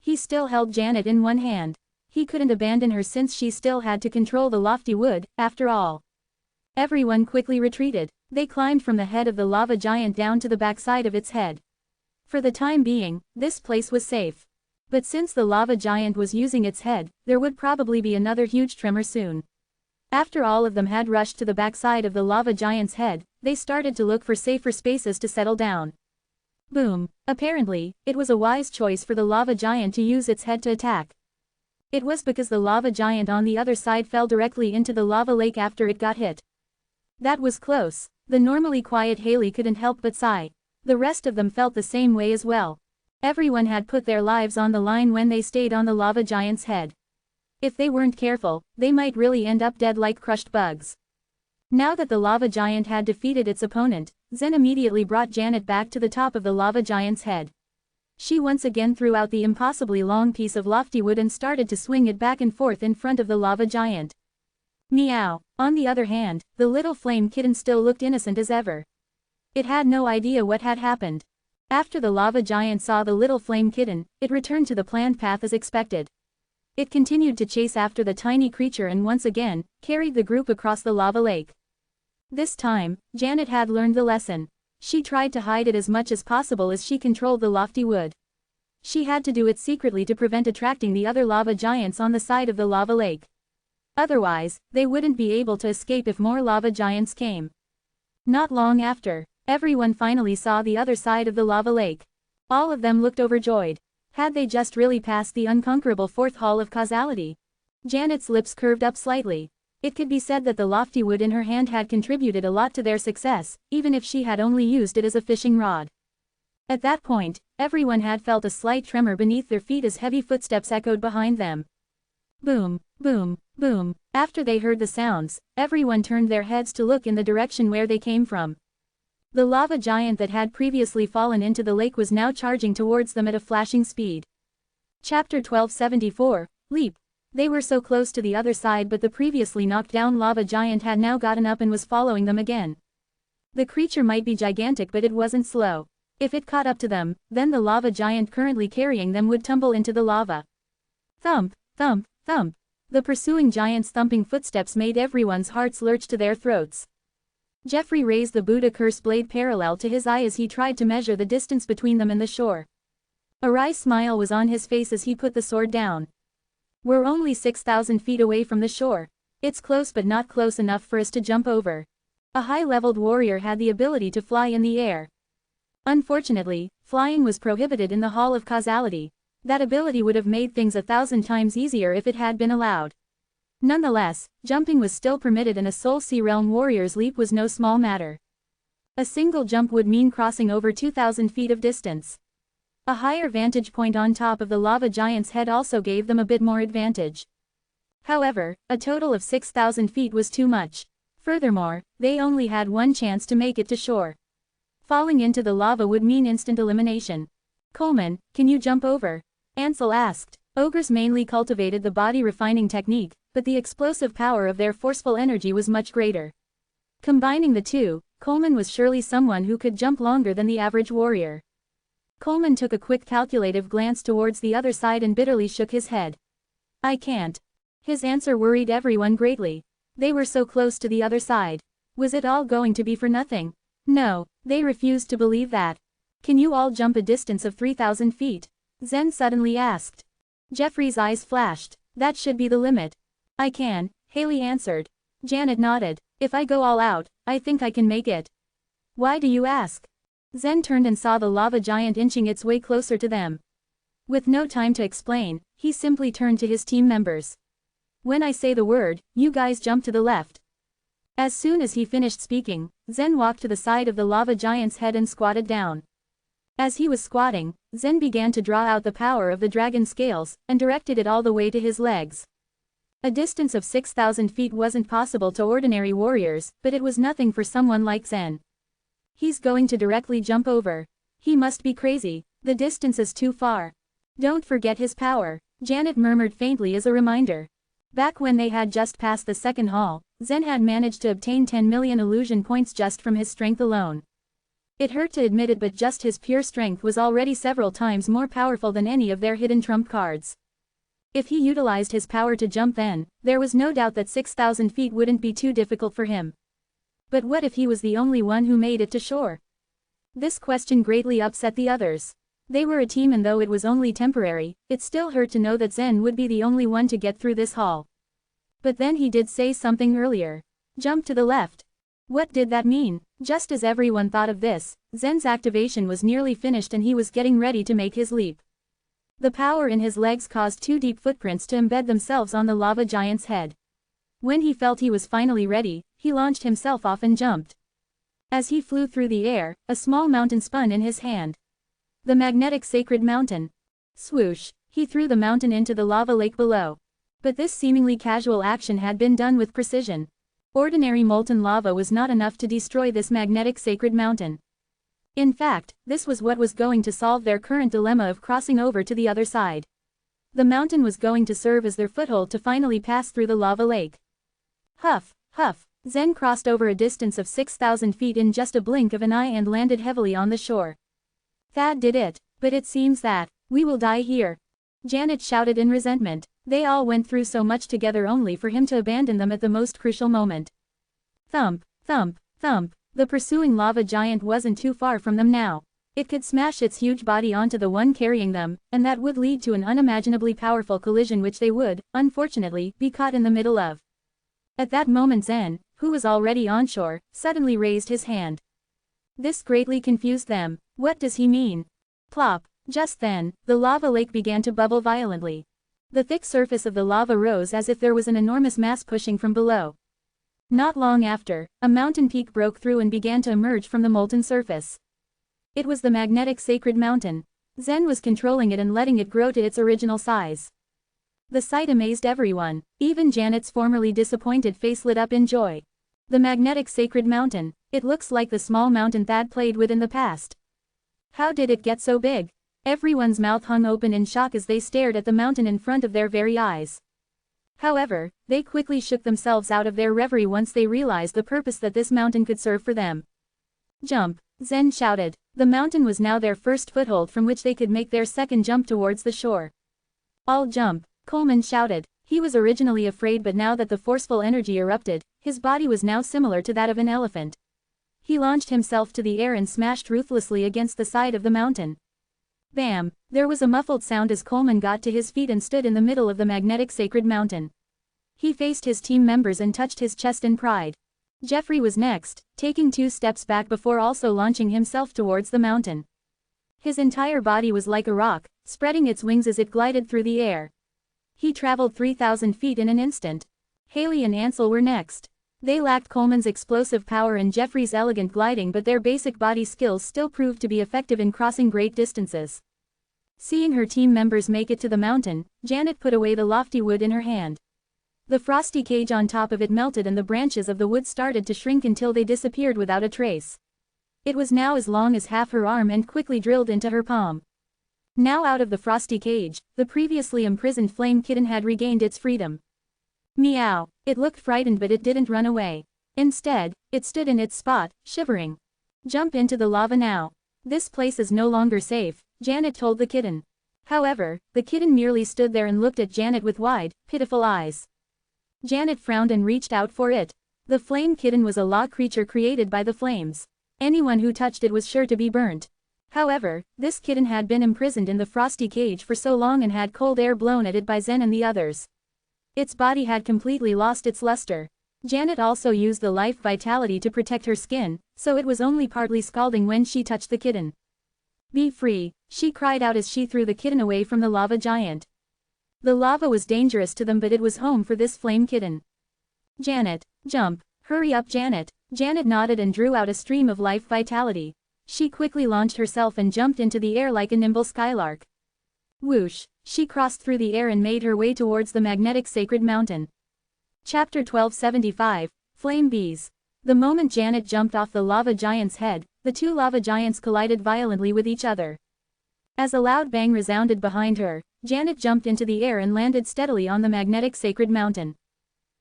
He still held Janet in one hand. He couldn't abandon her since she still had to control the lofty wood, after all. Everyone quickly retreated. They climbed from the head of the lava giant down to the backside of its head. For the time being, this place was safe. But since the lava giant was using its head, there would probably be another huge tremor soon. After all of them had rushed to the backside of the lava giant's head, they started to look for safer spaces to settle down. Boom. Apparently, it was a wise choice for the lava giant to use its head to attack. It was because the lava giant on the other side fell directly into the lava lake after it got hit. That was close. The normally quiet Haley couldn't help but sigh. The rest of them felt the same way as well. Everyone had put their lives on the line when they stayed on the lava giant's head. If they weren't careful, they might really end up dead like crushed bugs. Now that the lava giant had defeated its opponent, Zen immediately brought Janet back to the top of the lava giant's head. She once again threw out the impossibly long piece of lofty wood and started to swing it back and forth in front of the lava giant. Meow. On the other hand, the little flame kitten still looked innocent as ever. It had no idea what had happened. After the lava giant saw the little flame kitten, it returned to the planned path as expected. It continued to chase after the tiny creature and once again, carried the group across the lava lake. This time, Janet had learned the lesson. She tried to hide it as much as possible as she controlled the lofty wood. She had to do it secretly to prevent attracting the other lava giants on the side of the lava lake. Otherwise, they wouldn't be able to escape if more lava giants came. Not long after, everyone finally saw the other side of the lava lake. All of them looked overjoyed. Had they just really passed the unconquerable fourth hall of causality? Janet's lips curved up slightly. It could be said that the lofty wood in her hand had contributed a lot to their success, even if she had only used it as a fishing rod. At that point, everyone had felt a slight tremor beneath their feet as heavy footsteps echoed behind them. Boom, boom, boom. After they heard the sounds, everyone turned their heads to look in the direction where they came from. The lava giant that had previously fallen into the lake was now charging towards them at a flashing speed. Chapter 1274, Leap. They were so close to the other side, but the previously knocked down lava giant had now gotten up and was following them again. The creature might be gigantic, but it wasn't slow. If it caught up to them, then the lava giant currently carrying them would tumble into the lava. Thump, thump, thump. The pursuing giant's thumping footsteps made everyone's hearts lurch to their throats. Jeffrey raised the Buddha curse blade parallel to his eye as he tried to measure the distance between them and the shore. A wry smile was on his face as he put the sword down. We're only 6,000 feet away from the shore. It's close but not close enough for us to jump over. A high-leveled warrior had the ability to fly in the air. Unfortunately, flying was prohibited in the Hall of Causality. That ability would have made things 1,000 times easier if it had been allowed. Nonetheless, jumping was still permitted and a Soul Sea Realm warrior's leap was no small matter. A single jump would mean crossing over 2,000 feet of distance. A higher vantage point on top of the lava giant's head also gave them a bit more advantage. However, a total of 6,000 feet was too much. Furthermore, they only had one chance to make it to shore. Falling into the lava would mean instant elimination. Coleman, can you jump over? Ansel asked. Ogres mainly cultivated the body refining technique, but the explosive power of their forceful energy was much greater. Combining the two, Coleman was surely someone who could jump longer than the average warrior. Coleman took a quick calculative glance towards the other side and bitterly shook his head. I can't. His answer worried everyone greatly. They were so close to the other side. Was it all going to be for nothing? No, they refused to believe that. Can you all jump a distance of 3,000 feet? Zen suddenly asked. Jeffrey's eyes flashed. That should be the limit. I can, Haley answered. Janet nodded. If I go all out, I think I can make it. Why do you ask? Zen turned and saw the lava giant inching its way closer to them. With no time to explain, he simply turned to his team members. When I say the word, you guys jump to the left. As soon as he finished speaking, Zen walked to the side of the lava giant's head and squatted down. As he was squatting, Zen began to draw out the power of the dragon scales, and directed it all the way to his legs. A distance of 6,000 feet wasn't possible to ordinary warriors, but it was nothing for someone like Zen. He's going to directly jump over. He must be crazy, the distance is too far. Don't forget his power, Janet murmured faintly as a reminder. Back when they had just passed the second hall, Zen had managed to obtain 10 million illusion points just from his strength alone. It hurt to admit it, but just his pure strength was already several times more powerful than any of their hidden trump cards. If he utilized his power to jump then, there was no doubt that 6,000 feet wouldn't be too difficult for him. But what if he was the only one who made it to shore? This question greatly upset the others. They were a team, and though it was only temporary, it still hurt to know that Zen would be the only one to get through this hall. But then he did say something earlier. Jump to the left. What did that mean? Just as everyone thought of this, Zen's activation was nearly finished and he was getting ready to make his leap. The power in his legs caused 2 deep footprints to embed themselves on the lava giant's head. When he felt he was finally ready, he launched himself off and jumped. As he flew through the air, a small mountain spun in his hand. The magnetic sacred mountain. Swoosh, he threw the mountain into the lava lake below. But this seemingly casual action had been done with precision. Ordinary molten lava was not enough to destroy this magnetic sacred mountain. In fact, this was what was going to solve their current dilemma of crossing over to the other side. The mountain was going to serve as their foothold to finally pass through the lava lake. Huff, huff, Zen crossed over a distance of 6,000 feet in just a blink of an eye and landed heavily on the shore. Thad did it, but it seems that we will die here. Janet shouted in resentment. They all went through so much together only for him to abandon them at the most crucial moment. Thump, thump, thump. The pursuing lava giant wasn't too far from them now. It could smash its huge body onto the one carrying them, and that would lead to an unimaginably powerful collision which they would, unfortunately, be caught in the middle of. At that moment Zen, who was already onshore, suddenly raised his hand. This greatly confused them. What does he mean? Plop. Just then, the lava lake began to bubble violently. The thick surface of the lava rose as if there was an enormous mass pushing from below. Not long after, a mountain peak broke through and began to emerge from the molten surface. It was the magnetic sacred mountain. Zen was controlling it and letting it grow to its original size. The sight amazed everyone. Even Janet's formerly disappointed face lit up in joy. The magnetic sacred mountain. It looks like the small mountain Thad played with in the past. How did it get so big? Everyone's mouth hung open in shock as they stared at the mountain in front of their very eyes. However, they quickly shook themselves out of their reverie once they realized the purpose that this mountain could serve for them. Jump, Zen shouted. The mountain was now their first foothold from which they could make their second jump towards the shore. All jump, Coleman shouted. He was originally afraid, but now that the forceful energy erupted, his body was now similar to that of an elephant. He launched himself to the air and smashed ruthlessly against the side of the mountain. Bam! There was a muffled sound as Coleman got to his feet and stood in the middle of the magnetic sacred mountain. He faced his team members and touched his chest in pride. Jeffrey was next, taking 2 steps back before also launching himself towards the mountain. His entire body was like a rock, spreading its wings as it glided through the air. He traveled 3,000 feet in an instant. Haley and Ansel were next. They lacked Coleman's explosive power and Jeffrey's elegant gliding, but their basic body skills still proved to be effective in crossing great distances. Seeing her team members make it to the mountain, Janet put away the lofty wood in her hand. The frosty cage on top of it melted and the branches of the wood started to shrink until they disappeared without a trace. It was now as long as half her arm and quickly drilled into her palm. Now out of the frosty cage, the previously imprisoned flame kitten had regained its freedom. Meow. It looked frightened, but it didn't run away. Instead, it stood in its spot, shivering. Jump into the lava now. This place is no longer safe, Janet told the kitten. However, the kitten merely stood there and looked at Janet with wide, pitiful eyes. Janet frowned and reached out for it. The flame kitten was a law creature created by the flames. Anyone who touched it was sure to be burnt. However, this kitten had been imprisoned in the frosty cage for so long and had cold air blown at it by Zen and the others. Its body had completely lost its luster. Janet also used the life vitality to protect her skin, so it was only partly scalding when she touched the kitten. Be free, she cried out as she threw the kitten away from the lava giant. The lava was dangerous to them, but it was home for this flame kitten. Janet, jump, hurry up Janet. Janet nodded and drew out a stream of life vitality. She quickly launched herself and jumped into the air like a nimble skylark. Whoosh, she crossed through the air and made her way towards the magnetic sacred mountain. Chapter 1275, Flame Bees. The moment Janet jumped off the lava giant's head, the 2 lava giants collided violently with each other. As a loud bang resounded behind her, Janet jumped into the air and landed steadily on the magnetic sacred mountain.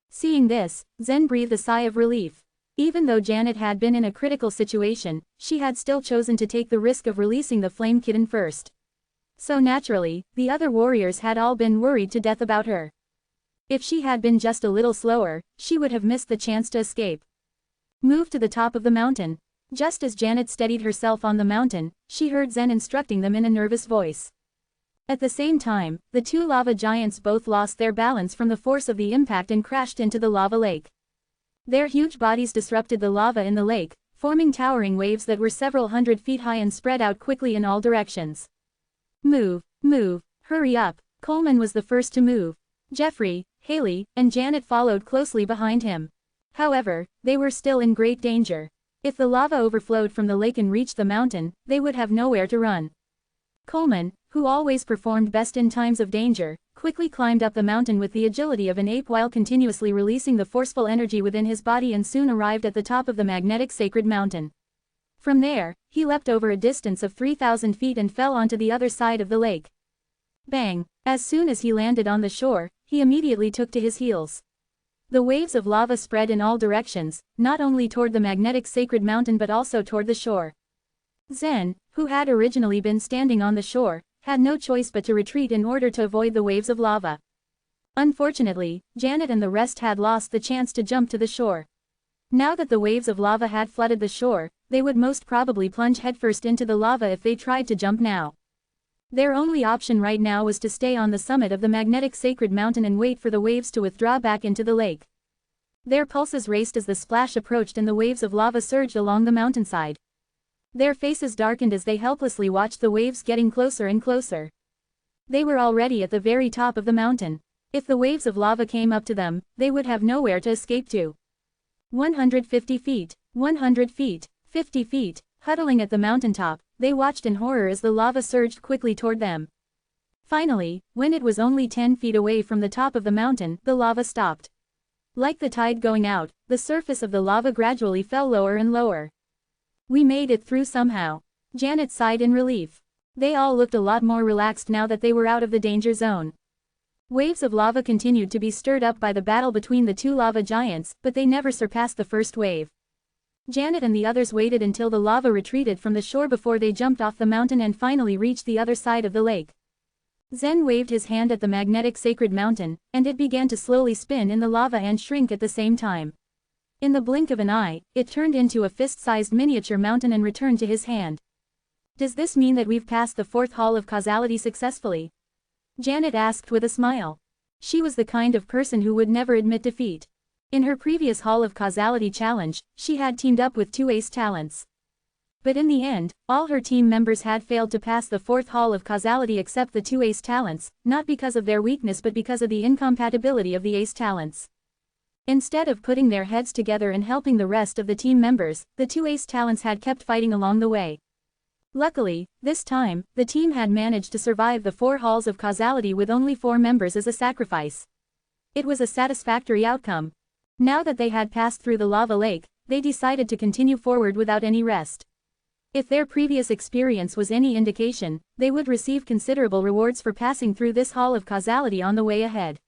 Seeing this, Zen breathed a sigh of relief. Even though Janet had been in a critical situation, she had still chosen to take the risk of releasing the flame kitten first. So naturally, the other warriors had all been worried to death about her. If she had been just a little slower, she would have missed the chance to escape. Move to the top of the mountain. Just as Janet steadied herself on the mountain, she heard Zen instructing them in a nervous voice. At the same time, the 2 lava giants both lost their balance from the force of the impact and crashed into the lava lake. Their huge bodies disrupted the lava in the lake, forming towering waves that were several hundred feet high and spread out quickly in all directions. Move, move, hurry up. Coleman was the first to move. Jeffrey, Haley, and Janet followed closely behind him. However, they were still in great danger. If the lava overflowed from the lake and reached the mountain, they would have nowhere to run. Coleman, who always performed best in times of danger, quickly climbed up the mountain with the agility of an ape while continuously releasing the forceful energy within his body and soon arrived at the top of the magnetic sacred mountain. From there, he leapt over a distance of 3,000 feet and fell onto the other side of the lake. Bang! As soon as he landed on the shore, he immediately took to his heels. The waves of lava spread in all directions, not only toward the magnetic sacred mountain but also toward the shore. Zen, who had originally been standing on the shore, had no choice but to retreat in order to avoid the waves of lava. Unfortunately, Janet and the rest had lost the chance to jump to the shore. Now that the waves of lava had flooded the shore, they would most probably plunge headfirst into the lava if they tried to jump now. Their only option right now was to stay on the summit of the magnetic sacred mountain and wait for the waves to withdraw back into the lake. Their pulses raced as the splash approached and the waves of lava surged along the mountainside. Their faces darkened as they helplessly watched the waves getting closer and closer. They were already at the very top of the mountain. If the waves of lava came up to them, they would have nowhere to escape to. 150 feet, 100 feet, 50 feet, huddling at the mountaintop, they watched in horror as the lava surged quickly toward them. Finally, when it was only 10 feet away from the top of the mountain, the lava stopped. Like the tide going out, the surface of the lava gradually fell lower and lower. We made it through somehow. Janet sighed in relief. They all looked a lot more relaxed now that they were out of the danger zone. Waves of lava continued to be stirred up by the battle between the two lava giants, but they never surpassed the first wave. Janet and the others waited until the lava retreated from the shore before they jumped off the mountain and finally reached the other side of the lake. Zen waved his hand at the magnetic sacred mountain, and it began to slowly spin in the lava and shrink at the same time. In the blink of an eye, it turned into a fist-sized miniature mountain and returned to his hand. Does this mean that we've passed the fourth hall of causality successfully? Janet asked with a smile. She was the kind of person who would never admit defeat. In her previous Hall of Causality challenge, she had teamed up with two ace talents. But in the end, all her team members had failed to pass the fourth Hall of Causality except the two ace talents, not because of their weakness but because of the incompatibility of the ace talents. Instead of putting their heads together and helping the rest of the team members, the two ace talents had kept fighting along the way. Luckily, this time, the team had managed to survive the 4 halls of causality with only 4 members as a sacrifice. It was a satisfactory outcome. Now that they had passed through the lava lake, they decided to continue forward without any rest. If their previous experience was any indication, they would receive considerable rewards for passing through this hall of causality on the way ahead.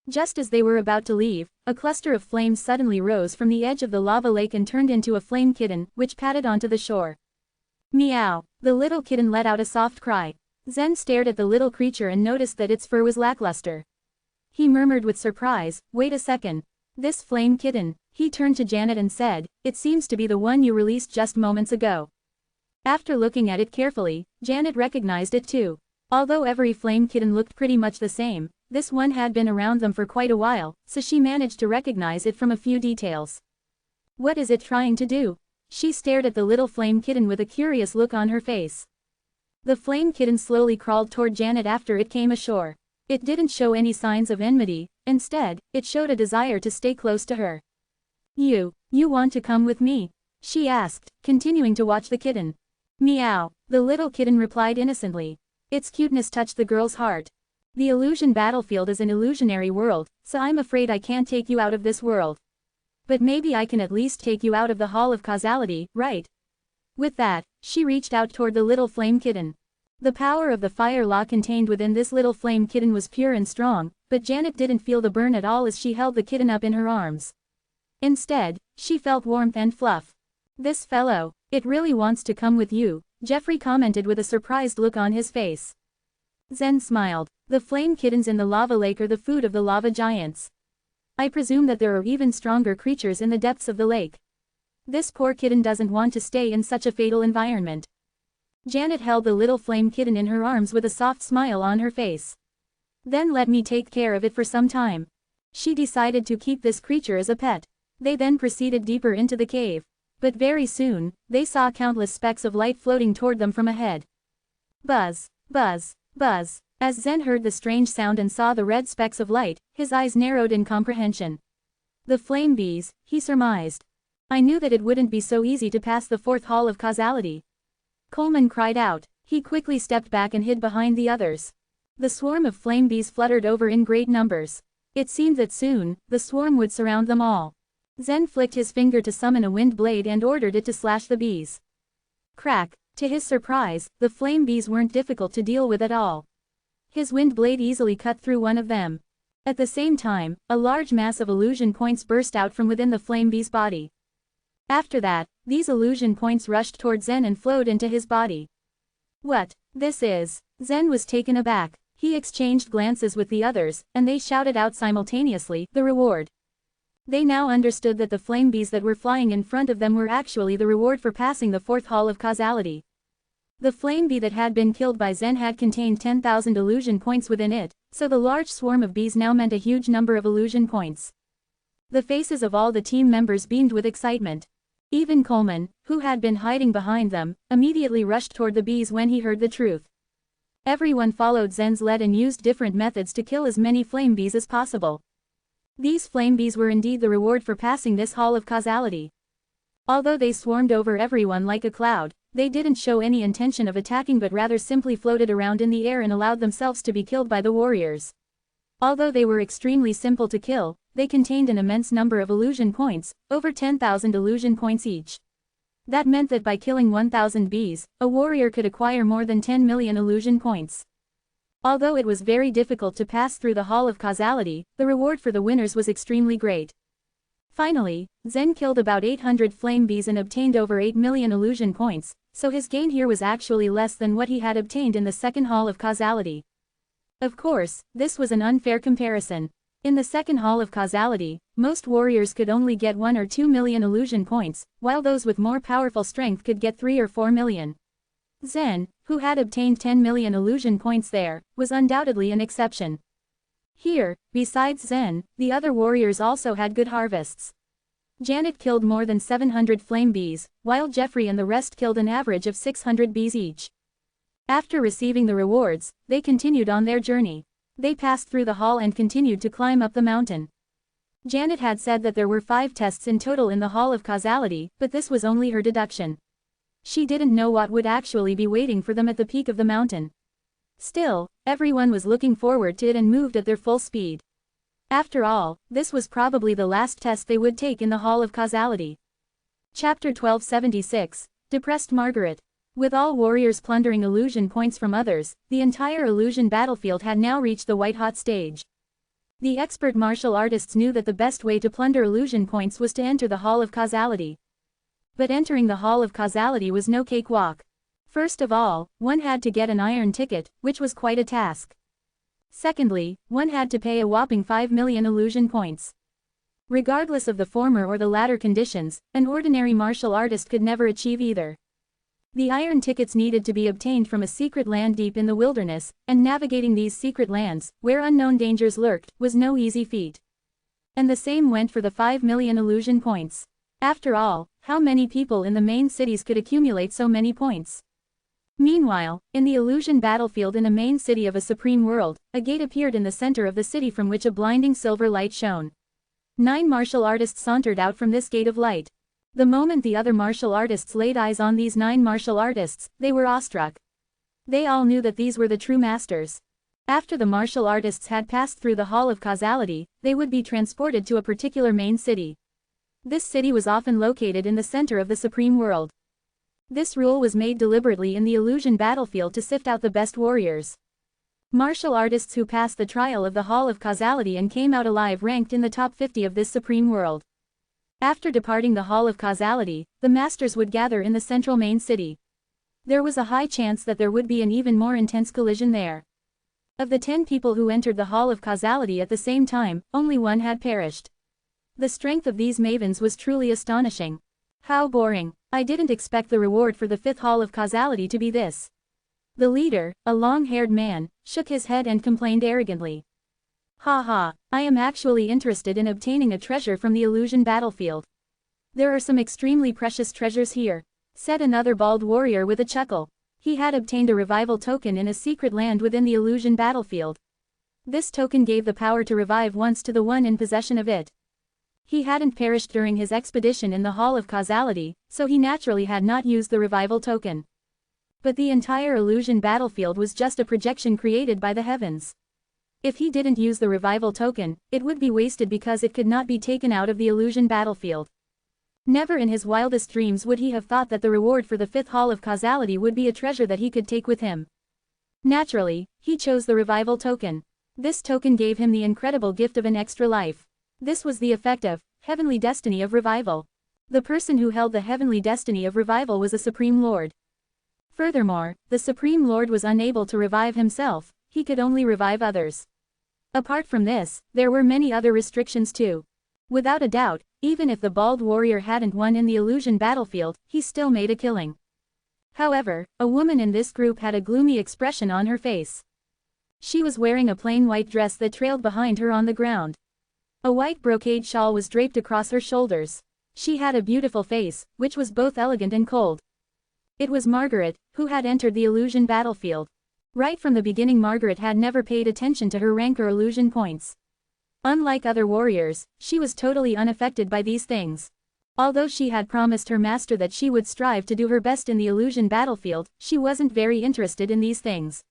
Just as they were about to leave, a cluster of flames suddenly rose from the edge of the lava lake and turned into a flame kitten, which padded onto the shore. Meow! The little kitten let out a soft cry. Zen stared at the little creature and noticed that its fur was lackluster. He murmured with surprise, "Wait a second. This flame kitten," he turned to Janet and said, "It seems to be the one you released just moments ago." After looking at it carefully, Janet recognized it too. Although every flame kitten looked pretty much the same, this one had been around them for quite a while, so she managed to recognize it from a few details. What is it trying to do? She stared at the little flame kitten with a curious look on her face. The flame kitten slowly crawled toward Janet after it came ashore. It didn't show any signs of enmity, instead, it showed a desire to stay close to her. You want to come with me?" she asked, continuing to watch the kitten. "Meow," the little kitten replied innocently. Its cuteness touched the girl's heart. "The illusion battlefield is an illusionary world, so I'm afraid I can't take you out of this world. But maybe I can at least take you out of the Hall of Causality, right?" With that, she reached out toward the little flame kitten. The power of the fire law contained within this little flame kitten was pure and strong, but Janet didn't feel the burn at all as she held the kitten up in her arms. Instead, she felt warmth and fluff. "This fellow, it really wants to come with you," Jeffrey commented with a surprised look on his face. Zen smiled. "The flame kittens in the lava lake are the food of the lava giants. I presume that there are even stronger creatures in the depths of the lake. This poor kitten doesn't want to stay in such a fatal environment." Janet held the little flame kitten in her arms with a soft smile on her face. "Then let me take care of it for some time." She decided to keep this creature as a pet. They then proceeded deeper into the cave. But very soon, they saw countless specks of light floating toward them from ahead. Buzz, buzz, buzz. As Zen heard the strange sound and saw the red specks of light, his eyes narrowed in comprehension. The flame bees, he surmised. I knew that it wouldn't be so easy to pass the fourth hall of causality. Coleman cried out. He quickly stepped back and hid behind the others. The swarm of flame bees fluttered over in great numbers. It seemed that soon, the swarm would surround them all. Zen flicked his finger to summon a wind blade and ordered it to slash the bees. Crack! To his surprise, the flame bees weren't difficult to deal with at all. His wind blade easily cut through one of them. At the same time, a large mass of illusion points burst out from within the flame bee's body. After that, these illusion points rushed toward Zen and flowed into his body. What? This is... Zen was taken aback. He exchanged glances with the others, and they shouted out simultaneously, the reward. They now understood that the flame bees that were flying in front of them were actually the reward for passing the fourth hall of causality. The flame bee that had been killed by Zen had contained 10,000 illusion points within it, so the large swarm of bees now meant a huge number of illusion points. The faces of all the team members beamed with excitement. Even Coleman, who had been hiding behind them, immediately rushed toward the bees when he heard the truth. Everyone followed Zen's lead and used different methods to kill as many flame bees as possible. These flame bees were indeed the reward for passing this hall of causality. Although they swarmed over everyone like a cloud, they didn't show any intention of attacking but rather simply floated around in the air and allowed themselves to be killed by the warriors. Although they were extremely simple to kill, they contained an immense number of illusion points, over 10,000 illusion points each. That meant that by killing 1,000 bees, a warrior could acquire more than 10 million illusion points. Although it was very difficult to pass through the hall of causality, the reward for the winners was extremely great. Finally, Zen killed about 800 flame bees and obtained over 8 million illusion points, so his gain here was actually less than what he had obtained in the second hall of causality. Of course, this was an unfair comparison. In the second hall of causality, most warriors could only get 1 or 2 million illusion points, while those with more powerful strength could get 3 or 4 million. Zen, who had obtained 10 million illusion points there, was undoubtedly an exception. Here, besides Zen, the other warriors also had good harvests. Janet killed more than 700 flame bees, while Jeffrey and the rest killed an average of 600 bees each. After receiving the rewards, they continued on their journey. They passed through the hall and continued to climb up the mountain. Janet had said that there were 5 tests in total in the hall of causality, but this was only her deduction. She didn't know what would actually be waiting for them at the peak of the mountain. Still, everyone was looking forward to it and moved at their full speed. After all, this was probably the last test they would take in the hall of causality. Chapter 1276, Depressed Margaret. With all warriors plundering illusion points from others, the entire illusion battlefield had now reached the white-hot stage. The expert martial artists knew that the best way to plunder illusion points was to enter the hall of causality. But entering the hall of causality was no cakewalk. First of all, one had to get an iron ticket, which was quite a task. Secondly, one had to pay a whopping 5 million illusion points. Regardless of the former or the latter conditions, an ordinary martial artist could never achieve either. The iron tickets needed to be obtained from a secret land deep in the wilderness, and navigating these secret lands, where unknown dangers lurked, was no easy feat. And the same went for the 5 million illusion points. After all, how many people in the main cities could accumulate so many points? Meanwhile, in the illusion battlefield in a main city of a supreme world, a gate appeared in the center of the city from which a blinding silver light shone. 9 martial artists sauntered out from this gate of light. The moment the other martial artists laid eyes on these 9 martial artists, they were awestruck. They all knew that these were the true masters. After the martial artists had passed through the hall of causality, they would be transported to a particular main city. This city was often located in the center of the supreme world. This rule was made deliberately in the illusion battlefield to sift out the best warriors. Martial artists who passed the trial of the hall of causality and came out alive ranked in the top 50 of this supreme world. After departing the hall of causality, the masters would gather in the central main city. There was a high chance that there would be an even more intense collision there. Of the 10 people who entered the hall of causality at the same time, only 1 had perished. The strength of these mavens was truly astonishing. How boring. I didn't expect the reward for the 5th hall of causality to be this. The leader, a long-haired man, shook his head and complained arrogantly. Ha ha, I am actually interested in obtaining a treasure from the illusion battlefield. There are some extremely precious treasures here, said another bald warrior with a chuckle. He had obtained a revival token in a secret land within the illusion battlefield. This token gave the power to revive once to the one in possession of it. He hadn't perished during his expedition in the Hall of Causality, so he naturally had not used the revival token. But the entire illusion battlefield was just a projection created by the heavens. If he didn't use the revival token, it would be wasted because it could not be taken out of the illusion battlefield. Never in his wildest dreams would he have thought that the reward for the fifth Hall of Causality would be a treasure that he could take with him. Naturally, he chose the revival token. This token gave him the incredible gift of an extra life. This was the effect of heavenly destiny of revival. The person who held the heavenly destiny of revival was a Supreme Lord. Furthermore, the Supreme Lord was unable to revive himself, he could only revive others. Apart from this, there were many other restrictions too. Without a doubt, even if the bald warrior hadn't won in the illusion battlefield, he still made a killing. However, a woman in this group had a gloomy expression on her face. She was wearing a plain white dress that trailed behind her on the ground. A white brocade shawl was draped across her shoulders. She had a beautiful face, which was both elegant and cold. It was Margaret, who had entered the illusion battlefield. Right from the beginning, Margaret had never paid attention to her rank or illusion points. Unlike other warriors, she was totally unaffected by these things. Although she had promised her master that she would strive to do her best in the illusion battlefield, she wasn't very interested in these things.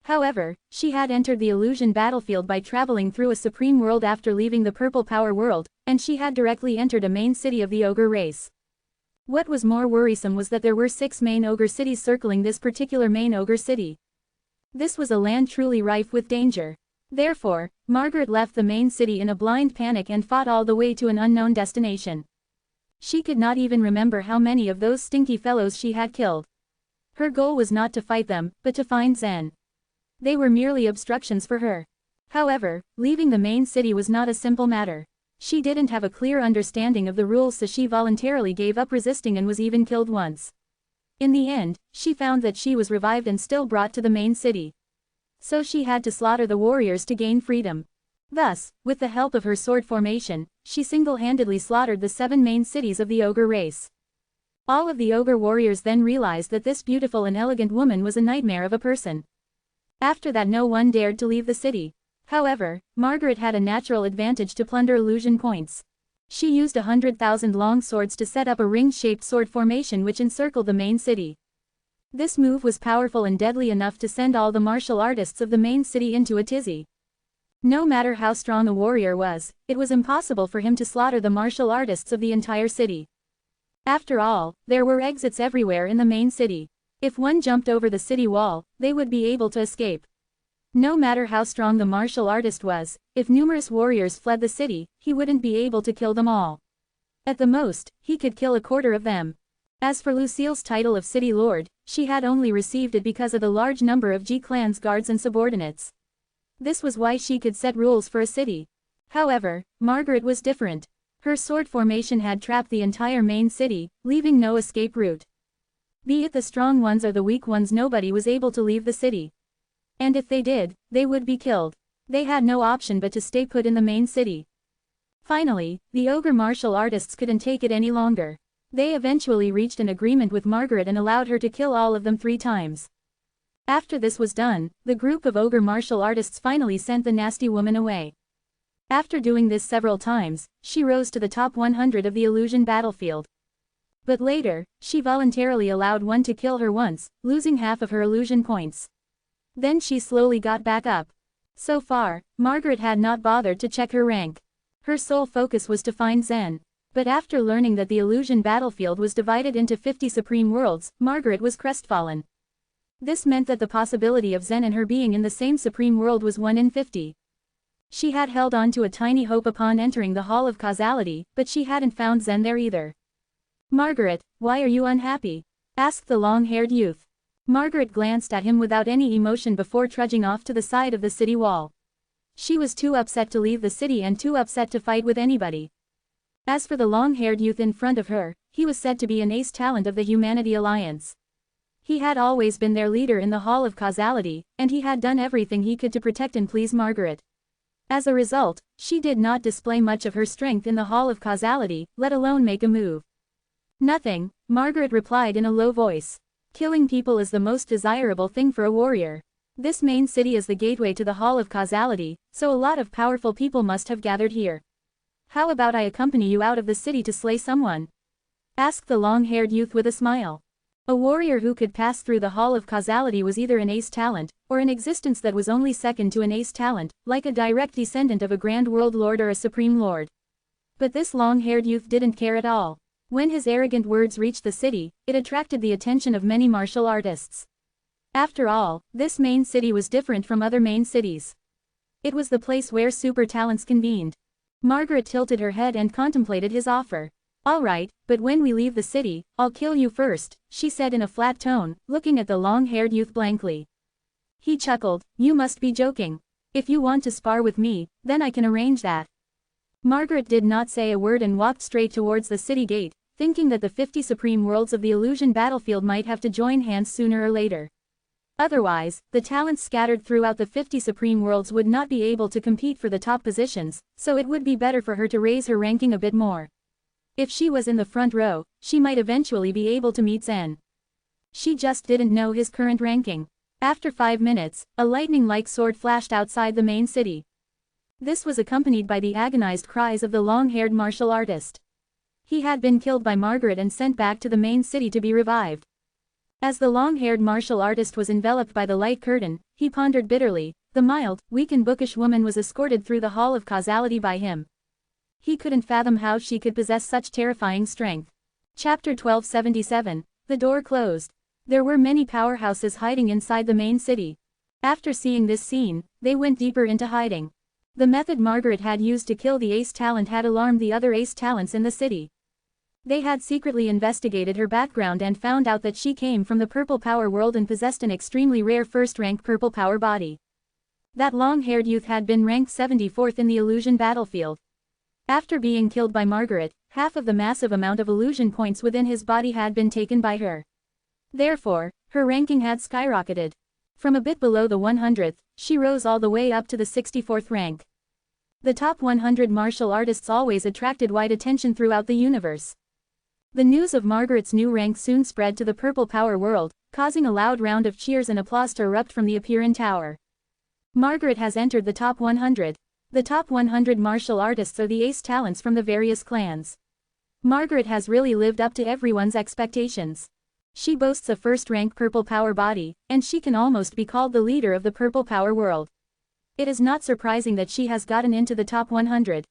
However, she had entered the illusion battlefield by traveling through a supreme world after leaving the purple power world, and she had directly entered a main city of the ogre race. What was more worrisome was that there were 6 main ogre cities circling this particular main ogre city. This was a land truly rife with danger. Therefore, Margaret left the main city in a blind panic and fought all the way to an unknown destination. She could not even remember how many of those stinky fellows she had killed. Her goal was not to fight them, but to find Zen. They were merely obstructions for her. However, leaving the main city was not a simple matter. She didn't have a clear understanding of the rules, so she voluntarily gave up resisting and was even killed once. In the end, she found that she was revived and still brought to the main city. So she had to slaughter the warriors to gain freedom. Thus, with the help of her sword formation, she single-handedly slaughtered the 7 main cities of the ogre race. All of the ogre warriors then realized that this beautiful and elegant woman was a nightmare of a person. After that, no one dared to leave the city. However, Margaret had a natural advantage to plunder illusion points. She used 100,000 long swords to set up a ring-shaped sword formation which encircled the main city. This move was powerful and deadly enough to send all the martial artists of the main city into a tizzy. No matter how strong a warrior was, it was impossible for him to slaughter the martial artists of the entire city. After all, there were exits everywhere in the main city. If one jumped over the city wall, they would be able to escape. No matter how strong the martial artist was, if numerous warriors fled the city, he wouldn't be able to kill them all. At the most, he could kill a quarter of them. As for Lucille's title of City Lord, she had only received it because of the large number of G-clan's guards and subordinates. This was why she could set rules for a city. However, Margaret was different. Her sword formation had trapped the entire main city, leaving no escape route. Be it the strong ones or the weak ones, nobody was able to leave the city. And if they did, they would be killed. They had no option but to stay put in the main city. Finally, the ogre martial artists couldn't take it any longer. They eventually reached an agreement with Margaret and allowed her to kill all of them 3 times. After this was done, the group of ogre martial artists finally sent the nasty woman away. After doing this several times, she rose to the top 100 of the illusion battlefield. But later, she voluntarily allowed one to kill her once, losing half of her illusion points. Then she slowly got back up. So far, Margaret had not bothered to check her rank. Her sole focus was to find Zen. But after learning that the illusion battlefield was divided into 50 supreme worlds, Margaret was crestfallen. This meant that the possibility of Zen and her being in the same supreme world was 1 in 50. She had held on to a tiny hope upon entering the Hall of Causality, but she hadn't found Zen there either. "Margaret, why are you unhappy?" asked the long-haired youth. Margaret glanced at him without any emotion before trudging off to the side of the city wall. She was too upset to leave the city and too upset to fight with anybody. As for the long-haired youth in front of her, he was said to be an ace talent of the Humanity Alliance. He had always been their leader in the Hall of Causality, and he had done everything he could to protect and please Margaret. As a result, she did not display much of her strength in the Hall of Causality, let alone make a move. Nothing, Margaret replied in a low voice. Killing people is the most desirable thing for a warrior. This main city is the gateway to the Hall of Causality, so a lot of powerful people must have gathered here. How about I accompany you out of the city to slay someone? Asked the long-haired youth with a smile. A warrior who could pass through the Hall of Causality was either an ace talent, or an existence that was only second to an ace talent, like a direct descendant of a Grand World Lord or a Supreme Lord. But this long-haired youth didn't care at all. When his arrogant words reached the city, it attracted the attention of many martial artists. After all, this main city was different from other main cities. It was the place where super talents convened. Margaret tilted her head and contemplated his offer. All right, but when we leave the city, I'll kill you first, she said in a flat tone, looking at the long-haired youth blankly. He chuckled, you must be joking. If you want to spar with me, then I can arrange that. Margaret did not say a word and walked straight towards the city gate, thinking that the 50 supreme worlds of the illusion battlefield might have to join hands sooner or later. Otherwise, the talents scattered throughout the 50 supreme worlds would not be able to compete for the top positions, so it would be better for her to raise her ranking a bit more. If she was in the front row, she might eventually be able to meet Zen. She just didn't know his current ranking. After 5 minutes, a lightning-like sword flashed outside the main city. This was accompanied by the agonized cries of the long-haired martial artist. He had been killed by Margaret and sent back to the main city to be revived. As the long-haired martial artist was enveloped by the light curtain, he pondered bitterly. The mild, weak and bookish woman was escorted through the Hall of Causality by him. He couldn't fathom how she could possess such terrifying strength. Chapter 1277. The door closed. There were many powerhouses hiding inside the main city. After seeing this scene, they went deeper into hiding. The method Margaret had used to kill the ace talent had alarmed the other ace talents in the city. They had secretly investigated her background and found out that she came from the purple power world and possessed an extremely rare first-rank purple power body. That long-haired youth had been ranked 74th in the illusion battlefield. After being killed by Margaret, half of the massive amount of illusion points within his body had been taken by her. Therefore, her ranking had skyrocketed. From a bit below the 100th, she rose all the way up to the 64th rank. The top 100 martial artists always attracted wide attention throughout the universe. The news of Margaret's new rank soon spread to the purple power world, causing a loud round of cheers and applause to erupt from the Apeiron Tower. Margaret has entered the top 100. The top 100 martial artists are the ace talents from the various clans. Margaret has really lived up to everyone's expectations. She boasts a first-rank purple power body, and she can almost be called the leader of the purple power world. It is not surprising that she has gotten into the top 100.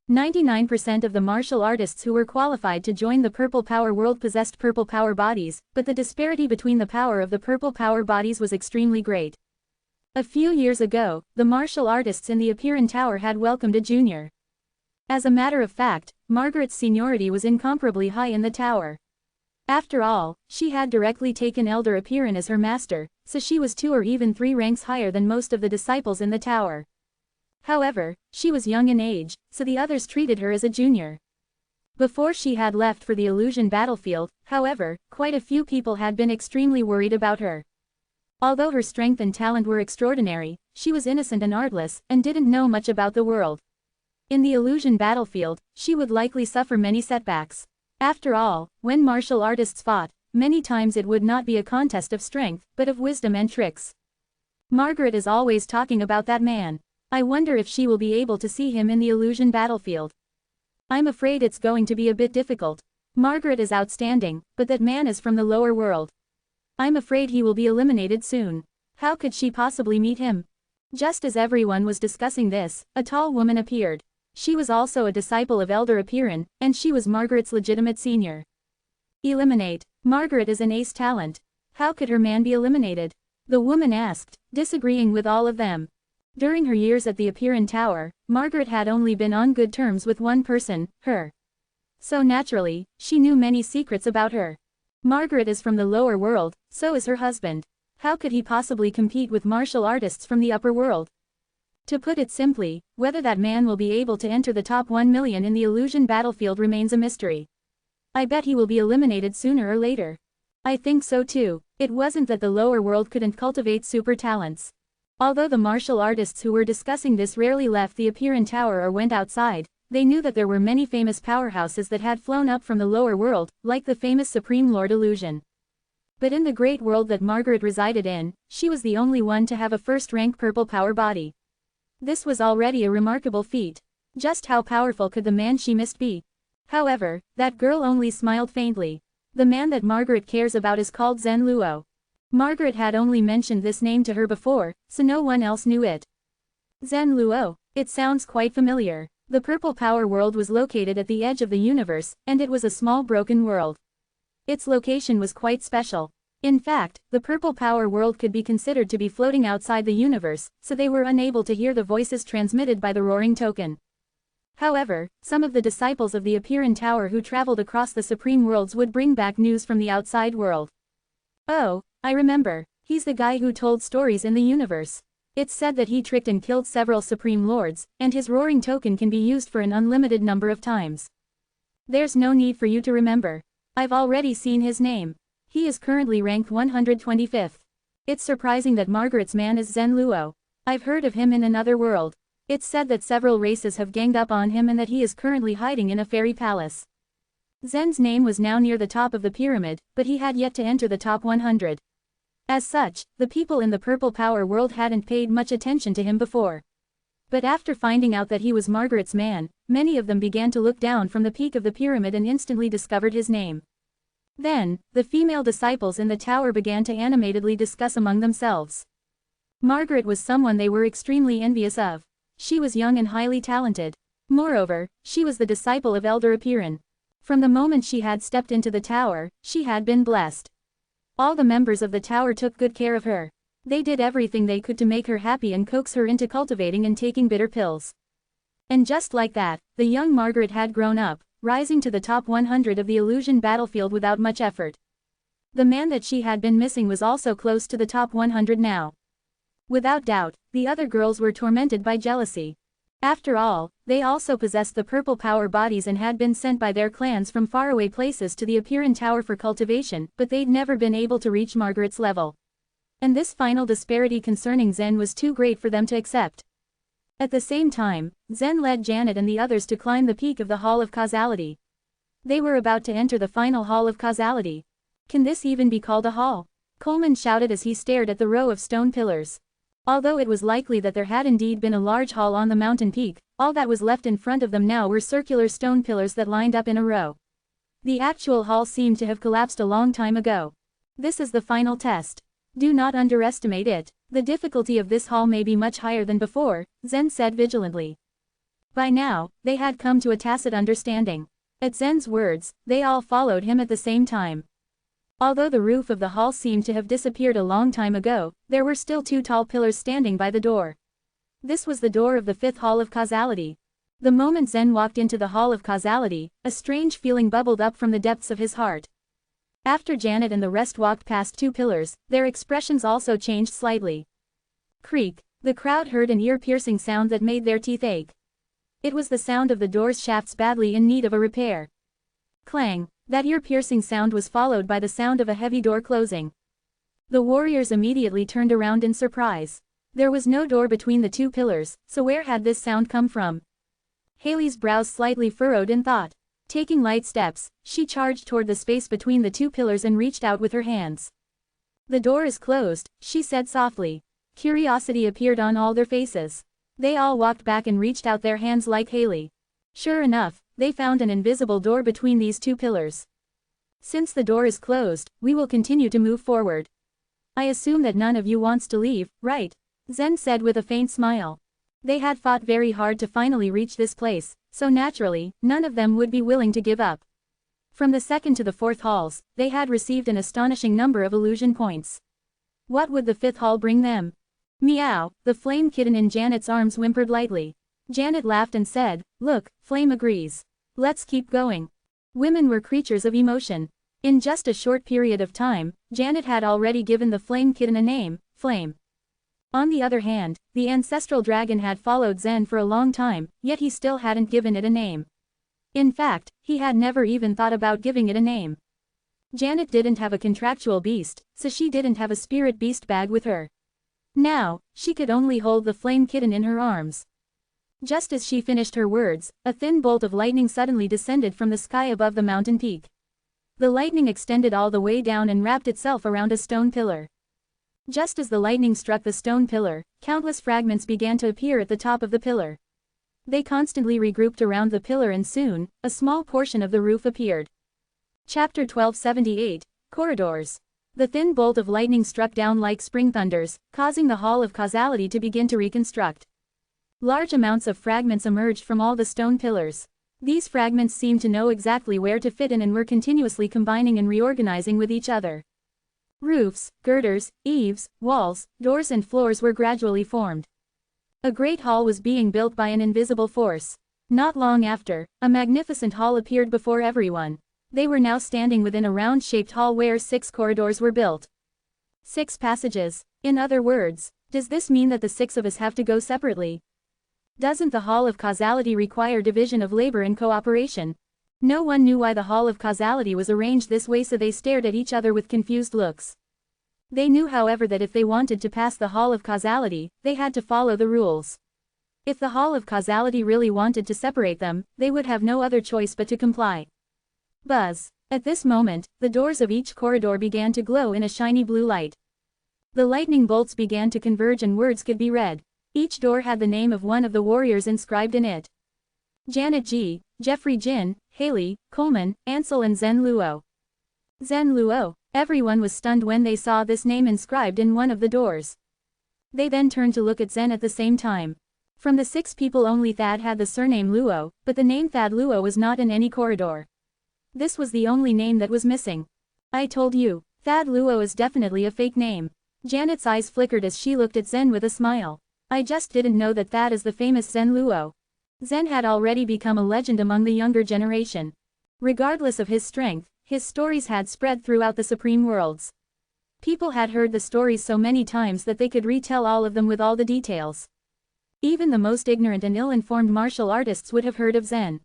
99% of the martial artists who were qualified to join the purple power world possessed purple power bodies, but the disparity between the power of the purple power bodies was extremely great. A few years ago, the martial artists in the Apeiron Tower had welcomed a junior. As a matter of fact, Margaret's seniority was incomparably high in the tower. After all, she had directly taken Elder Apeiron as her master, so she was 2 or even 3 ranks higher than most of the disciples in the tower. However, she was young in age, so the others treated her as a junior. Before she had left for the illusion battlefield, however, quite a few people had been extremely worried about her. Although her strength and talent were extraordinary, she was innocent and artless, and didn't know much about the world. In the illusion battlefield, she would likely suffer many setbacks. After all, when martial artists fought, many times it would not be a contest of strength, but of wisdom and tricks. Margaret is always talking about that man. I wonder if she will be able to see him in the illusion battlefield. I'm afraid it's going to be a bit difficult. Margaret is outstanding, but that man is from the lower world. I'm afraid he will be eliminated soon. How could she possibly meet him? Just as everyone was discussing this, a tall woman appeared. She was also a disciple of Elder Apeiron, and she was Margaret's legitimate senior. Eliminate. Margaret is an ace talent. How could her man be eliminated? The woman asked, disagreeing with all of them. During her years at the Apeiron Tower, Margaret had only been on good terms with one person, her. So naturally, she knew many secrets about her. Margaret is from the lower world, so is her husband. How could he possibly compete with martial artists from the upper world? To put it simply, whether that man will be able to enter the top 1 million in the illusion battlefield remains a mystery. I bet he will be eliminated sooner or later. I think so too. It wasn't that the lower world couldn't cultivate super talents. Although the martial artists who were discussing this rarely left the Apeiron Tower or went outside, they knew that there were many famous powerhouses that had flown up from the lower world, like the famous Supreme Lord Illusion. But in the great world that Margaret resided in, she was the only one to have a first-rank purple power body. This was already a remarkable feat. Just how powerful could the man she missed be? However, that girl only smiled faintly. The man that Margaret cares about is called Zhen Luo. Margaret had only mentioned this name to her before, so no one else knew it. Zhen Luo. It sounds quite familiar. The purple power world was located at the edge of the universe, and it was a small broken world. Its location was quite special. In fact, the purple power world could be considered to be floating outside the universe, so they were unable to hear the voices transmitted by the roaring token. However, some of the disciples of the Apeiron Tower who traveled across the supreme worlds would bring back news from the outside world. Oh, I remember. He's the guy who told stories in the universe. It's said that he tricked and killed several supreme lords, and his roaring token can be used for an unlimited number of times. There's no need for you to remember. I've already seen his name. He is currently ranked 125th. It's surprising that Margaret's man is Zhen Luo. I've heard of him in another world. It's said that several races have ganged up on him and that he is currently hiding in a fairy palace. Zhen's name was now near the top of the pyramid, but he had yet to enter the top 100. As such, the people in the purple power world hadn't paid much attention to him before. But after finding out that he was Margaret's man, many of them began to look down from the peak of the pyramid and instantly discovered his name. Then, the female disciples in the tower began to animatedly discuss among themselves. Margaret was someone they were extremely envious of. She was young and highly talented. Moreover, she was the disciple of Elder Apeiron. From the moment she had stepped into the tower, she had been blessed. All the members of the tower took good care of her. They did everything they could to make her happy and coax her into cultivating and taking bitter pills. And just like that, the young Margaret had grown up, rising to the top 100 of the illusion battlefield without much effort. The man that she had been missing was also close to the top 100 now. Without doubt, the other girls were tormented by jealousy. After all, they also possessed the purple power bodies and had been sent by their clans from faraway places to the Apeiron Tower for cultivation, but they'd never been able to reach Margaret's level. And this final disparity concerning Zhen was too great for them to accept. At the same time, Zhen led Janet and the others to climb the peak of the Hall of Causality. They were about to enter the final Hall of Causality. Can this even be called a hall? Coleman shouted as he stared at the row of stone pillars. Although it was likely that there had indeed been a large hall on the mountain peak, all that was left in front of them now were circular stone pillars that lined up in a row. The actual hall seemed to have collapsed a long time ago. This is the final test. Do not underestimate it. The difficulty of this hall may be much higher than before, Zhen said vigilantly. By now, they had come to a tacit understanding. At Zhen's words, they all followed him at the same time. Although the roof of the hall seemed to have disappeared a long time ago, there were still two tall pillars standing by the door. This was the door of the fifth Hall of Causality. The moment Zhen walked into the Hall of Causality, a strange feeling bubbled up from the depths of his heart. After Janet and the rest walked past two pillars, their expressions also changed slightly. Creak. The crowd heard an ear-piercing sound that made their teeth ache. It was the sound of the door's shafts badly in need of a repair. Clang. That ear-piercing sound was followed by the sound of a heavy door closing. The warriors immediately turned around in surprise. There was no door between the two pillars, so where had this sound come from? Haley's brows slightly furrowed in thought. Taking light steps, she charged toward the space between the two pillars and reached out with her hands. The door is closed, she said softly. Curiosity appeared on all their faces. They all walked back and reached out their hands like Haley. Sure enough, they found an invisible door between these two pillars. Since the door is closed, we will continue to move forward. I assume that none of you wants to leave, right? Zhen said with a faint smile. They had fought very hard to finally reach this place, so naturally, none of them would be willing to give up. From the second to the fourth halls, they had received an astonishing number of illusion points. What would the fifth hall bring them? Meow, the flame kitten in Janet's arms whimpered lightly. Janet laughed and said, "Look, Flame agrees. Let's keep going." Women were creatures of emotion. In just a short period of time, Janet had already given the flame kitten a name, Flame. On the other hand, the ancestral dragon had followed Zhen for a long time, yet he still hadn't given it a name. In fact, he had never even thought about giving it a name. Janet didn't have a contractual beast, so she didn't have a spirit beast bag with her. Now, she could only hold the flame kitten in her arms. Just as she finished her words, a thin bolt of lightning suddenly descended from the sky above the mountain peak. The lightning extended all the way down and wrapped itself around a stone pillar. Just as the lightning struck the stone pillar, countless fragments began to appear at the top of the pillar. They constantly regrouped around the pillar and soon, a small portion of the roof appeared. Chapter 1278, Corridors. The thin bolt of lightning struck down like spring thunders, causing the Hall of Causality to begin to reconstruct. Large amounts of fragments emerged from all the stone pillars. These fragments seemed to know exactly where to fit in and were continuously combining and reorganizing with each other. Roofs, girders, eaves, walls, doors and floors were gradually formed. A great hall was being built by an invisible force. Not long after, a magnificent hall appeared before everyone. They were now standing within a round-shaped hall where 6 corridors were built. 6 passages. In other words, does this mean that the 6 of us have to go separately? Doesn't the Hall of Causality require division of labor and cooperation? No one knew why the Hall of Causality was arranged this way, so they stared at each other with confused looks. They knew, however, that if they wanted to pass the Hall of Causality, they had to follow the rules. If the Hall of Causality really wanted to separate them, they would have no other choice but to comply. Buzz. At this moment, the doors of each corridor began to glow in a shiny blue light. The lightning bolts began to converge and words could be read. Each door had the name of one of the warriors inscribed in it. Janet G., Jeffrey Jin, Haley, Coleman, Ansel and Zen Luo. Zen Luo. Everyone was stunned when they saw this name inscribed in one of the doors. They then turned to look at Zen at the same time. From the 6 people, only Thad had the surname Luo, but the name Thad Luo was not in any corridor. This was the only name that was missing. I told you, Thad Luo is definitely a fake name. Janet's eyes flickered as she looked at Zen with a smile. I just didn't know that Thad is the famous Zen Luo. Zen had already become a legend among the younger generation. Regardless of his strength, his stories had spread throughout the Supreme Worlds. People had heard the stories so many times that they could retell all of them with all the details. Even the most ignorant and ill-informed martial artists would have heard of Zen.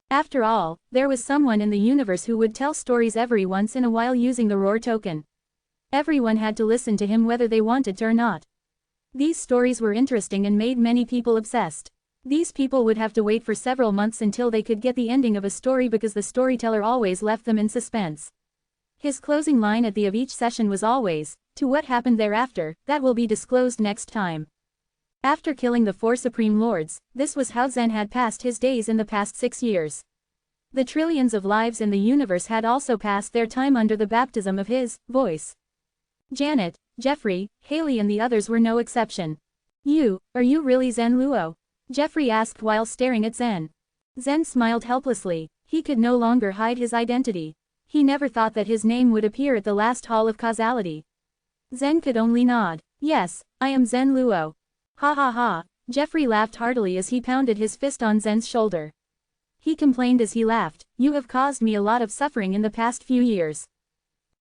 After all, there was someone in the universe who would tell stories every once in a while using the roar token. Everyone had to listen to him whether they wanted to or not. These stories were interesting and made many people obsessed. These people would have to wait for several months until they could get the ending of a story because the storyteller always left them in suspense. His closing line at the end of each session was always, "To what happened thereafter, that will be disclosed next time." After killing the 4 Supreme Lords, this was how Zen had passed his days in the past 6 years. The trillions of lives in the universe had also passed their time under the baptism of his voice. Janet, Jeffrey, Haley and the others were no exception. Are you really Zen Luo? Jeffrey asked while staring at Zen. Zen smiled helplessly. He could no longer hide his identity. He never thought that his name would appear at the last Hall of Causality. Zen could only nod. Yes, I am Zen Luo. Ha ha ha. Jeffrey laughed heartily as he pounded his fist on Zen's shoulder. He complained as he laughed, "You have caused me a lot of suffering in the past few years."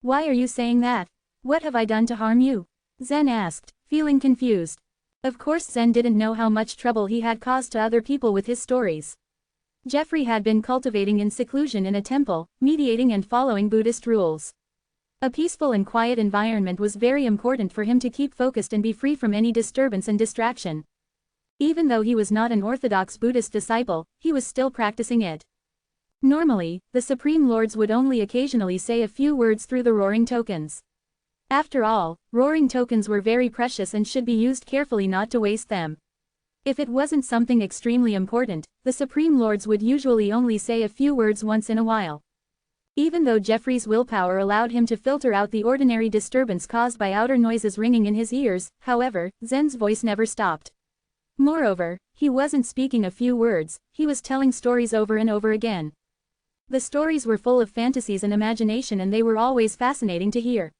"Why are you saying that? What have I done to harm you?" Zen asked, feeling confused. Of course Zen didn't know how much trouble he had caused to other people with his stories. Jeffrey had been cultivating in seclusion in a temple, meditating and following Buddhist rules. A peaceful and quiet environment was very important for him to keep focused and be free from any disturbance and distraction. Even though he was not an orthodox Buddhist disciple, he was still practicing it. Normally, the Supreme Lords would only occasionally say a few words through the roaring tokens. After all, roaring tokens were very precious and should be used carefully not to waste them. If it wasn't something extremely important, the Supreme Lords would usually only say a few words once in a while. Even though Jeffrey's willpower allowed him to filter out the ordinary disturbance caused by outer noises ringing in his ears, however, Zen's voice never stopped. Moreover, he wasn't speaking a few words, he was telling stories over and over again. The stories were full of fantasies and imagination and they were always fascinating to hear.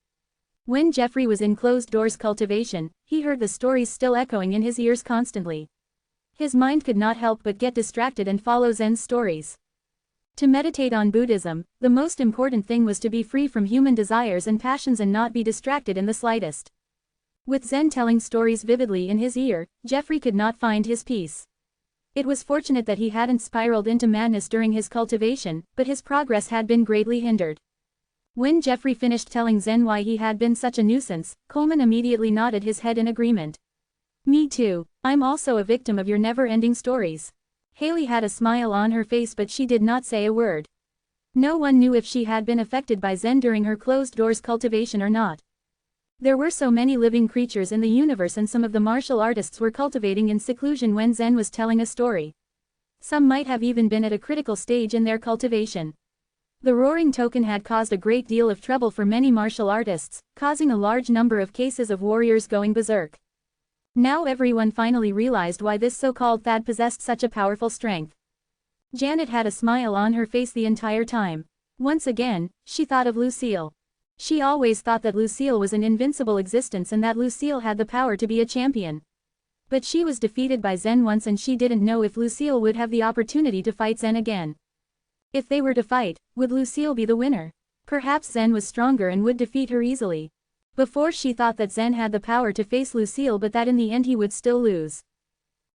When Jeffrey was in closed-doors cultivation, he heard the stories still echoing in his ears constantly. His mind could not help but get distracted and follow Zen's stories. To meditate on Buddhism, the most important thing was to be free from human desires and passions and not be distracted in the slightest. With Zen telling stories vividly in his ear, Jeffrey could not find his peace. It was fortunate that he hadn't spiraled into madness during his cultivation, but his progress had been greatly hindered. When Jeffrey finished telling Zen why he had been such a nuisance, Coleman immediately nodded his head in agreement. Me too, I'm also a victim of your never-ending stories. Haley had a smile on her face but she did not say a word. No one knew if she had been affected by Zen during her closed-doors cultivation or not. There were so many living creatures in the universe and some of the martial artists were cultivating in seclusion when Zen was telling a story. Some might have even been at a critical stage in their cultivation. The roaring token had caused a great deal of trouble for many martial artists, causing a large number of cases of warriors going berserk. Now everyone finally realized why this so-called Thad possessed such a powerful strength. Janet had a smile on her face the entire time. Once again, she thought of Lucille. She always thought that Lucille was an invincible existence and that Lucille had the power to be a champion. But she was defeated by Zen once and she didn't know if Lucille would have the opportunity to fight Zen again. If they were to fight, would Lucille be the winner? Perhaps Zen was stronger and would defeat her easily. Before she thought that Zen had the power to face Lucille but that in the end he would still lose.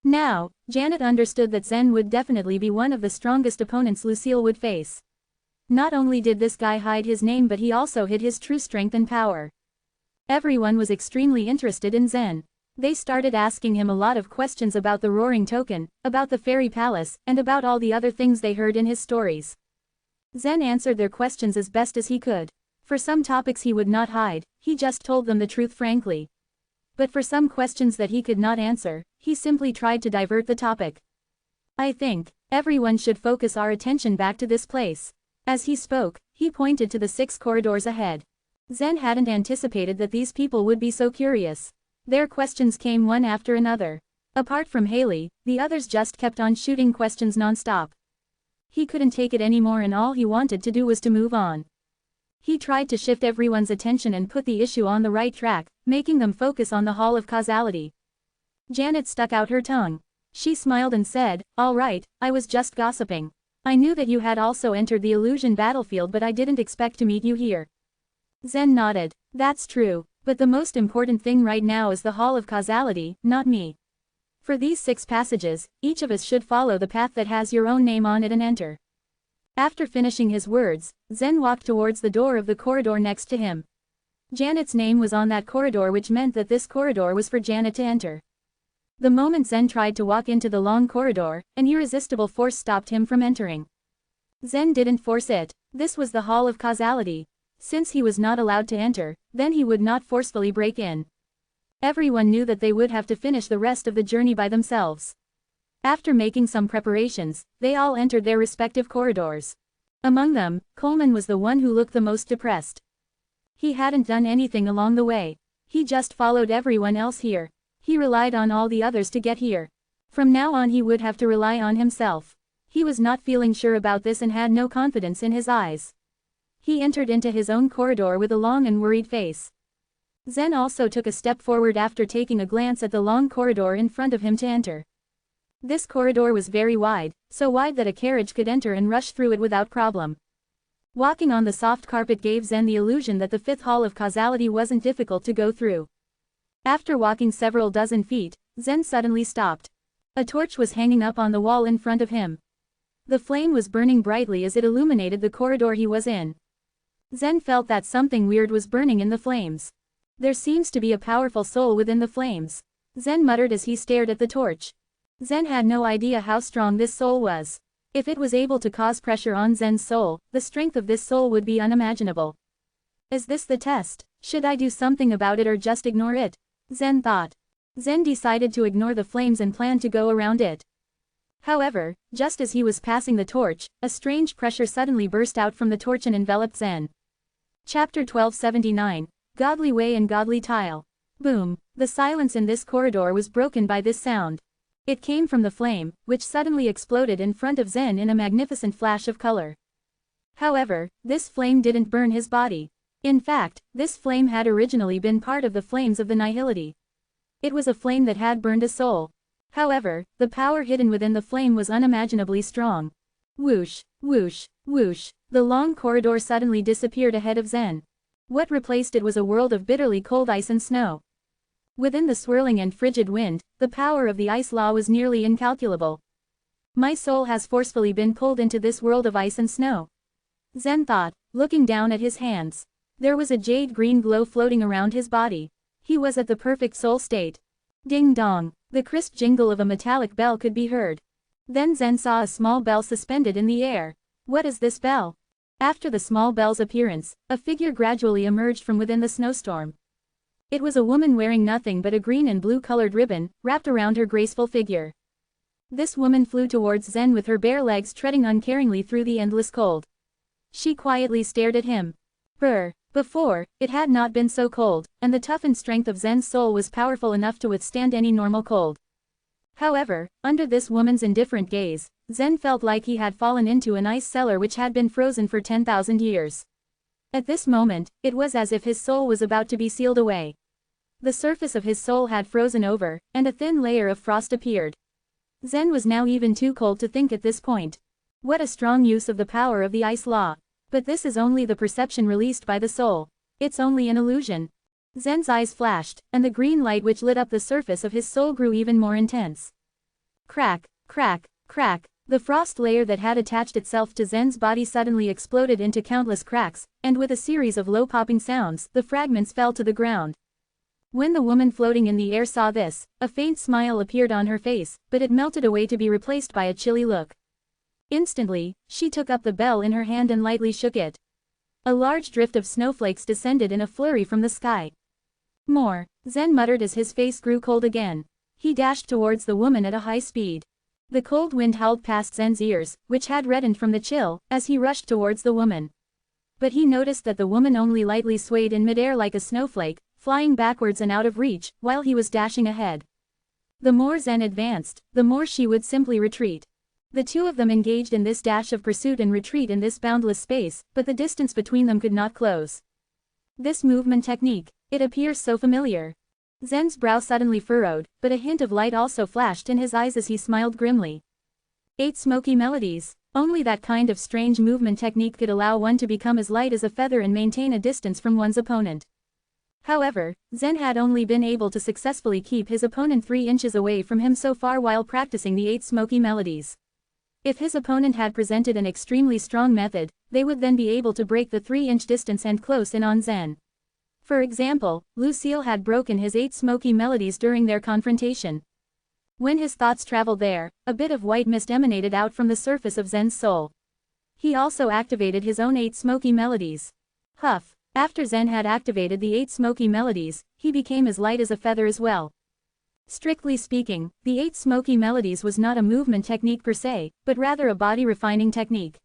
Now, Janet understood that Zen would definitely be one of the strongest opponents Lucille would face. Not only did this guy hide his name but he also hid his true strength and power. Everyone was extremely interested in Zen. They started asking him a lot of questions about the Roaring Token, about the Fairy Palace, and about all the other things they heard in his stories. Zen answered their questions as best as he could. For some topics he would not hide, he just told them the truth frankly. But for some questions that he could not answer, he simply tried to divert the topic. I think everyone should focus our attention back to this place. As he spoke, he pointed to the 6 corridors ahead. Zen hadn't anticipated that these people would be so curious. Their questions came one after another. Apart from Haley, the others just kept on shooting questions non-stop. He couldn't take it anymore and all he wanted to do was to move on. He tried to shift everyone's attention and put the issue on the right track, making them focus on the Hall of Causality. Janet stuck out her tongue. She smiled and said, "All right, I was just gossiping. I knew that you had also entered the illusion battlefield but I didn't expect to meet you here." Zen nodded. "That's true. But the most important thing right now is the Hall of Causality, not me. For these 6 passages, each of us should follow the path that has your own name on it and enter." After finishing his words, Zen walked towards the door of the corridor next to him. Janet's name was on that corridor which meant that this corridor was for Janet to enter. The moment Zen tried to walk into the long corridor, an irresistible force stopped him from entering. Zen didn't force it. This was the Hall of Causality. Since he was not allowed to enter, then he would not forcefully break in. Everyone knew that they would have to finish the rest of the journey by themselves. After making some preparations, they all entered their respective corridors. Among them, Coleman was the one who looked the most depressed. He hadn't done anything along the way. He just followed everyone else here. He relied on all the others to get here. From now on he would have to rely on himself. He was not feeling sure about this and had no confidence in his eyes. He entered into his own corridor with a long and worried face. Zen also took a step forward after taking a glance at the long corridor in front of him to enter. This corridor was very wide, so wide that a carriage could enter and rush through it without problem. Walking on the soft carpet gave Zen the illusion that the 5th Hall of Causality wasn't difficult to go through. After walking several dozen feet, Zen suddenly stopped. A torch was hanging up on the wall in front of him. The flame was burning brightly as it illuminated the corridor he was in. Zen felt that something weird was burning in the flames. There seems to be a powerful soul within the flames. Zen muttered as he stared at the torch. Zen had no idea how strong this soul was. If it was able to cause pressure on Zen's soul, the strength of this soul would be unimaginable. Is this the test? Should I do something about it or just ignore it? Zen thought. Zen decided to ignore the flames and planned to go around it. However, just as he was passing the torch, a strange pressure suddenly burst out from the torch and enveloped Zen. Chapter 1279, Godly Way and Godly Tile. Boom! The silence in this corridor was broken by this sound. It came from the flame, which suddenly exploded in front of Zen in a magnificent flash of color. However, this flame didn't burn his body. In fact, this flame had originally been part of the flames of the nihility. It was a flame that had burned a soul. However, the power hidden within the flame was unimaginably strong. Whoosh, whoosh, whoosh, the long corridor suddenly disappeared ahead of Zen. What replaced it was a world of bitterly cold ice and snow. Within the swirling and frigid wind, the power of the ice law was nearly incalculable. My soul has forcefully been pulled into this world of ice and snow. Zen thought, looking down at his hands. There was a jade-green glow floating around his body. He was at the perfect soul state. Ding dong, the crisp jingle of a metallic bell could be heard. Then Zen saw a small bell suspended in the air. What is this bell? After the small bell's appearance, a figure gradually emerged from within the snowstorm. It was a woman wearing nothing but a green and blue-colored ribbon, wrapped around her graceful figure. This woman flew towards Zen with her bare legs treading uncaringly through the endless cold. She quietly stared at him. Before, it had not been so cold, and the toughened strength of Zen's soul was powerful enough to withstand any normal cold. However, under this woman's indifferent gaze, Zen felt like he had fallen into an ice cellar which had been frozen for 10,000 years. At this moment, it was as if his soul was about to be sealed away. The surface of his soul had frozen over, and a thin layer of frost appeared. Zen was now even too cold to think at this point. What a strong use of the power of the ice law. But this is only the perception released by the soul. It's only an illusion. Zen's eyes flashed, and the green light which lit up the surface of his soul grew even more intense. Crack, crack, crack. The frost layer that had attached itself to Zen's body suddenly exploded into countless cracks, and with a series of low popping sounds, the fragments fell to the ground. When the woman floating in the air saw this, a faint smile appeared on her face, but it melted away to be replaced by a chilly look. Instantly, she took up the bell in her hand and lightly shook it. A large drift of snowflakes descended in a flurry from the sky. More, Zen muttered as his face grew cold again. He dashed towards the woman at a high speed. The cold wind howled past Zen's ears, which had reddened from the chill, as he rushed towards the woman. But he noticed that the woman only lightly swayed in midair like a snowflake, flying backwards and out of reach, while he was dashing ahead. The more Zen advanced, the more she would simply retreat. The two of them engaged in this dash of pursuit and retreat in this boundless space, but the distance between them could not close. This movement technique, it appears so familiar. Zen's brow suddenly furrowed, but a hint of light also flashed in his eyes as he smiled grimly. 8 smoky melodies. Only that kind of strange movement technique could allow one to become as light as a feather and maintain a distance from one's opponent. However, Zen had only been able to successfully keep his opponent 3 inches away from him so far while practicing the 8 smoky melodies. If his opponent had presented an extremely strong method, they would then be able to break the 3-inch distance and close in on Zen. For example, Lucille had broken his 8 smoky melodies during their confrontation. When his thoughts traveled there, a bit of white mist emanated out from the surface of Zen's soul. He also activated his own 8 smoky melodies. Huff. After Zen had activated the 8 smoky melodies, he became as light as a feather as well. Strictly speaking, the 8 smoky melodies was not a movement technique per se, but rather a body refining technique.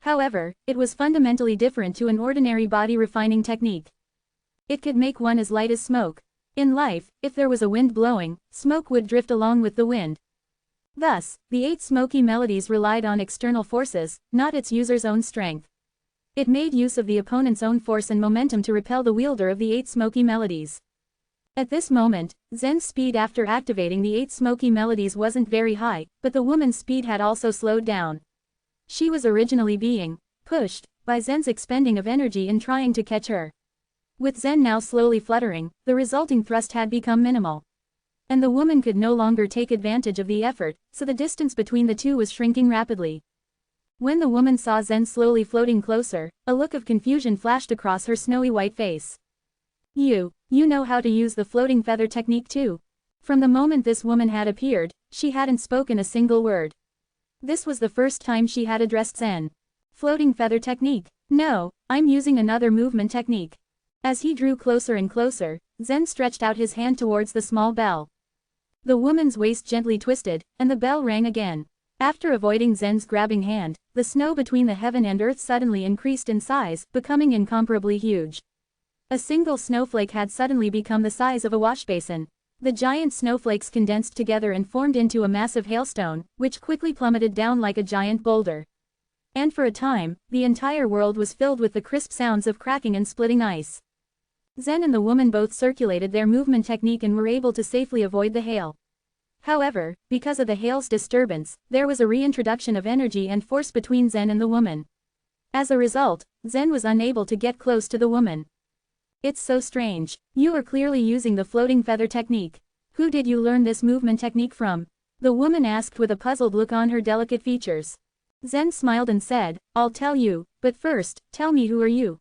However, it was fundamentally different to an ordinary body refining technique. It could make one as light as smoke. In life, if there was a wind blowing, smoke would drift along with the wind. Thus, the 8 smoky melodies relied on external forces, not its user's own strength. It made use of the opponent's own force and momentum to repel the wielder of the 8 smoky melodies. At this moment, Zen's speed after activating the 8 smoky melodies wasn't very high, but the woman's speed had also slowed down. She was originally being pushed by Zen's expending of energy in trying to catch her. With Zen now slowly fluttering, the resulting thrust had become minimal. And the woman could no longer take advantage of the effort, so the distance between the two was shrinking rapidly. When the woman saw Zen slowly floating closer, a look of confusion flashed across her snowy white face. You know how to use the floating feather technique too. From the moment this woman had appeared, she hadn't spoken a single word. This was the first time she had addressed Zen. Floating feather technique. No, I'm using another movement technique. As he drew closer and closer, Zen stretched out his hand towards the small bell. The woman's waist gently twisted, and the bell rang again. After avoiding Zen's grabbing hand, the snow between the heaven and earth suddenly increased in size, becoming incomparably huge. A single snowflake had suddenly become the size of a washbasin. The giant snowflakes condensed together and formed into a massive hailstone, which quickly plummeted down like a giant boulder. And for a time, the entire world was filled with the crisp sounds of cracking and splitting ice. Zen and the woman both circulated their movement technique and were able to safely avoid the hail. However, because of the hail's disturbance, there was a reintroduction of energy and force between Zen and the woman. As a result, Zen was unable to get close to the woman. It's so strange. You are clearly using the floating feather technique. Who did you learn this movement technique from? The woman asked with a puzzled look on her delicate features. Zen smiled and said, I'll tell you, but first, tell me who are you?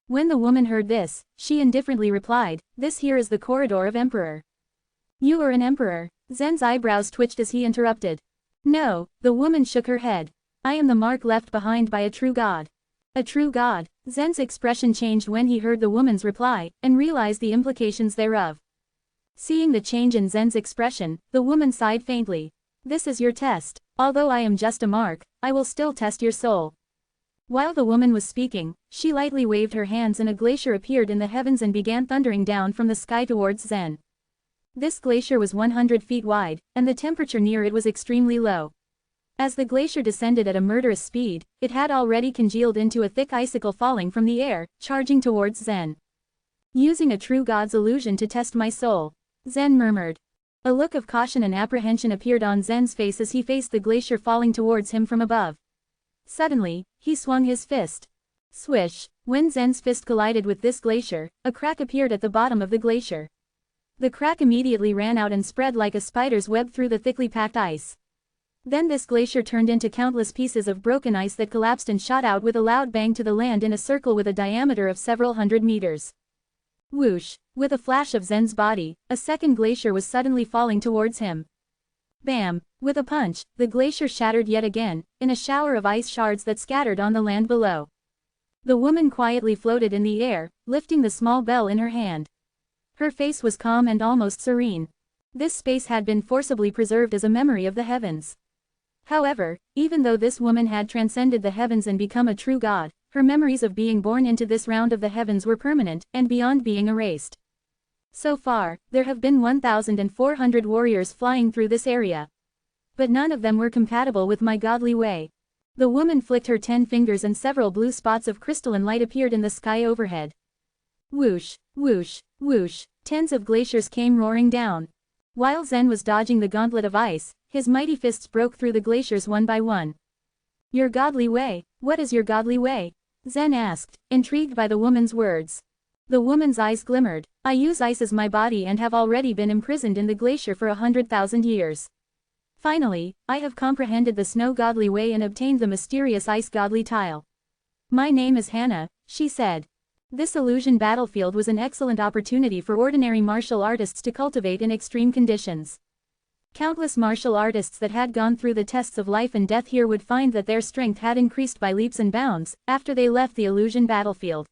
When the woman heard this, she indifferently replied, this here is the corridor of Emperor. You are an emperor. Zen's eyebrows twitched as he interrupted. No, the woman shook her head. I am the mark left behind by a true god. A true god. Zen's expression changed when he heard the woman's reply, and realized the implications thereof. Seeing the change in Zen's expression, the woman sighed faintly. This is your test. Although I am just a mark, I will still test your soul. While the woman was speaking, she lightly waved her hands and a glacier appeared in the heavens and began thundering down from the sky towards Zen. This glacier was 100 feet wide, and the temperature near it was extremely low. As the glacier descended at a murderous speed, it had already congealed into a thick icicle falling from the air, charging towards Zen. Using a true god's illusion to test my soul. Zen murmured. A look of caution and apprehension appeared on Zen's face as he faced the glacier falling towards him from above. Suddenly, he swung his fist. Swish! When Zen's fist collided with this glacier, a crack appeared at the bottom of the glacier. The crack immediately ran out and spread like a spider's web through the thickly packed ice. Then this glacier turned into countless pieces of broken ice that collapsed and shot out with a loud bang to the land in a circle with a diameter of several hundred meters. Whoosh! With a flash of Zen's body, a second glacier was suddenly falling towards him. Bam! With a punch, the glacier shattered yet again, in a shower of ice shards that scattered on the land below. The woman quietly floated in the air, lifting the small bell in her hand. Her face was calm and almost serene. This space had been forcibly preserved as a memory of the heavens. However, even though this woman had transcended the heavens and become a true god, her memories of being born into this round of the heavens were permanent and beyond being erased. So far, there have been 1,400 warriors flying through this area. But none of them were compatible with my godly way. The woman flicked her 10 fingers and several blue spots of crystalline light appeared in the sky overhead. Whoosh, whoosh, whoosh, tens of glaciers came roaring down. While Zen was dodging the gauntlet of ice, his mighty fists broke through the glaciers one by one. Your godly way, what is your godly way? Zen asked, intrigued by the woman's words. The woman's eyes glimmered. I use ice as my body and have already been imprisoned in the glacier for 100,000 years. Finally, I have comprehended the snow godly way and obtained the mysterious ice godly tile. My name is Hannah, she said. This illusion battlefield was an excellent opportunity for ordinary martial artists to cultivate in extreme conditions. Countless martial artists that had gone through the tests of life and death here would find that their strength had increased by leaps and bounds after they left the illusion battlefield.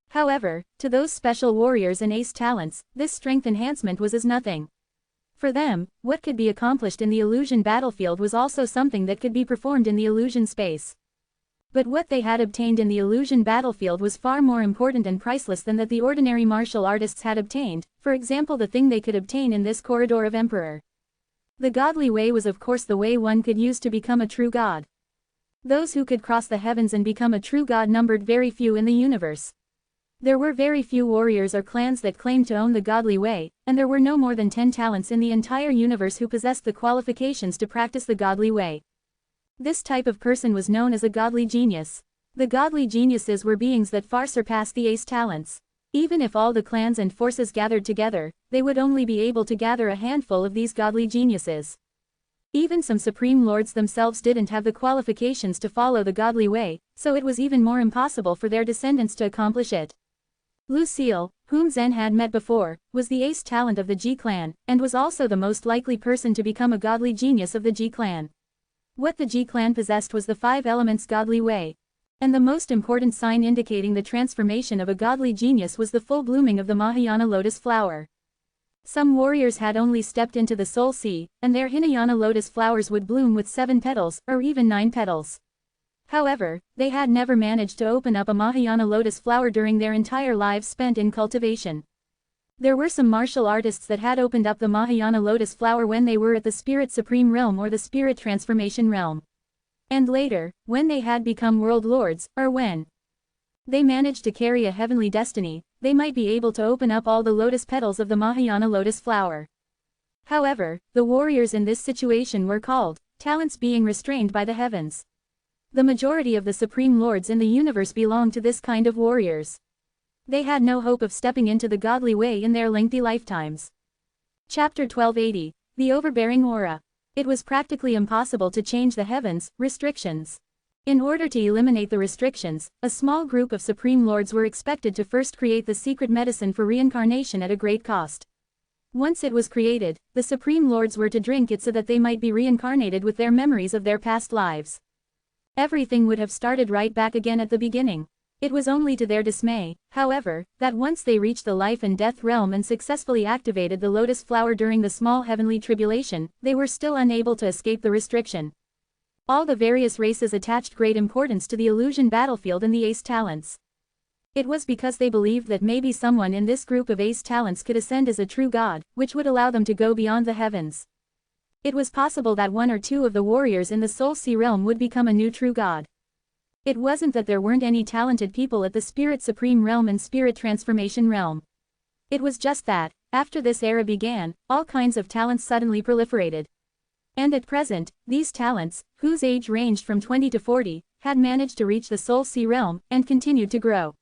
However, to those special warriors and ace talents, this strength enhancement was as nothing. For them, what could be accomplished in the illusion battlefield was also something that could be performed in the illusion space. But what they had obtained in the illusion battlefield was far more important and priceless than that the ordinary martial artists had obtained, for example the thing they could obtain in this corridor of Emperor. The godly way was of course the way one could use to become a true god. Those who could cross the heavens and become a true god numbered very few in the universe. There were very few warriors or clans that claimed to own the godly way, and there were no more than 10 talents in the entire universe who possessed the qualifications to practice the godly way. This type of person was known as a godly genius. The godly geniuses were beings that far surpassed the ace talents. Even if all the clans and forces gathered together, they would only be able to gather a handful of these godly geniuses. Even some supreme lords themselves didn't have the qualifications to follow the godly way, so it was even more impossible for their descendants to accomplish it. Lucille, whom Zen had met before, was the ace talent of the G clan, and was also the most likely person to become a godly genius of the G clan. What the G clan possessed was the 5 elements godly way. And the most important sign indicating the transformation of a godly genius was the full blooming of the Mahayana lotus flower. Some warriors had only stepped into the soul sea, and their Hinayana lotus flowers would bloom with 7 petals, or even 9 petals. However, they had never managed to open up a Mahayana lotus flower during their entire lives spent in cultivation. There were some martial artists that had opened up the Mahayana lotus flower when they were at the Spirit Supreme Realm or the Spirit Transformation Realm. And later, when they had become world lords, or when they managed to carry a heavenly destiny, they might be able to open up all the lotus petals of the Mahayana lotus flower. However, the warriors in this situation were called talents being restrained by the heavens. The majority of the supreme lords in the universe belonged to this kind of warriors. They had no hope of stepping into the godly way in their lengthy lifetimes. Chapter 1280, The Overbearing Aura. It was practically impossible to change the heavens, restrictions. In order to eliminate the restrictions, a small group of Supreme Lords were expected to first create the secret medicine for reincarnation at a great cost. Once it was created, the Supreme Lords were to drink it so that they might be reincarnated with their memories of their past lives. Everything would have started right back again at the beginning. It was only to their dismay, however, that once they reached the life and death realm and successfully activated the lotus flower during the small heavenly tribulation, they were still unable to escape the restriction. All the various races attached great importance to the illusion battlefield and the ace talents. It was because they believed that maybe someone in this group of ace talents could ascend as a true god, which would allow them to go beyond the heavens. It was possible that one or two of the warriors in the Soul Sea realm would become a new true god. It wasn't that there weren't any talented people at the Spirit Supreme realm and Spirit Transformation realm. It was just that, after this era began, all kinds of talents suddenly proliferated. And at present, these talents, whose age ranged from 20 to 40, had managed to reach the Soul Sea realm, and continued to grow.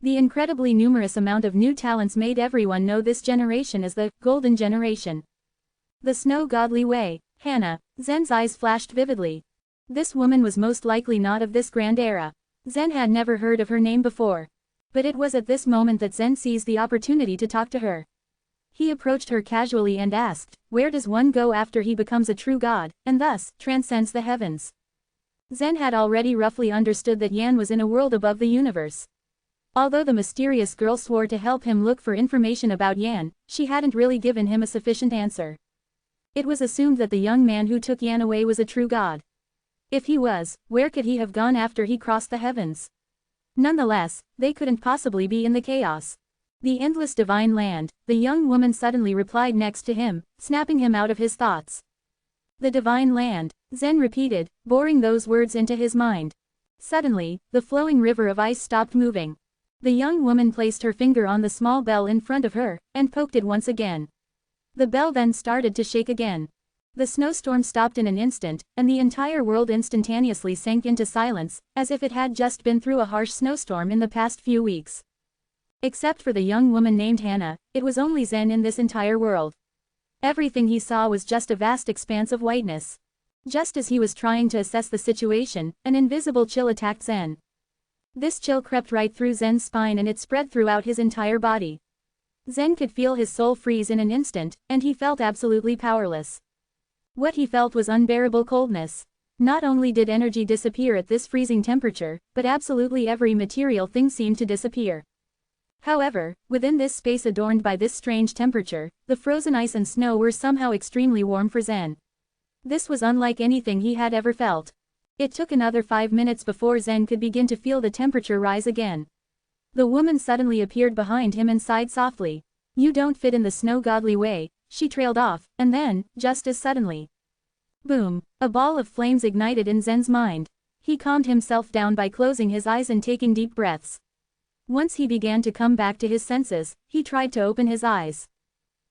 The incredibly numerous amount of new talents made everyone know this generation as the Golden Generation. The Snow Godly Way, Hannah. Zen's eyes flashed vividly. This woman was most likely not of this grand era. Zen had never heard of her name before. But it was at this moment that Zen seized the opportunity to talk to her. He approached her casually and asked, "Where does one go after he becomes a true god, and thus, transcends the heavens?" Zen had already roughly understood that Yan was in a world above the universe. Although the mysterious girl swore to help him look for information about Yan, she hadn't really given him a sufficient answer. It was assumed that the young man who took Yan away was a true god. If he was, where could he have gone after he crossed the heavens? Nonetheless, they couldn't possibly be in the chaos. The endless divine land, the young woman suddenly replied next to him, snapping him out of his thoughts. The divine land, Zen repeated, boring those words into his mind. Suddenly, the flowing river of ice stopped moving. The young woman placed her finger on the small bell in front of her, and poked it once again. The bell then started to shake again. The snowstorm stopped in an instant, and the entire world instantaneously sank into silence, as if it had just been through a harsh snowstorm in the past few weeks. Except for the young woman named Hannah, it was only Zen in this entire world. Everything he saw was just a vast expanse of whiteness. Just as he was trying to assess the situation, an invisible chill attacked Zen. This chill crept right through Zen's spine and it spread throughout his entire body. Zen could feel his soul freeze in an instant, and he felt absolutely powerless. What he felt was unbearable coldness. Not only did energy disappear at this freezing temperature, but absolutely every material thing seemed to disappear. However, within this space adorned by this strange temperature, the frozen ice and snow were somehow extremely warm for Zen. This was unlike anything he had ever felt. It took another 5 minutes before Zen could begin to feel the temperature rise again. The woman suddenly appeared behind him and sighed softly. "You don't fit in the Snow Godly Way," she trailed off, and then, just as suddenly, boom, a ball of flames ignited in Zen's mind. He calmed himself down by closing his eyes and taking deep breaths. Once he began to come back to his senses, he tried to open his eyes.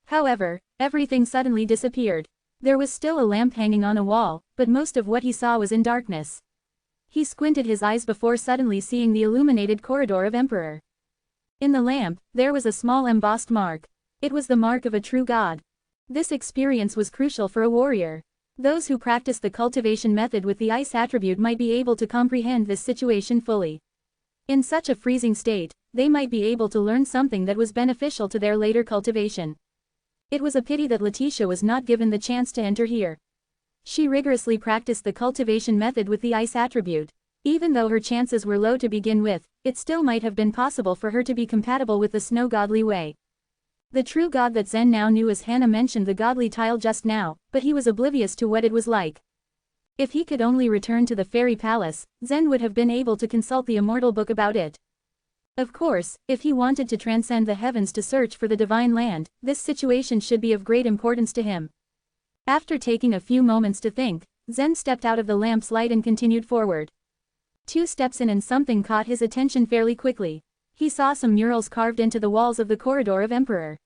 However, everything suddenly disappeared. There was still a lamp hanging on a wall, but most of what he saw was in darkness. He squinted his eyes before suddenly seeing the illuminated corridor of Emperor. In the lamp, there was a small embossed mark. It was the mark of a true god. This experience was crucial for a warrior. Those who practiced the cultivation method with the ice attribute might be able to comprehend this situation fully. In such a freezing state, they might be able to learn something that was beneficial to their later cultivation. It was a pity that Letitia was not given the chance to enter here. She rigorously practiced the cultivation method with the ice attribute. Even though her chances were low to begin with, it still might have been possible for her to be compatible with the Snow Godly Way. The true god that Zen now knew as Hannah mentioned the godly tile just now, but he was oblivious to what it was like. If he could only return to the fairy palace, Zen would have been able to consult the Immortal book about it. Of course, if he wanted to transcend the heavens to search for the divine land, this situation should be of great importance to him. After taking a few moments to think, Zen stepped out of the lamp's light and continued forward. 2 steps in and something caught his attention fairly quickly. He saw some murals carved into the walls of the corridor of Emperor.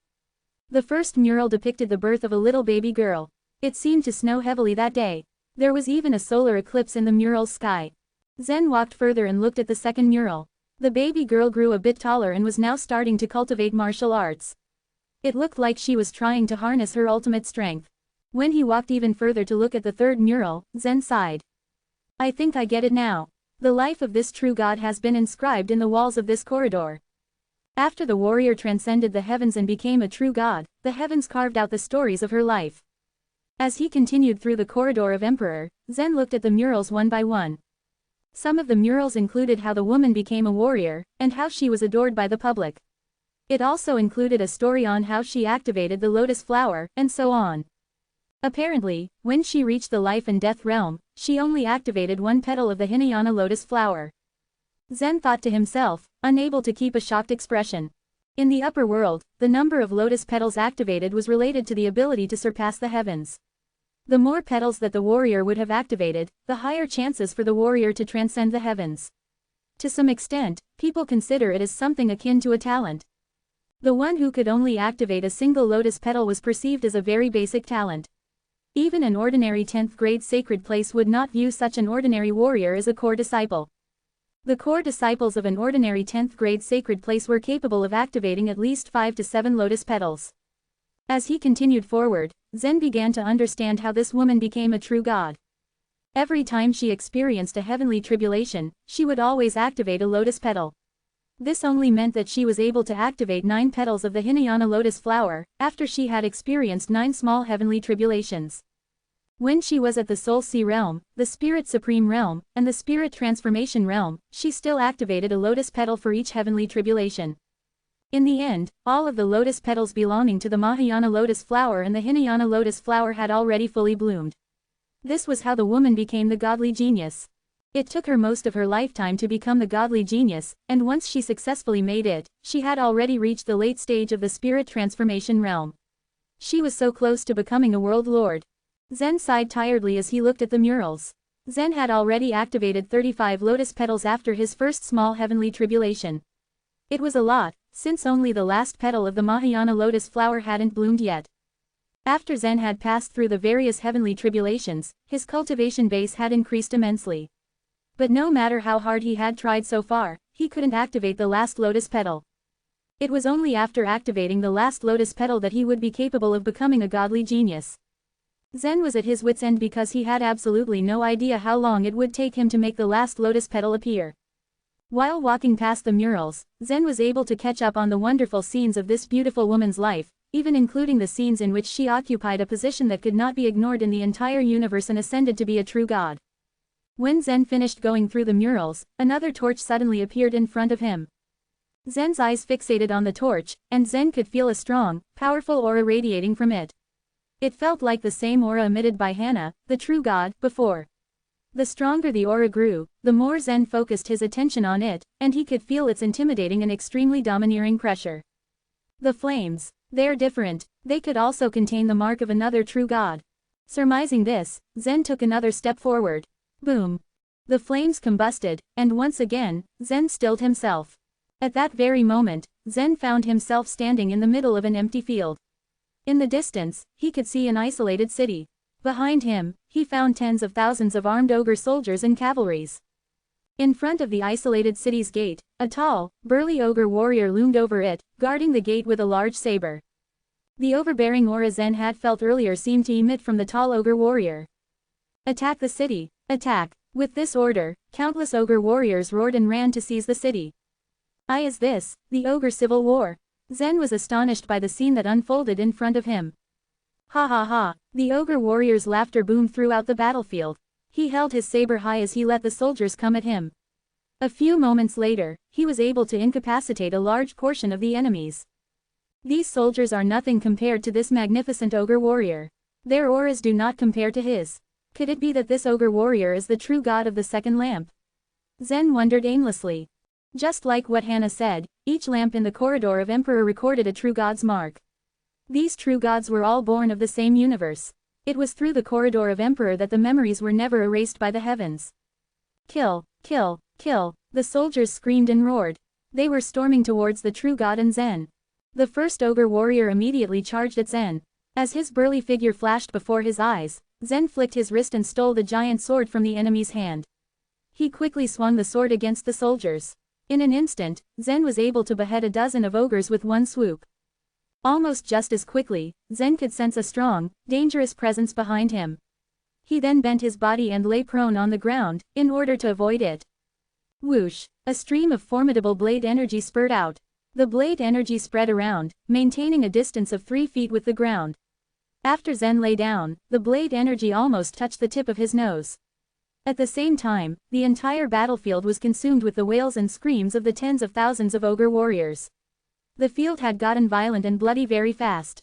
The first mural depicted the birth of a little baby girl. It seemed to snow heavily that day. There was even a solar eclipse in the mural's sky. Zen walked further and looked at the second mural. The baby girl grew a bit taller and was now starting to cultivate martial arts. It looked like she was trying to harness her ultimate strength. When he walked even further to look at the third mural, Zen sighed. I think I get it now. The life of this true god has been inscribed in the walls of this corridor. After the warrior transcended the heavens and became a true god, the heavens carved out the stories of her life. As he continued through the corridor of Emperor, Zen looked at the murals one by one. Some of the murals included how the woman became a warrior, and how she was adored by the public. It also included a story on how she activated the lotus flower, and so on. Apparently, when she reached the life and death realm, she only activated one petal of the Hinayana lotus flower. Zen thought to himself, unable to keep a shocked expression. In the upper world, the number of lotus petals activated was related to the ability to surpass the heavens. The more petals that the warrior would have activated, the higher chances for the warrior to transcend the heavens. To some extent, people consider it as something akin to a talent. The one who could only activate a single lotus petal was perceived as a very basic talent. Even an ordinary 10th grade sacred place would not view such an ordinary warrior as a core disciple. The core disciples of an ordinary 10th grade sacred place were capable of activating at least 5 to 7 lotus petals. As he continued forward, Zen began to understand how this woman became a true god. Every time she experienced a heavenly tribulation, she would always activate a lotus petal. This only meant that she was able to activate 9 petals of the Hinayana lotus flower, after she had experienced 9 small heavenly tribulations. When she was at the Soul Sea realm, the Spirit Supreme realm, and the Spirit Transformation realm, she still activated a lotus petal for each heavenly tribulation. In the end, all of the lotus petals belonging to the Mahayana lotus flower and the Hinayana lotus flower had already fully bloomed. This was how the woman became the godly genius. It took her most of her lifetime to become the godly genius, and once she successfully made it, she had already reached the late stage of the Spirit Transformation realm. She was so close to becoming a world lord. Zen sighed tiredly as he looked at the murals. Zen had already activated 35 lotus petals after his first small heavenly tribulation. It was a lot, since only the last petal of the Mahayana lotus flower hadn't bloomed yet. After Zen had passed through the various heavenly tribulations, his cultivation base had increased immensely. But no matter how hard he had tried so far, he couldn't activate the last lotus petal. It was only after activating the last lotus petal that he would be capable of becoming a godly genius. Zen was at his wit's end because he had absolutely no idea how long it would take him to make the last lotus petal appear. While walking past the murals, Zen was able to catch up on the wonderful scenes of this beautiful woman's life, even including the scenes in which she occupied a position that could not be ignored in the entire universe and ascended to be a true god. When Zen finished going through the murals, another torch suddenly appeared in front of him. Zen's eyes fixated on the torch, and Zen could feel a strong, powerful aura radiating from it. It felt like the same aura emitted by Hannah, the true god, before. The stronger the aura grew, the more Zen focused his attention on it, and he could feel its intimidating and extremely domineering pressure. The flames. They're different, they could also contain the mark of another true god. Surmising this, Zen took another step forward. Boom. The flames combusted, and once again, Zen stilled himself. At that very moment, Zen found himself standing in the middle of an empty field. In the distance, he could see an isolated city. Behind him, he found tens of thousands of armed ogre soldiers and cavalries. In front of the isolated city's gate, a tall, burly ogre warrior loomed over it, guarding the gate with a large saber. The overbearing aura Zen had felt earlier seemed to emit from the tall ogre warrior. Attack the city! Attack! With this order, countless ogre warriors roared and ran to seize the city. Is this the ogre civil war? Zen was astonished by the scene that unfolded in front of him. Ha ha ha, the ogre warrior's laughter boomed throughout the battlefield. He held his saber high as he let the soldiers come at him. A few moments later, he was able to incapacitate a large portion of the enemies. These soldiers are nothing compared to this magnificent ogre warrior. Their auras do not compare to his. Could it be that this ogre warrior is the true god of the second lamp? Zen wondered aimlessly. Just like what Hannah said, each lamp in the corridor of Emperor recorded a true god's mark. These true gods were all born of the same universe. It was through the corridor of Emperor that the memories were never erased by the heavens. Kill, kill, kill, the soldiers screamed and roared. They were storming towards the true god and Zen. The first ogre warrior immediately charged at Zen. As his burly figure flashed before his eyes, Zen flicked his wrist and stole the giant sword from the enemy's hand. He quickly swung the sword against the soldiers. In an instant, Zen was able to behead a dozen of ogres with one swoop. Almost just as quickly, Zen could sense a strong, dangerous presence behind him. He then bent his body and lay prone on the ground, in order to avoid it. Whoosh! A stream of formidable blade energy spurted out. The blade energy spread around, maintaining a distance of 3 feet with the ground. After Zen lay down, the blade energy almost touched the tip of his nose. At the same time, the entire battlefield was consumed with the wails and screams of the tens of thousands of ogre warriors. The field had gotten violent and bloody very fast.